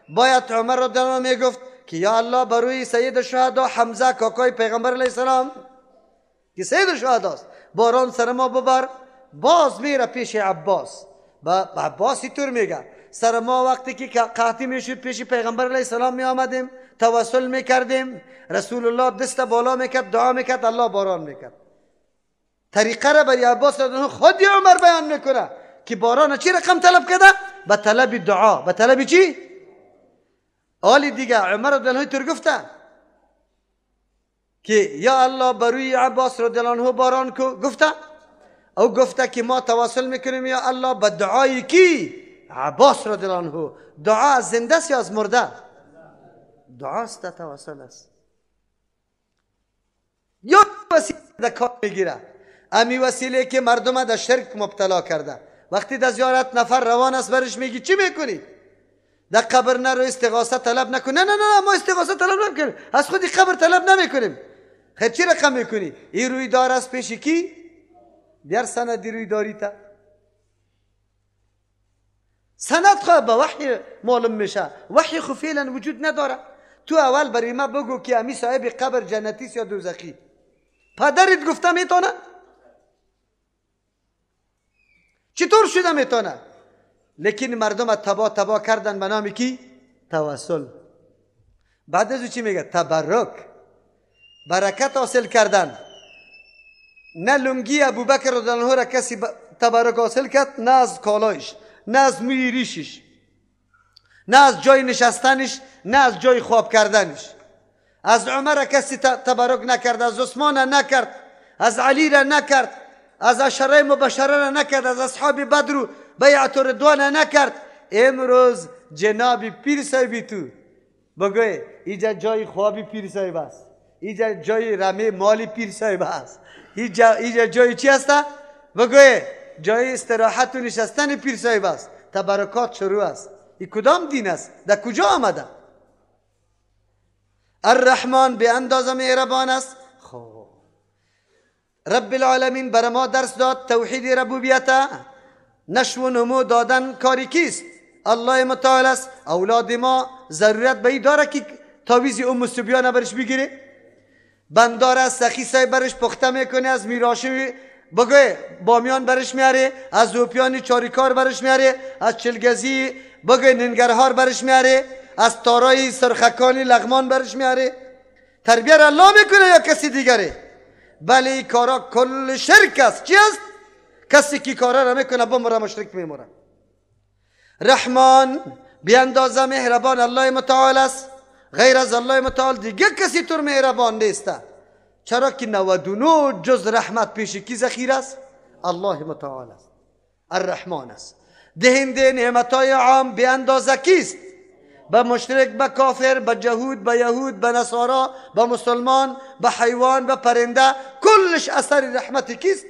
باید عمر رضی الله عنه میگفت که یا الله بروی سید الشهدا حمزه کاکای پیغمبر علیه السلام که سید الشهدا است باران سر ما ببر. باز میره پیش عباس. با عباس اینطور میگه سر ما وقتی که قحطی میشد پیش پیغمبر علیه السلام می آمدیم توسل میکردیم، رسول الله دست بالا میکرد دعا میکرد الله باران میکرد. طریقه را برای عباس خود عمر بیان میکنه که باران چی رقم طلب کرده؟ به طلب دعا. به طلب چی؟ آلی دیگه عمر رضی الله عنه تر گفته که یا الله بروی عباس رضی الله عنه باران کو. گفته او گفته که ما توسل میکنیم یا الله به دعای کی؟ عباس رضی الله عنه. دعا از زنده است یا از مرده؟ دعا است، توسل است. یا وسیله در کار میگیره، امی وسیله که مردم در شرک مبتلا کرده وقتی در زیارت نفر روان است برش میگی چی میکنی؟ در قبر نرو، استغاثه طلب نکن. نه نه نه ما استغاثه طلب نمیکنیم، از خودی قبر طلب نمیکنیم. خیر چی رقم میکنی؟ این روی دار است پیش کی؟ در سند روی داری تا سند خواه به وحی معلوم میشه. وحی خو فعلا وجود نداره. تو اول برای ما بگو که امی صاحب قبر جنتی یا دوزخی. پدرت گفته میتونه؟ چطور شده میتونه؟ لیکن مردم تبا کردن به نام کی؟ توسل. بعد از چی میگه؟ تبرک، برکت حاصل کردن. نه لنگی ابوبکر رضی الله عنه را کسی تبرک حاصل کرد، نه از کالایش، نه از موی ریشش، نه از جای نشستنش، نه از جای خواب کردنش. از عمر کسی تبرک نکرد، از عثمان نکرد، از علی را نکرد، از عشره مبشره را نکرد، از اصحاب بدر و بیعت رضوان نکرد. امروز جناب پیر صاحبی تو بگوی اینجا جای خوابی پیر صاحب است، اینجا جای رمه مالی پیر صاحب است، اینجا جای چی است؟ بگوی جای استراحت و نشستن پیر صاحب است. تبرکات شروع است. این کدام دین است؟ در کجا آمده؟ الرحمن به اندازه مهربان است. خب رب العالمین بر ما درس داد توحید ربوبیت. نشو و نمو دادن کاری کیست؟ الله متعال است. اولاد ما ضرورت به این داره که تاویز صبیانه برش بگیره؟ بندار از سخی صاحب برش پخته میکنه، از میراشوی بگوی بامیان برش میاره، از زوپیان چاریکار برش میاره، از چلگزی بگوی ننگرهار برش میاره، از تارای سرخکانی لغمان برش میاره. تربیت الله میکنه یا کسی دیگره؟ بله این کارا کل شرک است. چی است؟ کسی که کارا را میکنه بمره مشرک میموره. رحمان بی اندازه مهربان الله متعال است. غیر از الله متعال دیگه کسی طور مهربان نیست. چرا که 99 جز رحمت پیش کی ذخیره است؟ الله متعال است. الرحمن است. دهنده نعمتای عام بی اندازه کیست؟ به مشرک، به کافر، به جهود، به یهود، به نصارا، به مسلمان، به حیوان، به پرنده، کلش اثر رحمت کیست؟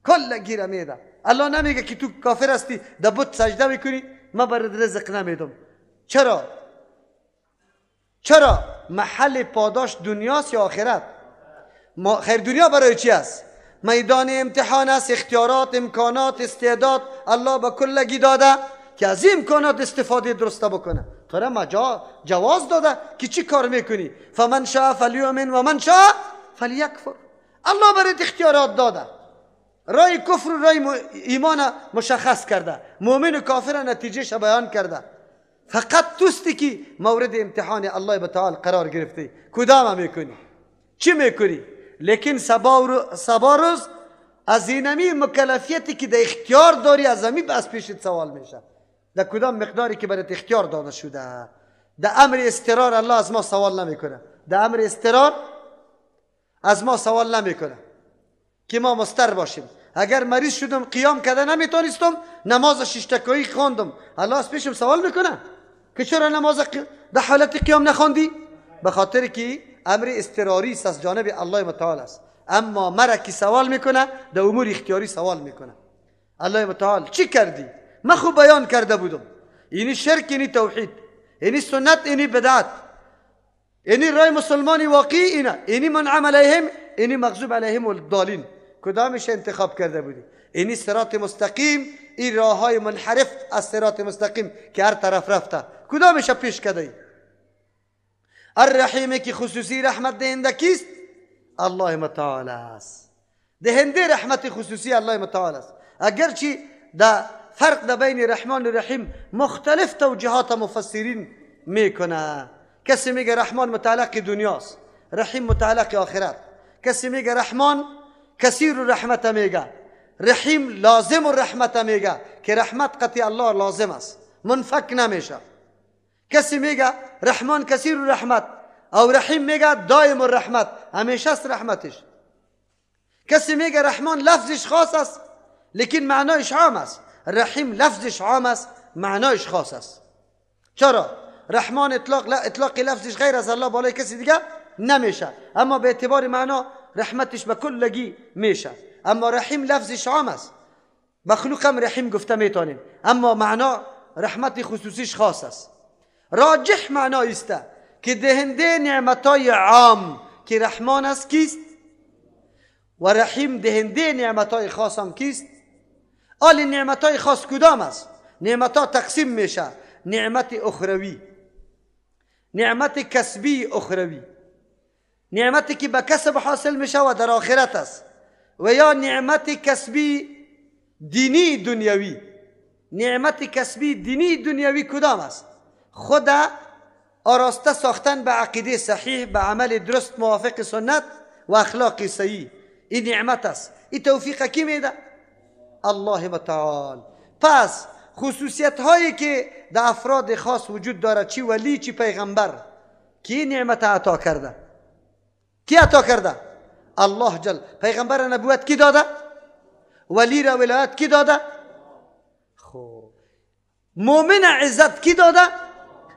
کل گیره میده. الله نمیگه که تو کافر هستی در بت سجده میکنی من برات رزق نمیدم. چرا؟ محل پاداش دنیاست یا آخرت؟ خیر دنیا برای چی است؟ میدان امتحان است. اختیارات، امکانات، استعداد الله به کلگی داده که از این امکانات استفاده درسته بکنه. تو را جواز داده که چی کار میکنی؟ فمن شاء فلیؤمن و من شاء فلیکفر. الله برات اختیارات داده. رای کفر و رای ایمان مشخص کرده، مؤمن و کافر نتیجهش بیان کرده. فقط توستی که مورد امتحان الله تعالی قرار گرفته. کدام میکنی؟ چی میکنی؟ لیکن سبا روز از اینمی مکلفیتی که در اختیار داری از امی از پیشت سوال میشه. در کدام مقداری که برات اختیار داده شده. در امر استرار الله از ما سوال نمیکنه. در امر استرار از ما سوال نمیکنه که ما مستر باشیم. اگر مریض شدم قیام کرده نمیتونستم نماز 6 رکعتی خواندم، الله از پیشم سوال میکنه که چرا نماز در حالت قیام نخواندی؟ به خاطر که امر اضطراری است از جانب الله متعال است. اما مرا که سوال میکنه در امور اختیاری سوال میکنه. الله متعال چی کردی؟ من خوب بیان کرده بودم. اینی شرک، اینی توحید، اینی سنت، اینی بدعت، اینی رای مسلمانی واقعی، اینی منعم علیهم، اینی مغضوب علیهم الضالین. کدامش انتخاب کرده بودی؟ اینی صراط مستقیم، این راه های منحرف از صراط مستقیم که هر طرف رفته کدامش پیش کرده؟ الرحیم که خصوصی رحمت دهنده کیست؟ الله متعال است. دهنده رحمت خصوصی الله متعال است. اگرچه در فرق در بین رحمان و رحیم مختلف توجیهات مفسرین میکنه. کسی میگه رحمان متعلق دنیاست، رحیم متعلق آخرت. کسی میگه رحمان کثیر رحمت میگه، رحیم لازم الرحمت میگه که رحمت قطعی الله لازم است، منفک نمیشه. کسی میگه رحمان کثیر رحمت او رحیم میگه دائم الرحمت، همیشه است رحمتش. کسی میگه رحمان لفظش خاص است لیکن معنایش عام است، رحیم لفظش عام است معنایش خاص است. چرا؟ رحمان اطلاق لفظش غیر از الله بالای کسی دیگه نمیشه، اما به اعتبار معنا رحمتش به کلگی میشه. اما رحیم لفظش عام است، مخلوق هم رحیم گفته میتونیم، اما معنا رحمت خصوصیش خاص است. راجح معنا است که دهنده نعمتای عام که رحمان است کیست و رحیم دهنده نعمتای خاص هم کیست. آل نعمتای خاص کدام است؟ نعمتا تقسیم میشه: نعمت اخروی، نعمت کسبی اخروی، نعمتی که به کسب حاصل میشه و در آخرت است، و یا نعمت کسبی دینی دنیوی. نعمت کسبی دینی دنیوی کدام است؟ خود آراسته ساختن به عقیده صحیح، به عمل درست موافق سنت و اخلاق صحیح، این نعمت است. این توفیق کی میده؟ الله متعال. پس خصوصیت هایی که در افراد خاص وجود داره، چی ولی چی پیغمبر، کی نعمت عطا کرده؟ کی عطا کرده؟ الله جل. پیغمبر نبوت کی داده؟ ولی را ولایت کی داده؟ خوب. مومن عزت کی داده؟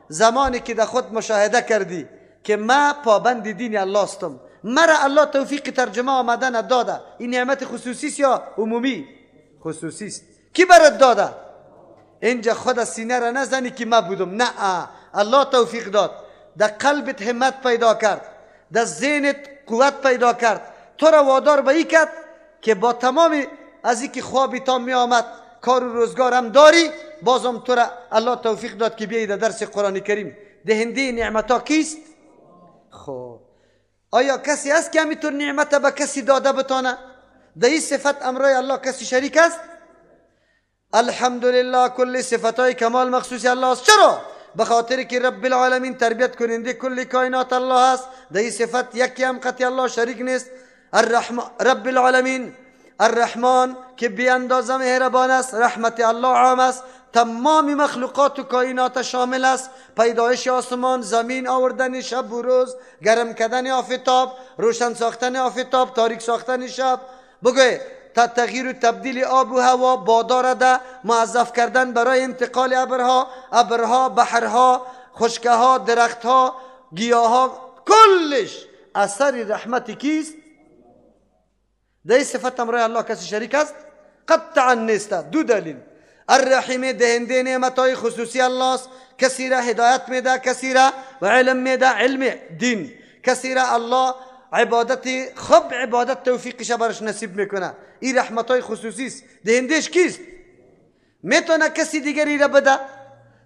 زمانی که در خود مشاهده کردی که ما پابند دین الله هستم، مرا الله توفیق ترجمه آمدن داده، این نعمت خصوصی است یا عمومی؟ خصوصی است. کی برات داده؟ اینجا خود سینه را نزنی که ما بودم، نه، الله توفیق داد، در قلبت همت پیدا کرد، در ذهنت قوت پیدا کرد، تو را وادار به این کرد که با تمام از اینکه خوابی تا می آمد کار و روزگار هم داری، بازم تو را الله توفیق داد که بیایی در درس قرآن کریم. دهنده نعمتا کیست؟ خب آیا کسی هست که همینطور نعمت به کسی داده بتانه؟ در این صفت امرای الله کسی شریک است؟ الحمدلله کل صفتای کمال مخصوص الله است. چرا؟ به خاطر که رب العالمین تربیت کننده کل کائنات الله است. در این صفت یکی هم قطعی الله شریک نیست. رب العالمین الرحمن که بی اندازه مهربان است، رحمت الله عام است، تمام مخلوقات و کائنات شامل است. پیدایش آسمان زمین، آوردن شب و روز، گرم کردن آفتاب، روشن ساختن آفتاب، تاریک ساختن شب، بگوی تغییر و تبدیل آب و هوا، بادار ده موظف کردن برای انتقال ابرها، بحرها، خشکه ها، درختها، گیاها، کلش اثر رحمت کیست؟ در این صفت امرای الله کسی شریک است؟ قطعا نیست. دو دلیل: الرحیم دهنده نعمتهای خصوصی الله است، کسی را هدایت میده، کسی را و علم میده، علم دین، کسی را الله عبادت خوب عبادت توفیقش برش نصیب میکنه. این رحمتهای خصوصی است. دهندش کیست؟ میتونه کسی دیگری را بده؟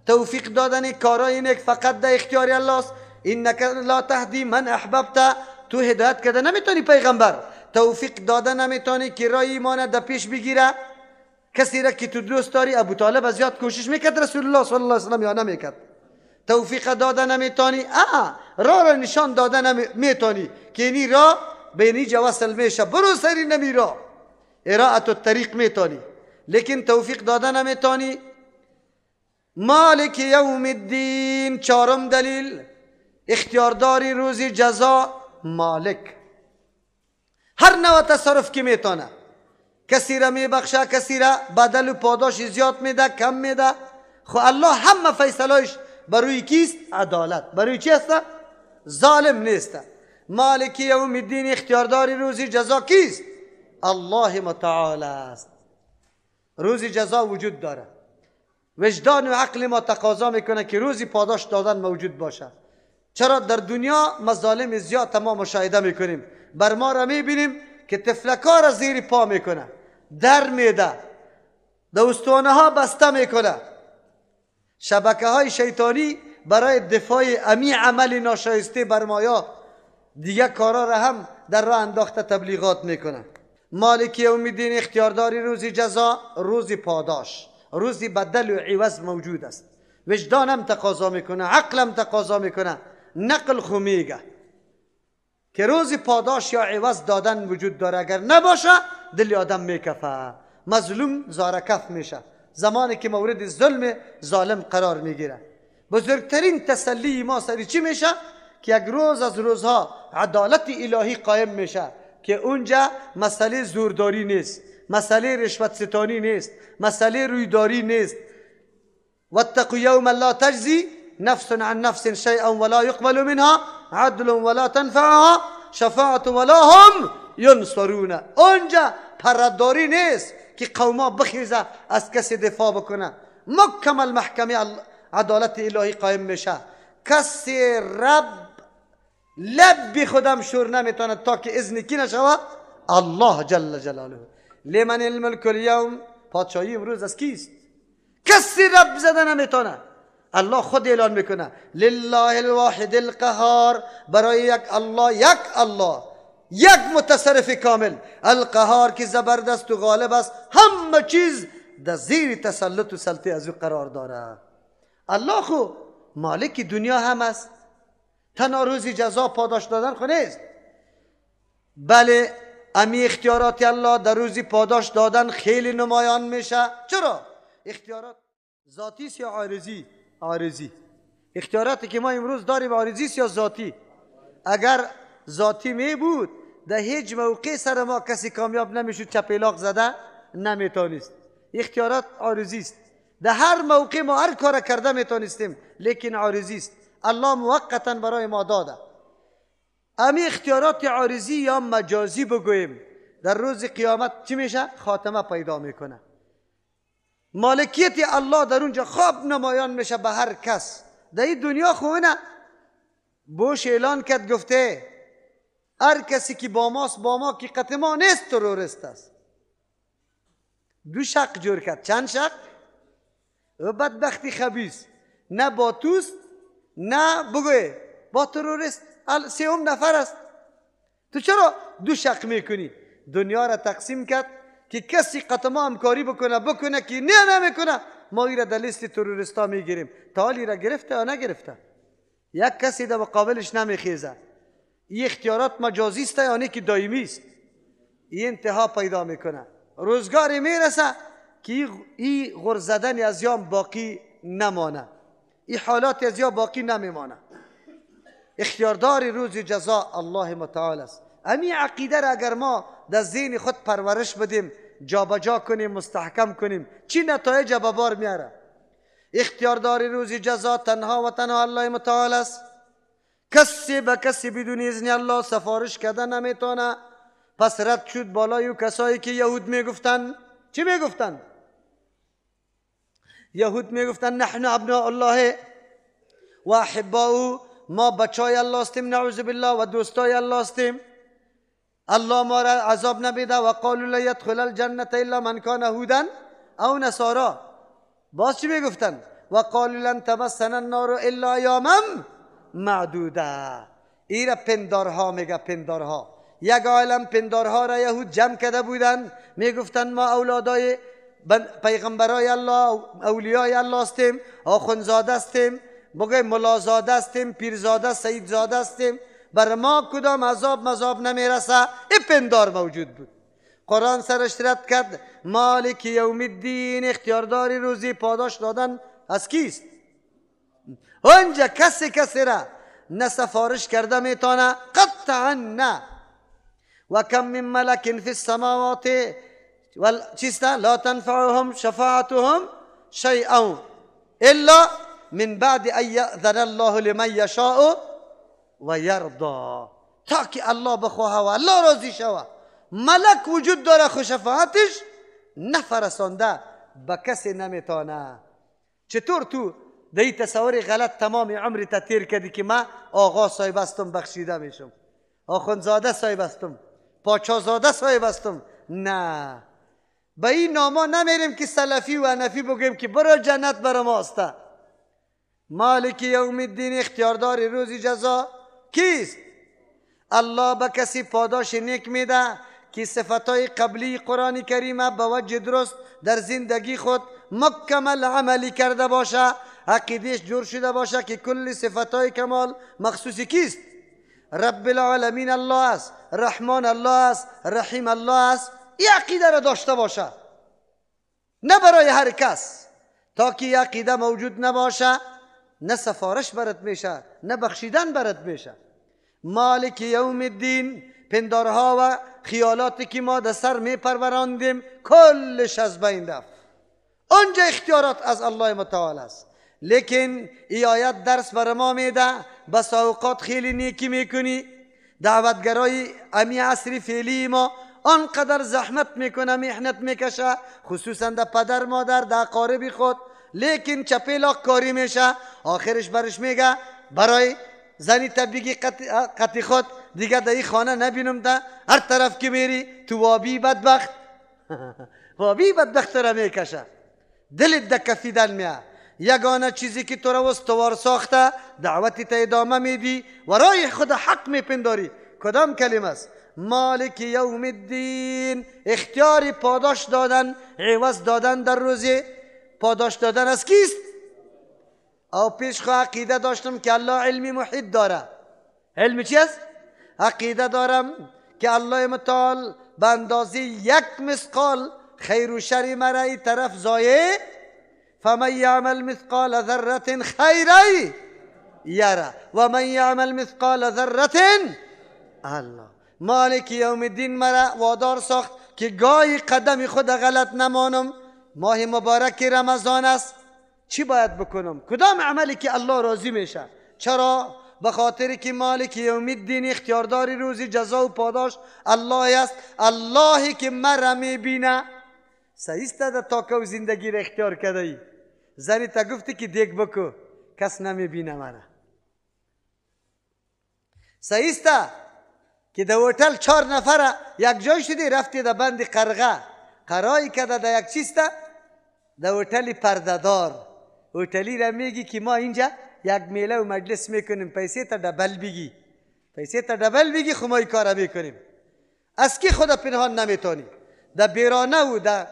توفیق دادن کارای نیک فقط در اختیار الله است. انک لا تهدی من احببت، تو هدایت کرده نمیتونی پیغمبر، توفیق داده نمیتونی که راه ایمان در پیش بگیره. کسی را که تو دوست داری، ابو طالب از زیاد کوشش میکرد رسول الله صلی الله علیه و سلم یا نمیکرد؟ توفیق داده نمیتونی، راه را نشان داده نمیتونی که اینی راه به اینجا وصل میشه، برو سری نمی راه، اراءت الطریق میتونی، لیکن توفیق داده نمیتونی. مالک یوم الدین، چهارم دلیل، اختیارداری روز جزا. مالک هر نوع تصرف که میتونه، کسی را میبخشه، کسی را بدل و پاداش زیاد میده، کم میده. خو الله همه فیصلهش بروی کیست؟ عدالت. بروی چی است؟ ظالم نیست. مالک یوم الدین، اختیارداری روز جزا کیست؟ الله متعال است. روز جزا وجود داره، وجدان و عقل ما تقاضا میکنه که روزی پاداش دادن موجود باشه. چرا؟ در دنیا مظالم زیاد ما مشاهده میکنیم، بر ما را میبینیم که تفلکا را زیر پا میکنه، در میده، در استوانه ها بسته میکنه. شبکه های شیطانی برای دفاع امی عمل ناشایسته بر مایا دیگه کارا را هم در راه انداخته تبلیغات میکنه. مالک یوم الدین، اختیارداری روزی جزا، روزی پاداش، روزی بدل و عوض موجود است. وجدانم تقاضا میکنه، عقلم تقاضا میکنه، نقل خو میگه که روزی پاداش یا عوض دادن وجود داره. اگر نباشه دل آدم میکفه، مظلوم زارکف میشه، زمانی که مورد ظلم ظالم قرار میگیره. بزرگترین تسلی ما سری چی میشه؟ که یک روز از روزها عدالت الهی قائم میشه که اونجا مسئله زورداری نیست، مسئله رشوت ستانی نیست، مسئله رویداری نیست. واتقوا یوما لا تجزی نفس عن نفس شیئا ولا يقبل منها عدل ولا تنفعها شفاعت ولا هم ینصرون. اونجا پرداری نیست که قوما بخیزه از کسی دفاع بکنه. مکمل محکمه عدالت الهی قائم میشه. کسی رب لب بی خودم شور نمیتونه تا که اذن کی نشوه؟ الله جل جلاله. لمن الملک اليوم، پادشاهی امروز از کیست؟ کسی رب زده نمیتونه. الله خود اعلان میکنه لله الواحد القهار، برای یک الله، یک متصرف کامل، القهار که زبردست و غالب است، همه چیز در زیر تسلط و سلطه از او قرار داره. الله خو مالک دنیا هم است، تنها روزی جزا پاداش دادن خو نیست، بله امی اختیارات الله در روزی پاداش دادن خیلی نمایان میشه. چرا؟ اختیارات ذاتی است یا عارضی؟ عارضی. اختیاراتی که ما امروز داریم عارضی است یا ذاتی؟ اگر ذاتی می بود در هیچ موقع سر ما کسی کامیاب نمیشود، چپیلاق زده نمیتونست. اختیارات عارضی است، در هر موقع ما هر کار کرده میتونستیم، لیکن عارضی است. الله موقتا برای ما داده. امی اختیارات عارضی یا مجازی بگوییم در روز قیامت چی میشه؟ خاتمه پیدا میکنه. مالکیت الله در اونجا خواب نمایان میشه به هر کس. در این دنیا خوونه بوش اعلان کرد، گفته هر کسی که با ماست با ما، که قطع ما نیست، تروریست است. دو شق جور کرد. چند شق؟ و بدبختی خبیث، نه با توست نه بگوی با تروریست، سوم نفر است. تو چرا دو شق میکنی؟ دنیا را تقسیم کرد که کسی قطع ما همکاری بکنه که نه نمیکنه، ما ای را در لیست تروریستا میگیریم. تا حالی را گرفته یا نگرفته؟ یک کسی در مقابلش نمیخیزه. این اختیارات مجازی است یا نه که دائمی است؟ این انتها پیدا میکنه. روزگاری میرسه که این غرزدن از یام باقی نمانه، این حالات از یام باقی نمیمانه. اختیاردار روز جزا الله متعال است. همین عقیده را اگر ما در ذهن خود پرورش بدیم، جابجا کنیم، مستحکم کنیم، چی نتایج به بار میاره؟ اختیاردار روز جزا تنها و تنها الله متعال است. کسی به کسی بدون اذن الله سفارش کردن نمیتونه. پس رد شد بالای کسایی که یهود میگفتن. چی میگفتن؟ یهود میگفتن نحن ابناء الله و احباؤه، ما بچای الله هستیم، نعوذ بالله، و دوستای الله هستیم، الله ما را عذاب نمیده. و قالوا لا يدخل الجنه الا من كان هودا او نصارا. باز چی میگفتن؟ و قالوا لن تمسنا النار الا ایاما معدوده. این را پندارها میگه، پندارها. یک عالم پندارها را یهود جمع کرده بودن، میگفتن ما اولادای پیغمبرای الله، اولیای الله هستیم، آخوندزاده هستیم، بگوی ملازاده هستیم، پیرزاده، سیدزاده هستیم، بر ما کدام عذاب مذاب نمیرسه. این پندار موجود بود. قرآن سرش رد کرد. مالک یوم الدین، اختیارداری روزی پاداش دادن از کیست؟ اونجا کسی را نه سفارش کرده میتونه، قطعا نه. و کم من ملک فی السماوات چیستا لا تنفعهم شفاعتهم شیئا الا من بعد ان یأذن الله لمن یشاء و یرضا. تا که الله بخواه و الله راضی شود. ملک وجود داره، خو شفاعتش نفرسانده به کسی نمیتونه. چطور تو در این تصور غلط تمام عمری تطیر کردی که من آقا صاحب هستم بخشیده میشم، آخوندزاده صاحب هستم، پاچازاده صاحب هستم؟ نه، به این ناما نمیریم که سلفی و حنفی بگیم که برو جنت برا ماسته. مالک یوم الدین، اختیاردار روز جزا کیست؟ الله به کسی پاداش نیک میده که صفتای قبلی قرآن کریمه به وجه درست در زندگی خود مکمل عملی کرده باشه، عقیدهش جور شده باشه که کل صفتای کمال مخصوصی کیست؟ رب العالمین الله است، رحمان الله است، رحیم الله است. این عقیده را داشته باشه، نه برای هر کس. تا که این عقیده موجود نباشه، نه سفارش برات میشه، نه بخشیدن برات میشه. مالک یوم الدین، پندارها و خیالاتی که ما در سر میپروراندیم کلش از بین رفت. اونجا اختیارات از الله متعال است. لیکن ای آیت درس بر ما میده، بس اوقات خیلی نیکی میکنی، دعوتگرای امی عصر فعلی ما آنقدر زحمت میکنه، محنت میکشه، خصوصا در پدر مادر، در اقارب خود، لیکن چپیلاک کاری میشه. آخرش برش میگه برای زنی تبیگی قطی خود دیگه در این خانه نبینم ده، هر طرف که میری تو وابی بدبخت وابی بدبخت را میکشه، دلت در کفیدن میه. یگانه چیزی که تو را استوار ساخته دعوتی تا ادامه میدی و رای خود حق میپنداری. کدام کلمه است؟ مالک یوم الدین، اختیاری پاداش دادن، عوض دادن در روزی پاداش دادن از کیست؟ او پیش خو عقیده داشتم که الله علمی محیط داره. علم چی است؟ عقیده دارم که الله متعال به اندازه یک مثقال خیر و شر مرا ای طرف زایه، فمن یعمل مثقال ذره خیری یره و من یعمل مثقال ذره. الله مالک یوم الدین مرا وادار ساخت که گاهی قدم خود غلط نمانم. ماه مبارک رمضان است، چی باید بکنم؟ کدام عملی که الله راضی میشه؟ چرا؟ به خاطر که مالک یوم الدین اختیارداری روزی جزا و پاداش الله است. اللهی که مرا میبینه. سعیست در تاکه و زندگی را اختیار کرده ای، زنی تا گفتی که دیگ بکو، کس نمیبینه مرا. سعیست که در هتل 4 نفر یک جای شدی، رفتی در بند قرغه قرایی که در یک چیسته در هتل پردهدار، هتلی را میگی که ما اینجا یک میله و مجلس میکنیم، پیسه تا دبل بگی، پیسه تا دبل بگی، خو ما این کار میکنیم. از کی خدا پنهان نمیتونی؟ در بیرانه و در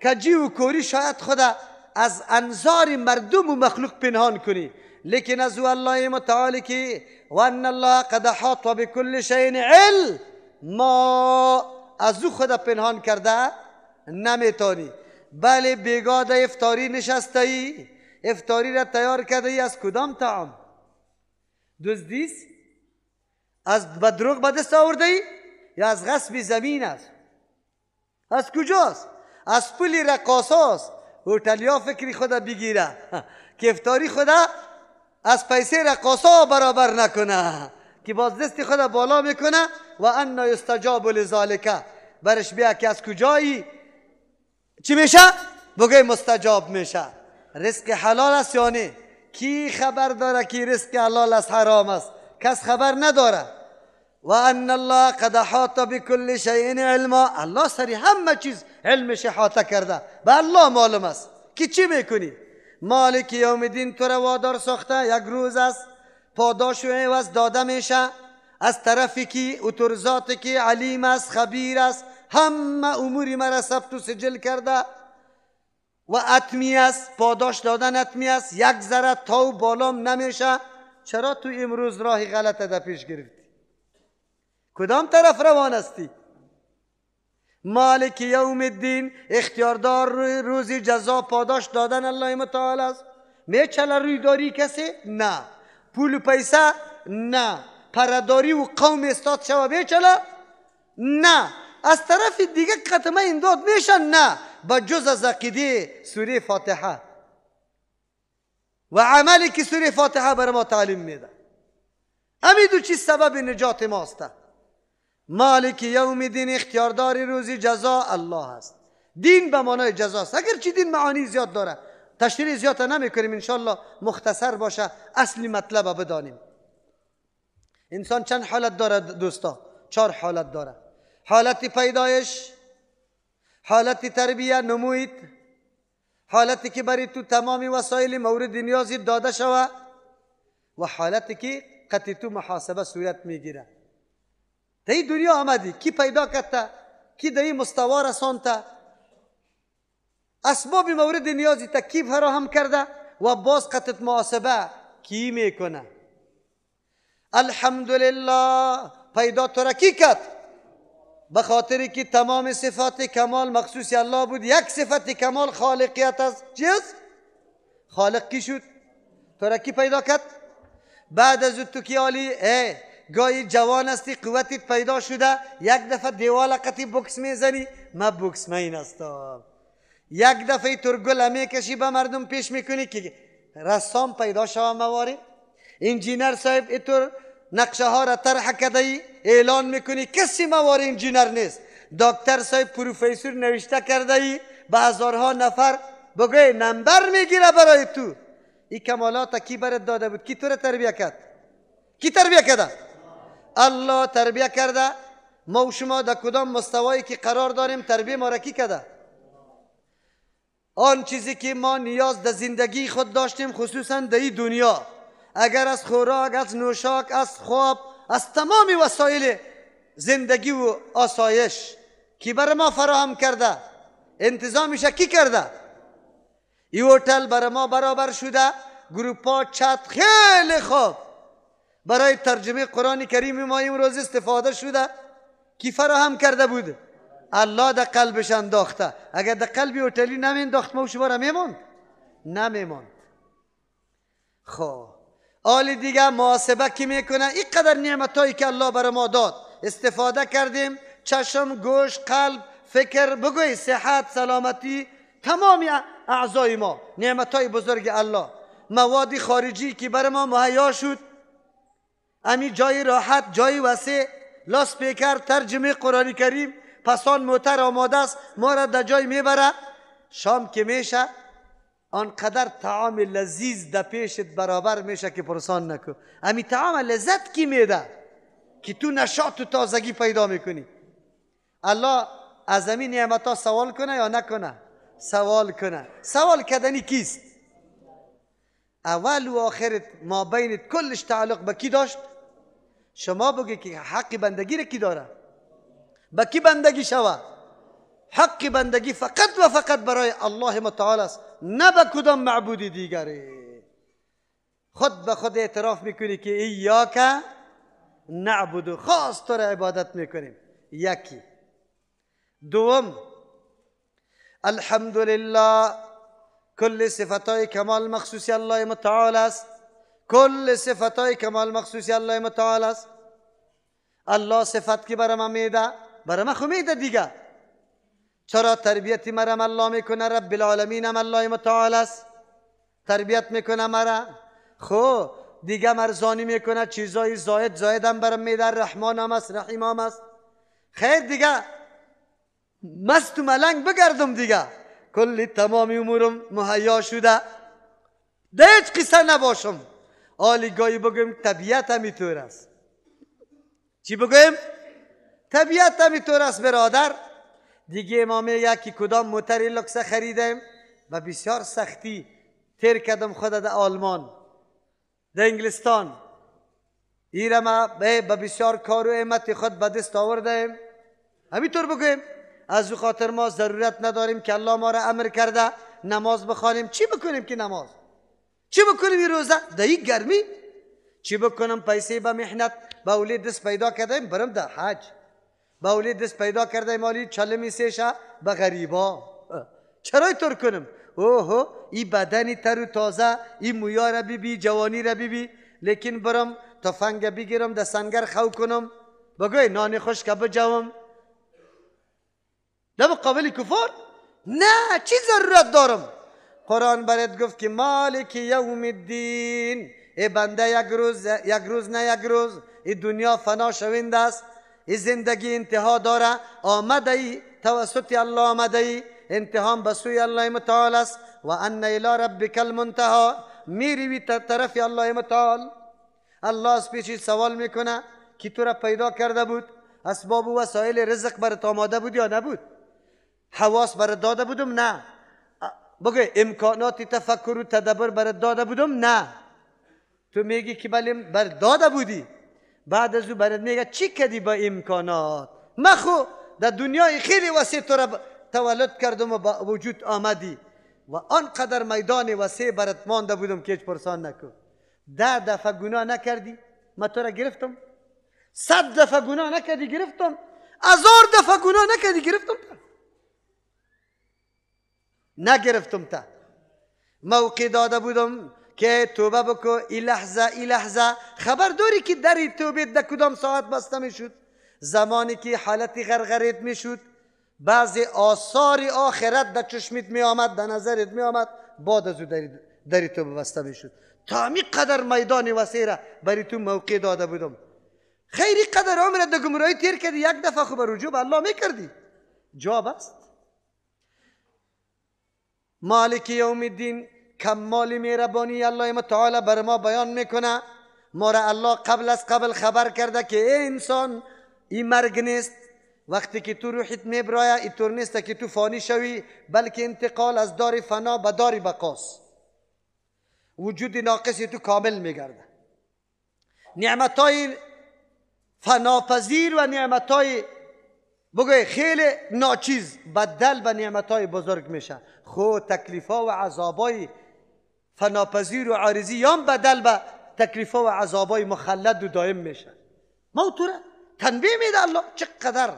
کجی و کوری شاید خدا از انظار مردم و مخلوق پنهان کنی، لیکن از الله متعال که وان الله قد احاط بكل شيء علم، ما از او خدا پنهان کرده نمیتونی. بله بیگاده افطاری نشسته ای، افطاری را تیار کرده ای، از کدام طعام؟ دزدیست؟ از بدروغ به دست آورده ای یا از غصب زمین است؟ از کجاست؟ از پول رقاصاست. هتلیا فکری خدا بگیره که افطاری خدا از پیسه رقاصا برابر نکنه، که باز دست خدا بالا میکنه و انا یستجاب لذالک، برش بیا که از کجایی چی میشه؟ بگه مستجاب میشه. رزق حلال است یا نه؟ کی خبر داره که رزق حلال است حرام است؟ کس خبر نداره. و ان الله قد احاط بكل شيء علما، الله سری همه چیز علمش احاطه کرده، به الله معلوم است که چی میکنی. مالک یوم الدین تو را وادار ساخته، یک روز است پاداش و عوض داده میشه از طرفی که اترزاتی که علیم است، خبیر است، همه اموری مرا ثبت و سجل کرده و اتمی است، پاداش دادن اتمی است، یک ذره تا و بالام نمیشه. چرا تو امروز راه غلط در پیش گرفتی؟ کدام طرف روان استی؟ مالک یوم الدین اختیاردار روزی جزا پاداش دادن الله متعال است. میچله روی داری کسی؟ نه. پول و پیسه؟ نه. پرداری و قوم استاد شوه میچله؟ نه. از طرف دیگه قطمه امداد میشن؟ نه. با جز از عقیده سوره فاتحه و عملی که سوره فاتحه برای ما تعلیم میده. امی دو چیز سبب نجات ماست. مالک یوم الدین اختیارداری روزی جزا الله است. دین به معنای جزا است، اگر چی دین معانی زیاد داره، تشریح زیاد نمیکنیم، انشالله مختصر باشه، اصلی مطلب بدانیم. انسان چند حالت داره دوستا؟ 4 حالت داره. حالت پیدایش، حالت تربیه نموید، حالتی که برای تو تمام وسایل مورد نیازی داده شوه و حالتی که قطعی تو محاسبه صورت میگیره. در این دنیا آمدی، کی پیدا کرده؟ کی در این مستوى رسانده؟ اسباب مورد نیازی تا کی فراهم کرده؟ و باز قطعت محاسبه کی میکنه؟ الحمدلله پیدا تو را کی کرد؟ به خاطری که تمام صفات کمال مخصوص الله بود. یک صفت کمال خالقیت است. چیز؟ خالق کی شد؟ تو را کی پیدا کرد؟ بعد از تو کی عالی گاهی جوان هستی، قوتت پیدا شده، یک دفعه دیوال قطعی بوکس میزنی، ما بوکس مین هستم. یک دفعه ترگل میکشی به مردم پیش میکنی که رسام پیدا شوه مواری، انجینر صاحب ایتور نقشه ها را طرح کرده ای، اعلان میکنی کسی موار انجینر نیست، دکتر صاحب پروفسور نوشته کرده ای به هزارها نفر بگوی نمبر میگیره برای تو. این کمالات کی برات داده بود؟ کی تو را تربیه کرد؟ کی تربیه کرده؟ الله تربیه کرده. ما و شما در کدام مستوایی که قرار داریم تربیه ما را کی کرده؟ آن چیزی که ما نیاز در زندگی خود داشتیم، خصوصا در این دنیا، اگر از خوراک، از نوشاک، از خواب، از تمام وسایل زندگی و آسایش کی برای ما فراهم کرده؟ انتظامش کی کرده؟ این هتل برای ما برابر شده، گروپا چت خیلی خوب برای ترجمه قرآن کریم ما امروز استفاده شده. کی فراهم کرده بود؟ الله در قلبش انداخته. اگر در قلبی هتلی نمینداخت ما و شما را میموند؟ نمیموند. خب حال دیگه محاسبه کی میکنه؟ اینقدر نعمتایی که الله برای ما داد استفاده کردیم، چشم، گوش، قلب، فکر، بگوی صحت، سلامتی، تمام اعضای ما نعمتای بزرگ الله. مواد خارجی که برای ما مهیا شد، امی جای راحت، جای وسیع، لاسپیکر، ترجمه قرآن کریم، پسان موتر آماده است ما را در جای میبره. شام که میشه آنقدر طعام لذیذ در پیشت برابر میشه که پرسان نکن. امی طعام لذت کی میده که تو نشاط و تازگی پیدا میکنی؟ الله از همین نعمتا سوال کنه یا نکنه؟ سوال کنه. سوال کردنی کیست؟ اول و آخرت ما بینت کلش تعلق به کی داشت؟ شما بگی که حق بندگی را کی داره؟ به کی بندگی شوه؟ حق بندگی فقط و فقط برای الله متعال است، نه به کدام معبودی دیگری. خود به خود اعتراف میکنی که ایاک نعبد، خاص تو را عبادت میکنیم. یکی. دوم، الحمدلله، کل صفتای کمال مخصوصی الله متعال است. کل صفتای کمال مخصوصی الله متعال است. الله صفت که برای من میده، برای من خو میده دیگه. چرا تربیتی مرم الله میکنه؟ رب العالمین هم الله متعال است، تربیت میکنه مرا. خو دیگه مرزانی میکنه، چیزای زاید هم برام میده، رحمان هم است، رحیم هم است. خیر دیگه مست و ملنگ بگردم دیگه، کلی تمامی امورم مهیا شده، ده هیچ قصه نباشم. حالی گاهی بگویم طبیعت همیطور است. چی بگویم؟ طبیعت همیطور است برادر. دیگه ما میگه که کدام موتری لکسه خریدیم و بسیار سختی تیر کردم خود در آلمان، در انگلستان. ایره ما به بسیار کار و احمت خود به دست آوردیم. همینطور بگویم از او خاطر ما ضرورت نداریم که الله ما را امر کرده نماز بخوانیم. چی بکنیم که نماز؟ چی بکنیم این روزه در این گرمی؟ چی بکنم پیسه به محنت به اولی دست پیدا کردیم برم در حج، به اولی دست پیدا کردیم مالی چلمی سیشه به غریبا. چرا اینطور کنم؟ اوه این بدنی تر و تازه، این مویا را ببی، جوانی را ببی، لیکن برم تفنگ بگیرم در سنگر خو کنم، بگوی نان خوش که بجوم در مقابل کفار؟ نه، چی ضرورت دارم؟ قرآن برات گفت که مالک یوم الدین، ای بنده یک روز نه یک روز این دنیا فنا شوند است، این زندگی انتها داره. آمده ای توسط الله، آمده ای انتهام بسوی الله متعال است. و ان الی ربک المنتهی، میری طرف الله متعال. الله از پیش سوال میکنه که تو را پیدا کرده بود، اسباب و وسایل رزق برات آماده بود یا نبود؟ حواس برات داده بودم؟ نه. بگه امکانات تفکر و تدبر برات داده بودم؟ نه. تو میگی که بله برات داده بودی، بعد از او برات میگه چی کردی با امکانات؟ مخو در دنیای خیلی وسیع تو را تولد کردم و با وجود آمدی و آنقدر میدان وسیع برات مانده بودم که هیچ پرسان نکن. 10 دفعه گناه نکردی من تو را گرفتم، 100 دفعه گناه نکردی گرفتم، 1000 دفعه گناه نکردی گرفتم تا نگرفتم تا. موقع داده بودم که توبه بکو، ای لحظه خبر داری که در توبه در کدام ساعت بسته می شد؟ زمانی که حالتی غرغریت می شد، بعضی آثار آخرت در چشمت می آمد، در نظرت می آمد، بعد از او در توبه بسته می شد. تا همی قدر میدان وسیع را برای تو موقع داده بودم. خیلی قدر عمرت در گمراهی تیر کردی، یک دفعه خوب رجوع به الله میکردی. جواب است مالک یوم الدین، کمال مهربانی الله متعال بر ما بیان میکنه. ما را الله قبل از قبل خبر کرده که ای انسان، این مرگ نیست. وقتی که تو روحت میبرایه اینطور نیست که تو فانی شوی، بلکه انتقال از دار فنا به دار بقاست. وجود ناقصی تو کامل میگرده. نعمتای فناپذیر و نعمتای بگوی خیلی ناچیز بدل به نعمتای بزرگ میشه. خود تکلیفا و عذابای فناپذیر و عارضی یام بدل به تکلیفا و عذابای مخلد و دائم میشه. موتوره تنبیه میده الله چقدر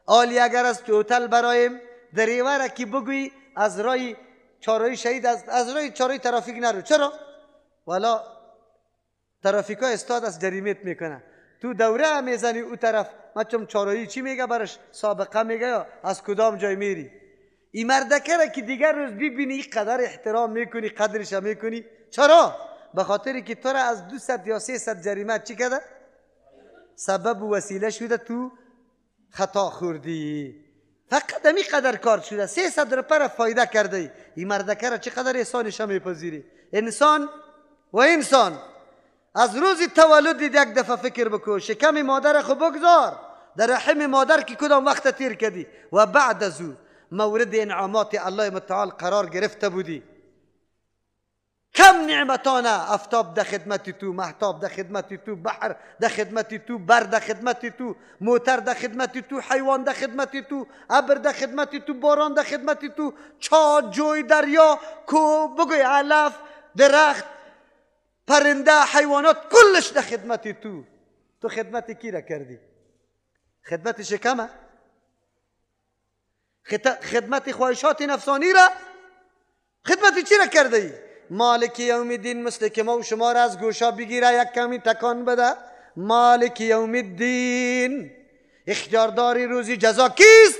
عالی. اگر از توتل برایم دریوره که بگوی از رای چارای شهید از رای چارای ترافیک نرو. چرا؟ والا ترافیکا استاد از جریمت میکنه، تو دوره هم میزنی او طرف. مچم چارایی چی میگه برش؟ سابقه میگه یا از کدام جای میری؟ این مردکه را که دیگر روز ببینی این قدر احترام میکنی، قدرش میکنی. چرا؟ به خاطری که تو را از 200 یا 300 جریمت چی کرده؟ سبب و وسیله شده تو خطا خوردی. فقط همی قدر کار شده، 300 روپیه را فایده کرده. این مردکه را چقدر احسانش میپذیری؟ انسان از روز تولد یک دفعه فکر بکن، شکم مادر خو بگذار، در رحم مادر که کدام وقت تیر کردی و بعد از او مورد انعامات الله متعال قرار گرفته بودی. کم نعمتانه، افتاب در خدمت تو، محتاب در خدمت تو، بحر در خدمت تو، برد در خدمت تو، موتر در خدمت تو، حیوان در خدمت تو، ابر در خدمت تو، باران در خدمت تو، چاه، جوی، دریا، کو، بگوی علف، درخت، پرنده، حیوانات، کلش در خدمت تو. تو خدمت کی را کردی؟ خدمت شکمه؟ خدمت خواهشات نفسانی را؟ خدمت چی را کرده ای؟ مالک یوم الدین مثل که ما و شما را از گوشا بگیره یک کمی تکان بده. مالک یوم الدین، اختیارداری روزی جزا کیست؟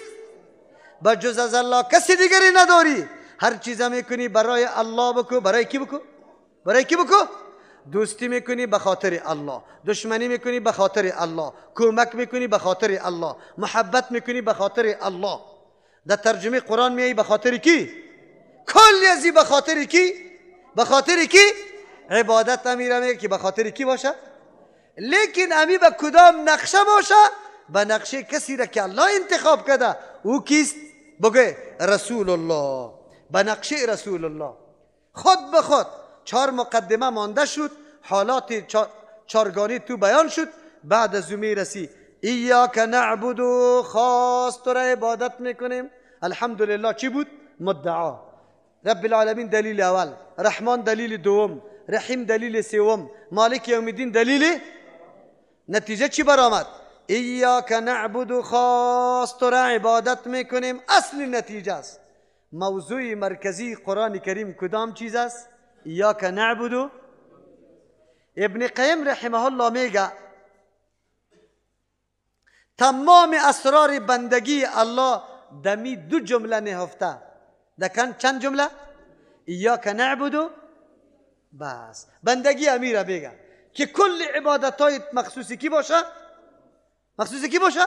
بجز از الله کسی دیگری نداری. هر چیز میکنی برای الله بکو. برای کی بکو؟ برای کی بکو؟ دوستی میکنی به خاطر الله، دشمنی میکنی به خاطر الله، کمک میکنی به خاطر الله، محبت میکنی به خاطر الله. در ترجمه قرآن میایی به خاطر کی؟ کلی ازی به خاطر کی؟ به خاطر کی؟ عبادت امیره میگه که به خاطر کی باشه؟ لیکن امی به کدام نقشه باشه؟ به نقشه کسی را که الله انتخاب کرده. او کیست؟ بگه رسول الله. به نقشه رسول الله. خود به خود 4 مقدمه مانده شد، حالات چارگانی تو بیان شد. بعد از او میرسی ایاک نعبد، خاص تو را عبادت میکنیم. الحمدلله چی بود؟ مدعا. رب العالمین دلیل اول، رحمان دلیل دوم، رحیم دلیل سوم، مالک یوم الدین دلیل. نتیجه چی برآمد؟ ایاک نعبد، خاص تو را عبادت میکنیم. اصل نتیجه است. موضوع مرکزی قرآن کریم کدام چیز است؟ ایاک نعبد. ابن قیم رحمه الله میگه تمام اسرار بندگی الله دمی 2 جمله نهفته. دکن چند جمله؟ ایاک نعبد. بس بندگی امیره بگه که کل عبادتای مخصوصی کی باشه؟ مخصوصی کی باشه؟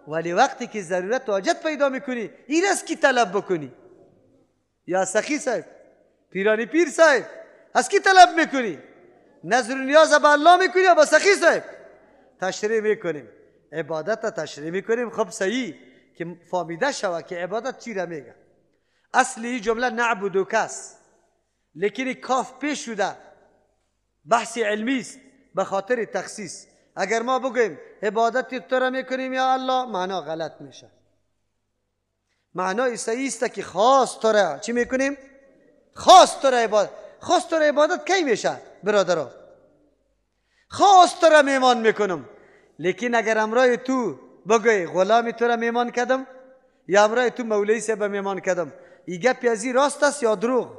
ولی وقتی که ضرورت و حاجت پیدا میکنی این از کی طلب بکنی؟ یا سخی صاحب، پیرانی پیر صاحب، از کی طلب میکنی؟ نظر و نیاز به الله میکنی یا به سخی صاحب؟ تشریح میکنیم عبادت تشریح میکنیم. خب صحیح که فهمیده شوه که عبادت چی را میگه. اصلی جمله نعبدو کس، لیکن کاف پیش شده، بحث علمی است به خاطر تخصیص. اگر ما بگیم عبادت تو را میکنیم یا الله، معنا غلط میشه. معنای صحیح است که خاص تو را چی میکنیم؟ خاص تو را عبادت. خاص تو را عبادت کی میشه برادرها؟ خاص تو را میمان میکنم. لیکن اگر امرای تو بگوی غلامی تو را میمان کردم یا امرای تو مولوی صاحب میمان کردم، این گپ ازی راست است یا دروغ؟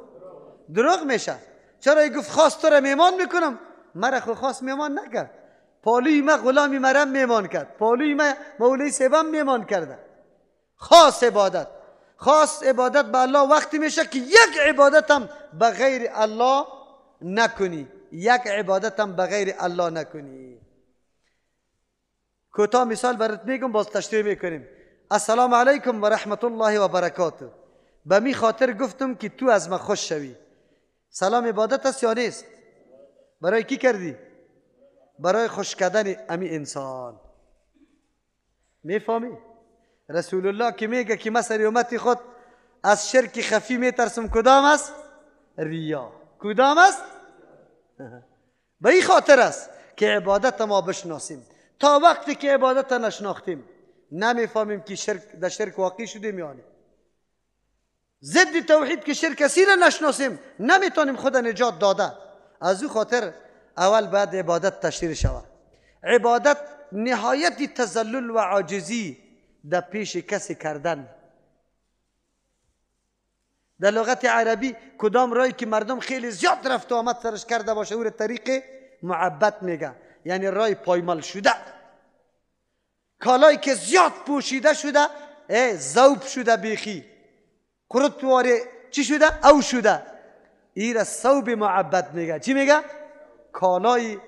دروغ میشه. چرا ای گفت خاص تو را میمان میکنم؟ مرا خو خاص میمان نکرد. پالوی ما غلامی مرم میمان کرد، پالوی ما مولوی صاحبم میمان کرده. خاص عبادت، خاص عبادت به الله وقتی میشه که یک عبادت هم به غیر الله نکنی. یک عبادت هم به غیر الله نکنی. کوتاه مثال برات میگم باز تشریح میکنیم. السلام علیکم و رحمت الله و برکاته. به می خاطر گفتم که تو از من خوش شوی. سلام عبادت است یا نیست؟ برای کی کردی؟ برای خوش کردن امی انسان. میفهمی؟ رسول الله که میگه که من سر امتی خود از شرک خفی میترسم، کدام است؟ ریا. کدام است؟ به این خاطر است که عبادت ما بشناسیم. تا وقتی که عبادت نشناختیم نمیفهمیم که در شرک واقع شدیم یا نه. ضد توحید که شرک کسی را نشناسیم نمیتونیم خود نجات داده. از او خاطر اول بعد عبادت تشریح شود. عبادت نهایت تذلل و عاجزی در پیش کسی کردن. در لغت عربی کدام رایی که مردم خیلی زیاد رفت و آمد سرش کرده باشه او را طریق معبد میگه، یعنی رای پایمال شده. کالایی که زیاد پوشیده شده ذوب شده، بیخی قرط واره چی شده؟ او شده. این را ثوب معبد میگه. چی میگه؟ کالای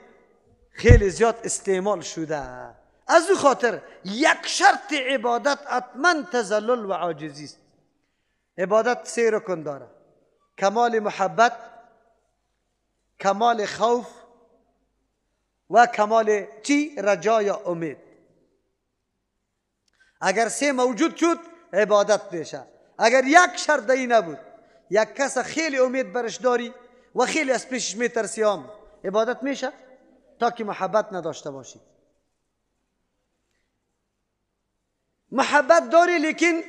خیلی زیاد استعمال شده. از او خاطر یک شرط عبادت حتما تذلل و عاجزی است. عبادت 3 رکن داره: کمال محبت، کمال خوف و کمال چی؟ رجا یا امید. اگر 3 موجود شد عبادت میشه. اگر یک شرط این نبود، یک کس خیلی امید برش داری و خیلی از پیشش میترسی، عبادت میشه تا که محبت نداشته باشی. محبت داری لیکن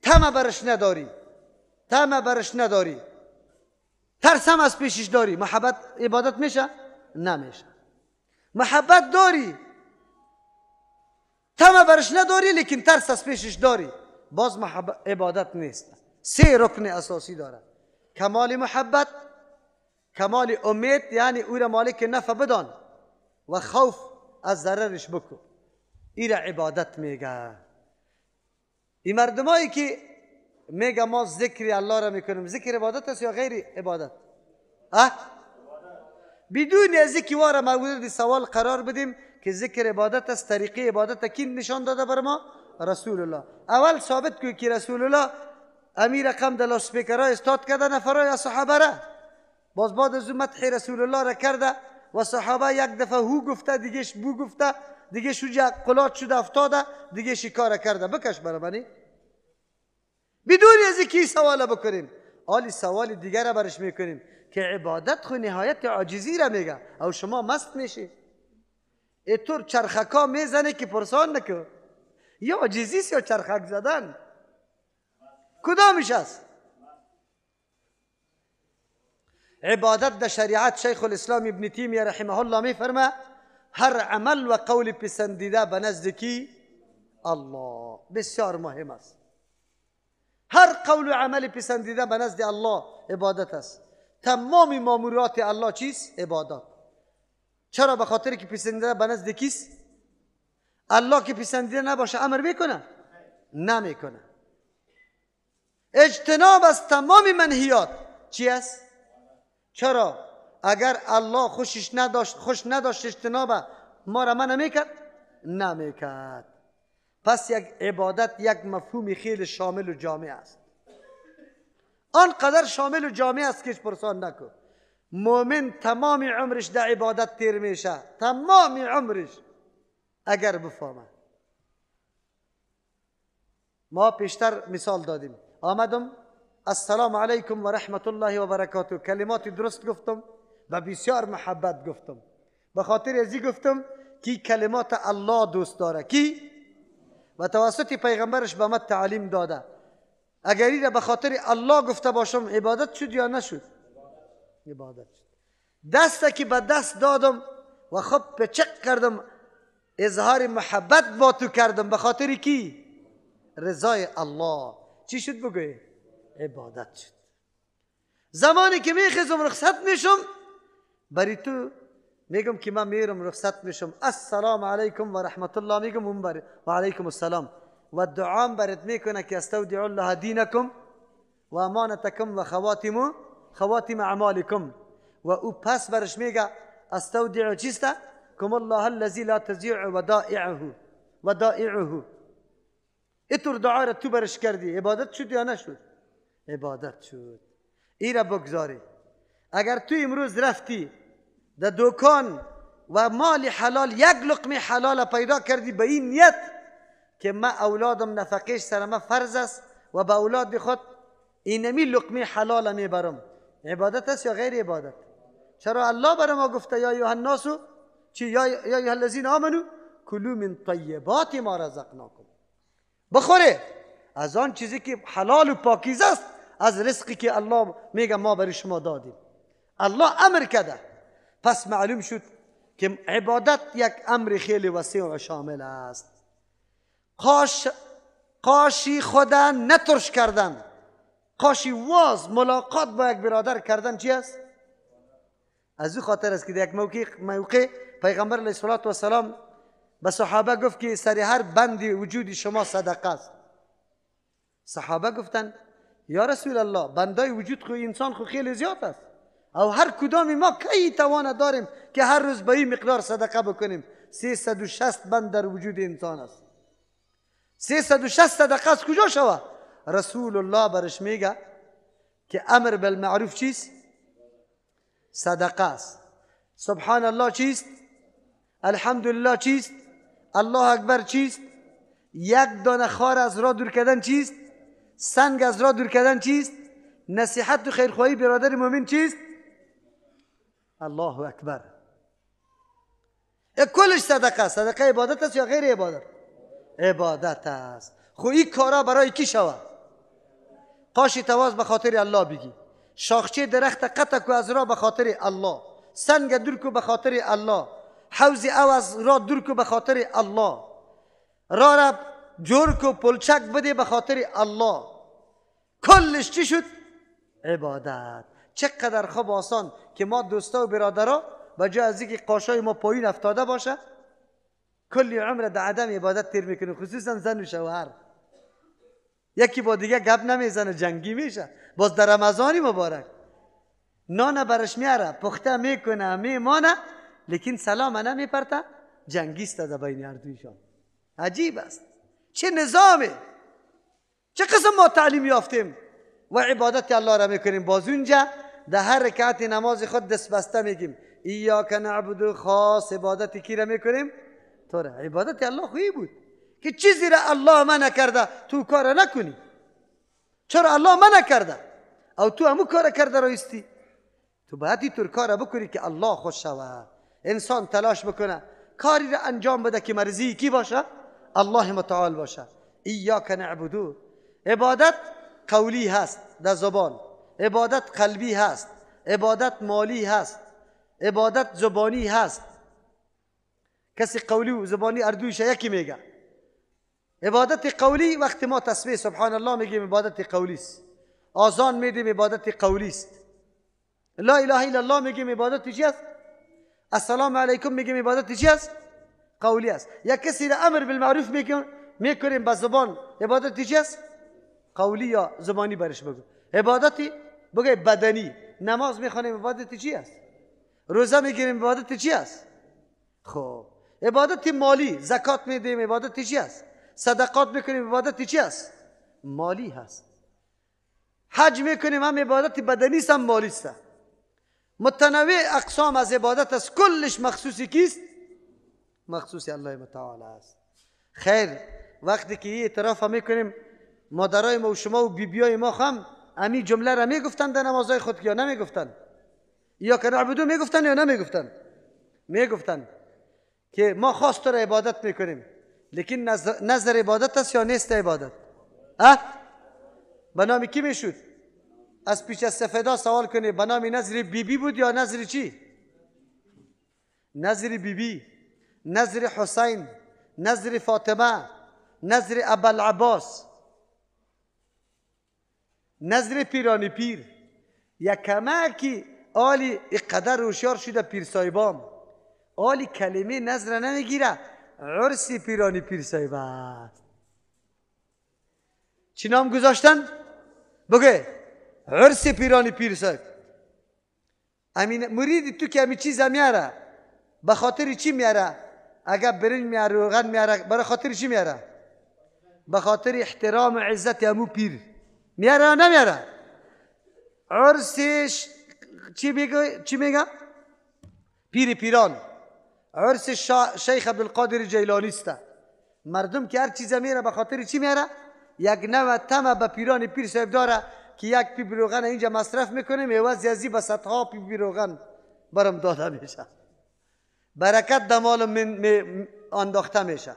طمع برش نداری، ترس هم از پیشش داری، محبت عبادت میشه؟ نمیشه. محبت داری، طمع برش نداری لیکن ترس از پیشش داری، باز عبادت نیست. 3 رکن اساسی داره: کمال محبت، کمال امید یعنی او را مالک نفع بدان، و خوف از ضررش بکن. این را عبادت میگه. این مردمایی که میگه ما ذکر الله را میکنیم، ذکر عبادت است یا غیر عبادت؟ بدون از اینکه واره مورد سوال قرار بدیم که ذکر عبادت است، طریقه عبادت کی نشان داده بر ما؟ رسول الله. اول ثابت کوي که رسول الله امیر رقم در لاسپیکرها استاد کرده نفرای از صحابه را. باز بعد از مدح رسول الله را کرده و صحابه یک دفعه هو گفته، دیگهش بو گفته، دیگه شوجه قلات شده افتاده، دیگه شکار کرده. بکش برا منی بدون از اینکه سوال بکنیم. حالی سوال دیگر را برش میکنیم که عبادت خو نهایت عاجزی را میگه. او شما مست میشی اینطور چرخکا میزنه که پرسان نکن یا عاجزی است یا چرخک زدن، کدامش است؟ عبادت در شریعت شیخ الاسلام ابن تیمیه رحمه الله میفرمه هر عمل و قول پسندیده به نزد کی؟ الله. بسیار مهم است. هر قول و عمل پسندیده به نزد الله عبادت است. تمام مامورات الله چیست؟ عبادت. چرا؟ به خاطر که پسندیده به نزد کیست؟ الله. که پسندیده نباشه امر میکنه؟ نمیکنه. اجتناب از تمام منهیات چی است؟ چرا؟ اگر الله خوش نداشت اجتناب ما را من نمیکرد؟ نمیکرد. پس یک عبادت یک مفهوم خیلی شامل و جامع است. آنقدر شامل و جامع است که پرسان نکن. مؤمن تمام عمرش در عبادت تیر میشه، تمام عمرش، اگر بفهمه. ما پیشتر مثال دادیم. آمدم السلام علیکم و رحمت الله و برکاته، کلمات درست گفتم و بسیار محبت گفتم. به خاطر ازی گفتم که کلمات الله دوست داره. کی؟ و توسط پیغمبرش به من تعلیم داده. اگر این به خاطر الله گفته باشم عبادت شد یا نشد؟ عبادت شد. دسته که به دست دادم و خب پچک کردم، اظهار محبت با تو کردم به خاطر کی؟ رضای الله. چی شد بگوی؟ عبادت شد. زمانی که میخیزم رخصت میشم بری تو میگم که من میرم رخصت میشم، السلام علیکم و رحمت الله میگم، اون بری و علیکم السلام و دعام برات میکنه که استودع الله دینکم و امانتکم و خواتم اعمالکم. و او پس برش میگه استودع چیسته؟ کم الله الذی لا تضیع ودائعه. ودائعه. اینطور دعا را تو برش کردی، عبادت شد یا نشد؟ عبادت شد. این را بگذاری. اگر تو امروز رفتی در دکان و مال حلال، یک لقمه حلال پیدا کردی به این نیت که ما اولادم نفقش سر ما فرض است و به اولاد خود اینمی لقمه حلال میبرم، عبادت است یا غیر عبادت؟ چرا الله بر ما گفته یا ایها الناس یا ایها الذین آمنوا کلوا من طیبات ما رزقناکم، بخوره از آن چیزی که حلال و پاکیزه است، از رزقی که الله میگه ما برای شما دادیم. الله امر کرده. پس معلوم شد که عبادت یک امر خیلی وسیع و شامل است. قاشی خدا نترش کردن، قاشی واز ملاقات با یک برادر کردن چی است؟ از او خاطر است که در یک موقع پیغمبر علیه السلام به صحابه گفت که سر هر بندی وجود شما صدقه است. صحابه گفتن یا رسول الله، بندای وجود خو انسان خو خیلی زیاد است، او هر کدام ما کی توان داریم که هر روز به این مقدار صدقه بکنیم؟ 360 بند در وجود انسان است. 360 صدقه از کجا شود؟ رسول الله برش میگه که امر بالمعروف چیست؟ صدقه است. سبحان الله چیست؟ الحمدلله چیست؟ الله اکبر چیست؟ یک دانه خار از راه دور کردن چیست؟ سنگ از راه دور کردن چیست؟ نصیحت و خیرخواهی برادر مومن چیست؟ الله اکبر. کلش صدقه است. صدقه عبادت است یا غیر عبادت؟ عبادت است. خو این کارا برای کی شود؟ قاشی تواز به خاطر الله بگی، شاخچه درخت قطع کو از راه به خاطر الله، سنگ دور کو به خاطر الله، حوض او از راه دور کو به خاطر الله، راه را جور کو پلچک بده به خاطر الله. کلش چی شد؟ عبادت. چقدر خوب آسان که ما دوستا و برادرها به جای از اینکه قاشای ما پایین افتاده باشه کلی عمر در عدم عبادت تیر میکنیم، خصوصا زن و شوهر. یکی با دیگه گپ نمیزنه، جنگی میشه. باز در رمضانی مبارک نان برش میاره، پخته میکنه، میمانه، لیکن سلام نمیپرته، جنگیست در بین هر دویشان. عجیب است. چه نظامه، چه قسم ما تعلیم یافتیم و عبادت الله را میکنیم. باز اونجا در هر رکعت نماز خود دست بسته میگیم ایاک نعبد، خاص عبادت کی را میکنیم؟ تو را. عبادت الله خویی بود که چیزی را الله منع کرده تو کار نکنی. چرا الله منع کرده او تو همو کار کرده رایستی؟ تو باید اینطور کار بکنی که الله خوش شود. انسان تلاش بکنه کاری را انجام بده که مرضی کی باشه؟ الله متعال باشه. ایاک نعبدو. عبادت قولی هست در زبان، عبادت قلبی هست، عبادت مالی هست، عبادت زبانی هست. کسی قولی و زبانی اردویش یکی میگه. عبادت قولی وقتی ما تسبیح سبحان الله میگیم عبادت قولی است، آذان میدیم عبادت قولی است، لا اله الا الله میگیم عبادت چی است؟ السلام علیکم میگیم عبادت چی است؟ قولی است. یا کسی را امر بالمعروف میکنیم به زبان، عبادت چی است؟ قولی یا زبانی برش بگو. عبادتی بگه بدنی، نماز میخوانیم عبادت چی است؟ روزه میگیریم عبادت چی است؟ خب عبادت مالی، زکات میدیم عبادت چی است؟ صدقات میکنیم عبادت چی است؟ مالی هست. حج میکنیم هم عبادت بدنی است هم مالی است. متنوع اقسام از عبادت است، کلش مخصوصی کیست؟ مخصوصی الله متعال است. خیر وقتی که اعتراف میکنیم مادرای ما و شما و بیبیای ما هم امی جمله را میگفتن در نمازهای خود یا نمیگفتن؟ یا که نعبدو میگفتن یا نمیگفتن؟ میگفتن که ما خاص تو را عبادت میکنیم، لیکن نظر عبادت است یا نیست عبادت؟ به نام کی میشد؟ از پیش از سفیدا سوال کنی به نام نظر بیبی بود یا نظر چی؟ نظر بیبی، نظر حسین، نظر فاطمه، نظر ابوالعباس، نظر پیرانی پیر. یکمه که آلی اقدر روشیار شده پیر صاحبام، آلی کلمه نظر نمیگیره، عرس پیرانی پیر صاحب است. چی نام گذاشتن؟ بگه عرس پیرانی پیر صاحب. امین مرید تو که همین چیز میاره به خاطر چی میاره؟ اگر برنج میاره روغن میاره برای خاطر چی میاره؟ به خاطر احترام و عزت امو پیر میاره یا نمیاره؟ عرسش چی میگه؟ پیر پیران. عرس شیخ عبدالقادر جیلانی است. مردم که هر چیز میاره به خاطر چی میاره؟ یک نوع طمع به پیران پیر صاحب داره که یک پی روغن اینجا مصرف میکنه میوز یزی به صدها پی روغن برم داده میشه. برکت در مال انداخته میشه.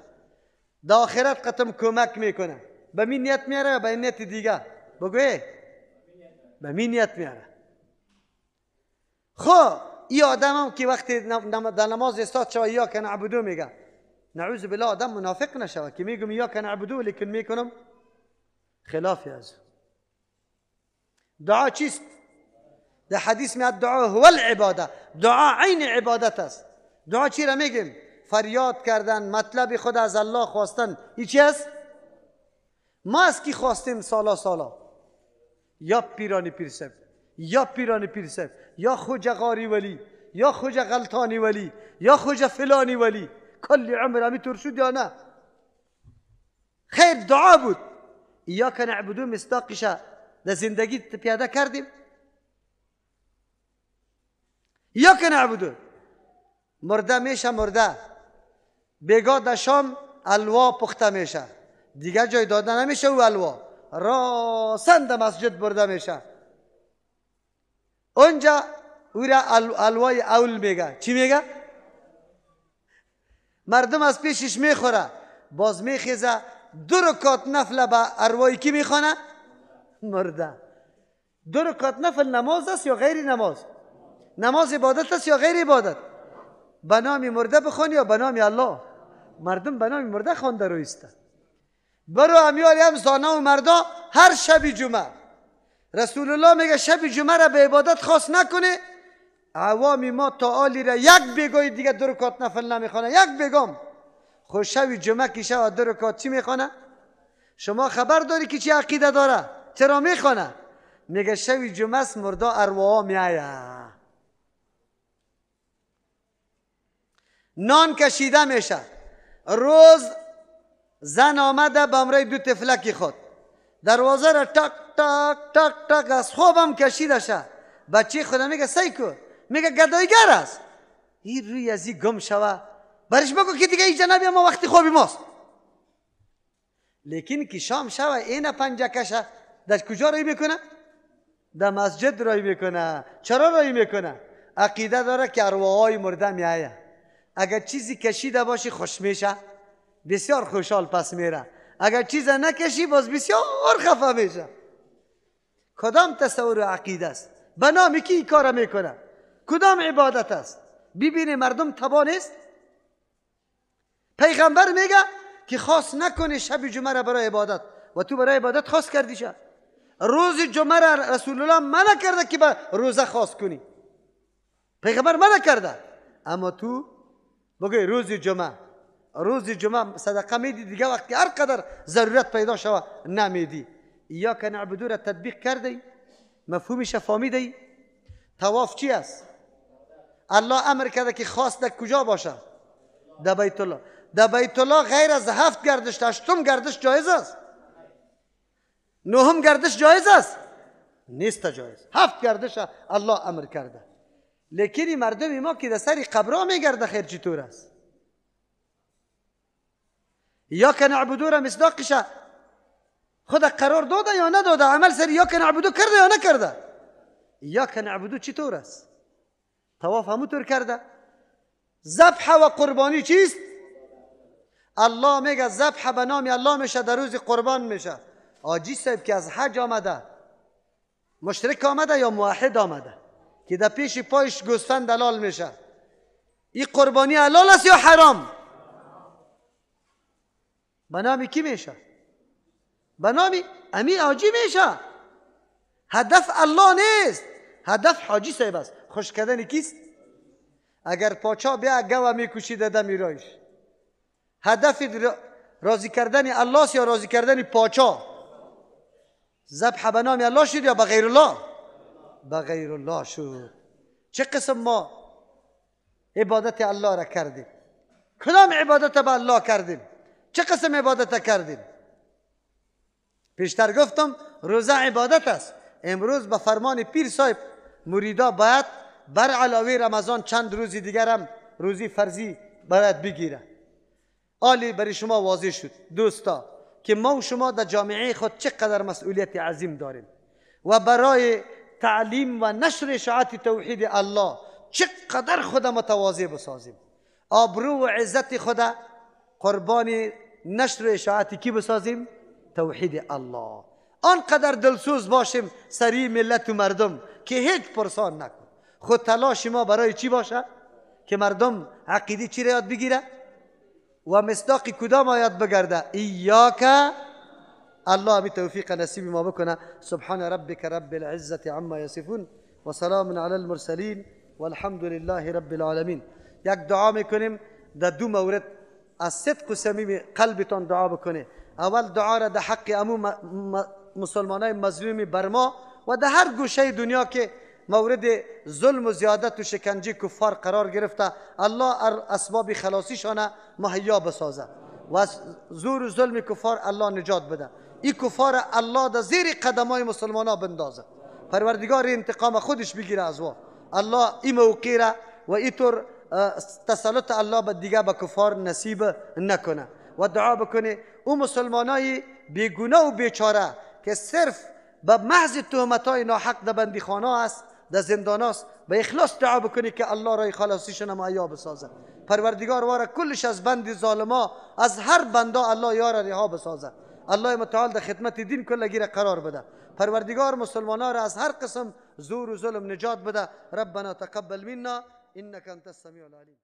در آخرت قطم کمک میکنه. به می نیت میاره یا به نیت دیگه؟ بگوی به می نیت میاره. خب این آدم هم که وقتی در نماز استاد شوه یا که نعبدو میگه، نعوذ بالله آدم منافق نشوه که میگم یا که نعبدو لیکن میکنم خلافی از دعا چیست؟ در حدیث میاد دعا هو العباده، دعا عین عبادت است. دعا چی را میگیم؟ فریاد کردن، مطلب خود از الله خواستن. این چی است؟ ما از کی خواستیم سالا؟ یا پیرانی پیرسب، یا پیرانی پیرسب، یا خوجه غاری ولی، یا خوجه غلطانی ولی، یا خوجه فلانی ولی. کل عمر همی طور شد یا نه؟ خیر دعا بود. یا که نعبدو مصداقش در زندگی پیاده کردیم؟ یا که نعبدو مرده میشه، مرده بگاه در شام الوا پخته میشه، دیگه جای داده نمیشه و الوا راسن در مسجد برده میشه. اونجا او را الوای اول میگه. چی میگه؟ مردم از پیشش میخوره، باز میخیزه 2 رکعت نفل به اروای کی میخوانه؟ مرده. 2 رکعت نفل نماز است یا غیر نماز؟ نماز عبادت است یا غیر عبادت؟ به نام مرده بخوانی یا به نام الله؟ مردم به نام مرده خوانده رو است. برو امیالی هم زانه و مردا هر شب جمعه، رسول الله میگه شب جمعه را به عبادت خاص نکنه. عوامی ما تا آلی را یک بگوی دیگه 2 رکعت نفل نمیخوانه، یک بگم خود شب جمعه که شب 2 رکعت چی میخوانه؟ شما خبر داری که چی عقیده داره؟ چرا میخوانه؟ میگه شب جمعه است مردا ارواح میآیه. نان کشیده میشه، روز زن آمده به امرای 2 تفلکی خود، دروازه را تک تک تک تک از خوابم کشیده شه. بچه خدا میگه سیکو، میگه گدایگر است. این روی ازی گم شوه، برش بگو که دیگه اینجا نبیم، ما وقتی خوابی ماست. لیکن که شام شوه این پنجه کشه، در کجا رای میکنه؟ در مسجد رای میکنه. چرا رای میکنه؟ عقیده داره که ارواحای مرده میآیه. اگر چیزی کشیده باشی خوش میشه، بسیار خوشحال پس میره. اگر چیز نکشی باز بسیار خفه میشه. کدام تصور عقیده است؟ به نام کی کار میکنه؟ کدام عبادت است؟ ببینی مردم تبا نیست. پیغمبر میگه که خاص نکنی شب جمعه را برای عبادت، و تو برای عبادت خاص کردی شه. روز جمعه را رسول الله منع کرده که به روزه خاص کنی، پیغمبر منع کرده. اما تو بگوی روز جمعه صدقه میدی، دیگه وقتی هر قدر ضرورت پیدا شوه نمیدی. یا که نعبدو را تطبیق کردی؟ مفهومش فهمیدی؟ طواف چی است؟ الله امر کرده که خاص در کجا باشه؟ در بیت الله. در بیت الله غیر از 7 گردش 8م گردش جایز است؟ 9م گردش جایز است؟ نیست جایز. 7 گردش الله امر کرده. لیکن مردم ما که در سر قبرها میگرده، خیر چطور است؟ یا که نعبدو را مصداقش خود قرار داده یا نداده؟ عمل سر یا که نعبدو کرده یا نکرده؟ یا که نعبدو چطور است؟ طواف همونطور کرده. ذبح و قربانی چیست؟ الله میگه ذبح به نام الله میشه، در روز قربان میشه. آجی صاحب که از حج آمده، مشرک آمده یا موحد آمده که در پیش پایش گوسفند حلال میشه، این قربانی حلال است یا حرام؟ به نام کی میشه؟ به نام امی حاجی میشه. هدف الله نیست، هدف حاجی صاحب است. خوش کردن کیست؟ اگر پاچا بیا گوه میکشیده دم میرایش، هدف راضی کردن الله است یا راضی کردن پاچا؟ ذبح به نام الله شد یا به غیر الله؟ به غیر الله شد. چه قسم ما عبادت الله را کردیم؟ کدام عبادت به الله کردیم؟ چه قسم عبادت کردیم؟ پیشتر گفتم روزه عبادت است. امروز به فرمان پیر صاحب مریدا باید بر علاوه رمضان چند روزی دیگر هم روزی فرضی باید بگیره. عالی برای شما واضح شد دوستا که ما و شما در جامعه خود چقدر مسئولیت عظیم داریم و برای تعلیم و نشر اشاعت توحید الله چقدر خود متواضع بسازیم. آبرو و عزت خود قربان نشر و اشاعت کی بسازیم؟ توحید الله. آنقدر دلسوز باشیم سری ملت و مردم که هیچ پرسان نکن. خود تلاش ما برای چی باشه؟ که مردم عقیده چی را یاد بگیره و مصداق کدام آیات بگرده؟ ایاک. الله همی توفیق نصیب ما بکنه. سبحان ربک رب العزة عما یصفون و سلام علی المرسلین والحمد لله رب العالمین. یک دعا میکنیم در دو مورد از صدق و صمیم قلبتان دعا بکنه. اول دعا را در حق امو مسلمانای مظلوم برما و در هر گوشه دنیا که مورد ظلم و زیادت و شکنجه کفار قرار گرفته، الله اسباب خلاصیشان مهیا بسازه و از زور و ظلم کفار الله نجات بده. این کفار الله در زیر قدمای مسلمانا بندازه. پروردگار انتقام خودش بگیره از وا. الله این موقع را و اینطور تسلط الله به دیگه به کفار نصیب نکنه و دعا بکنه او مسلمانای بیگناه و بیچاره که صرف به محض تهمتای ناحق در بندیخانه است، در زندان است، به اخلاص دعا بکنی که الله رای خلاصیشون مهیا بسازه. پروردگار واره کلش از بند ظالما، از هر بندا الله یار رها بسازه. الله متعال در خدمت دین کلگی را قرار بده. پروردگار مسلمانان را از هر قسم زور و ظلم نجات بده. ربنا تقبل منا انك انت السميع العليم.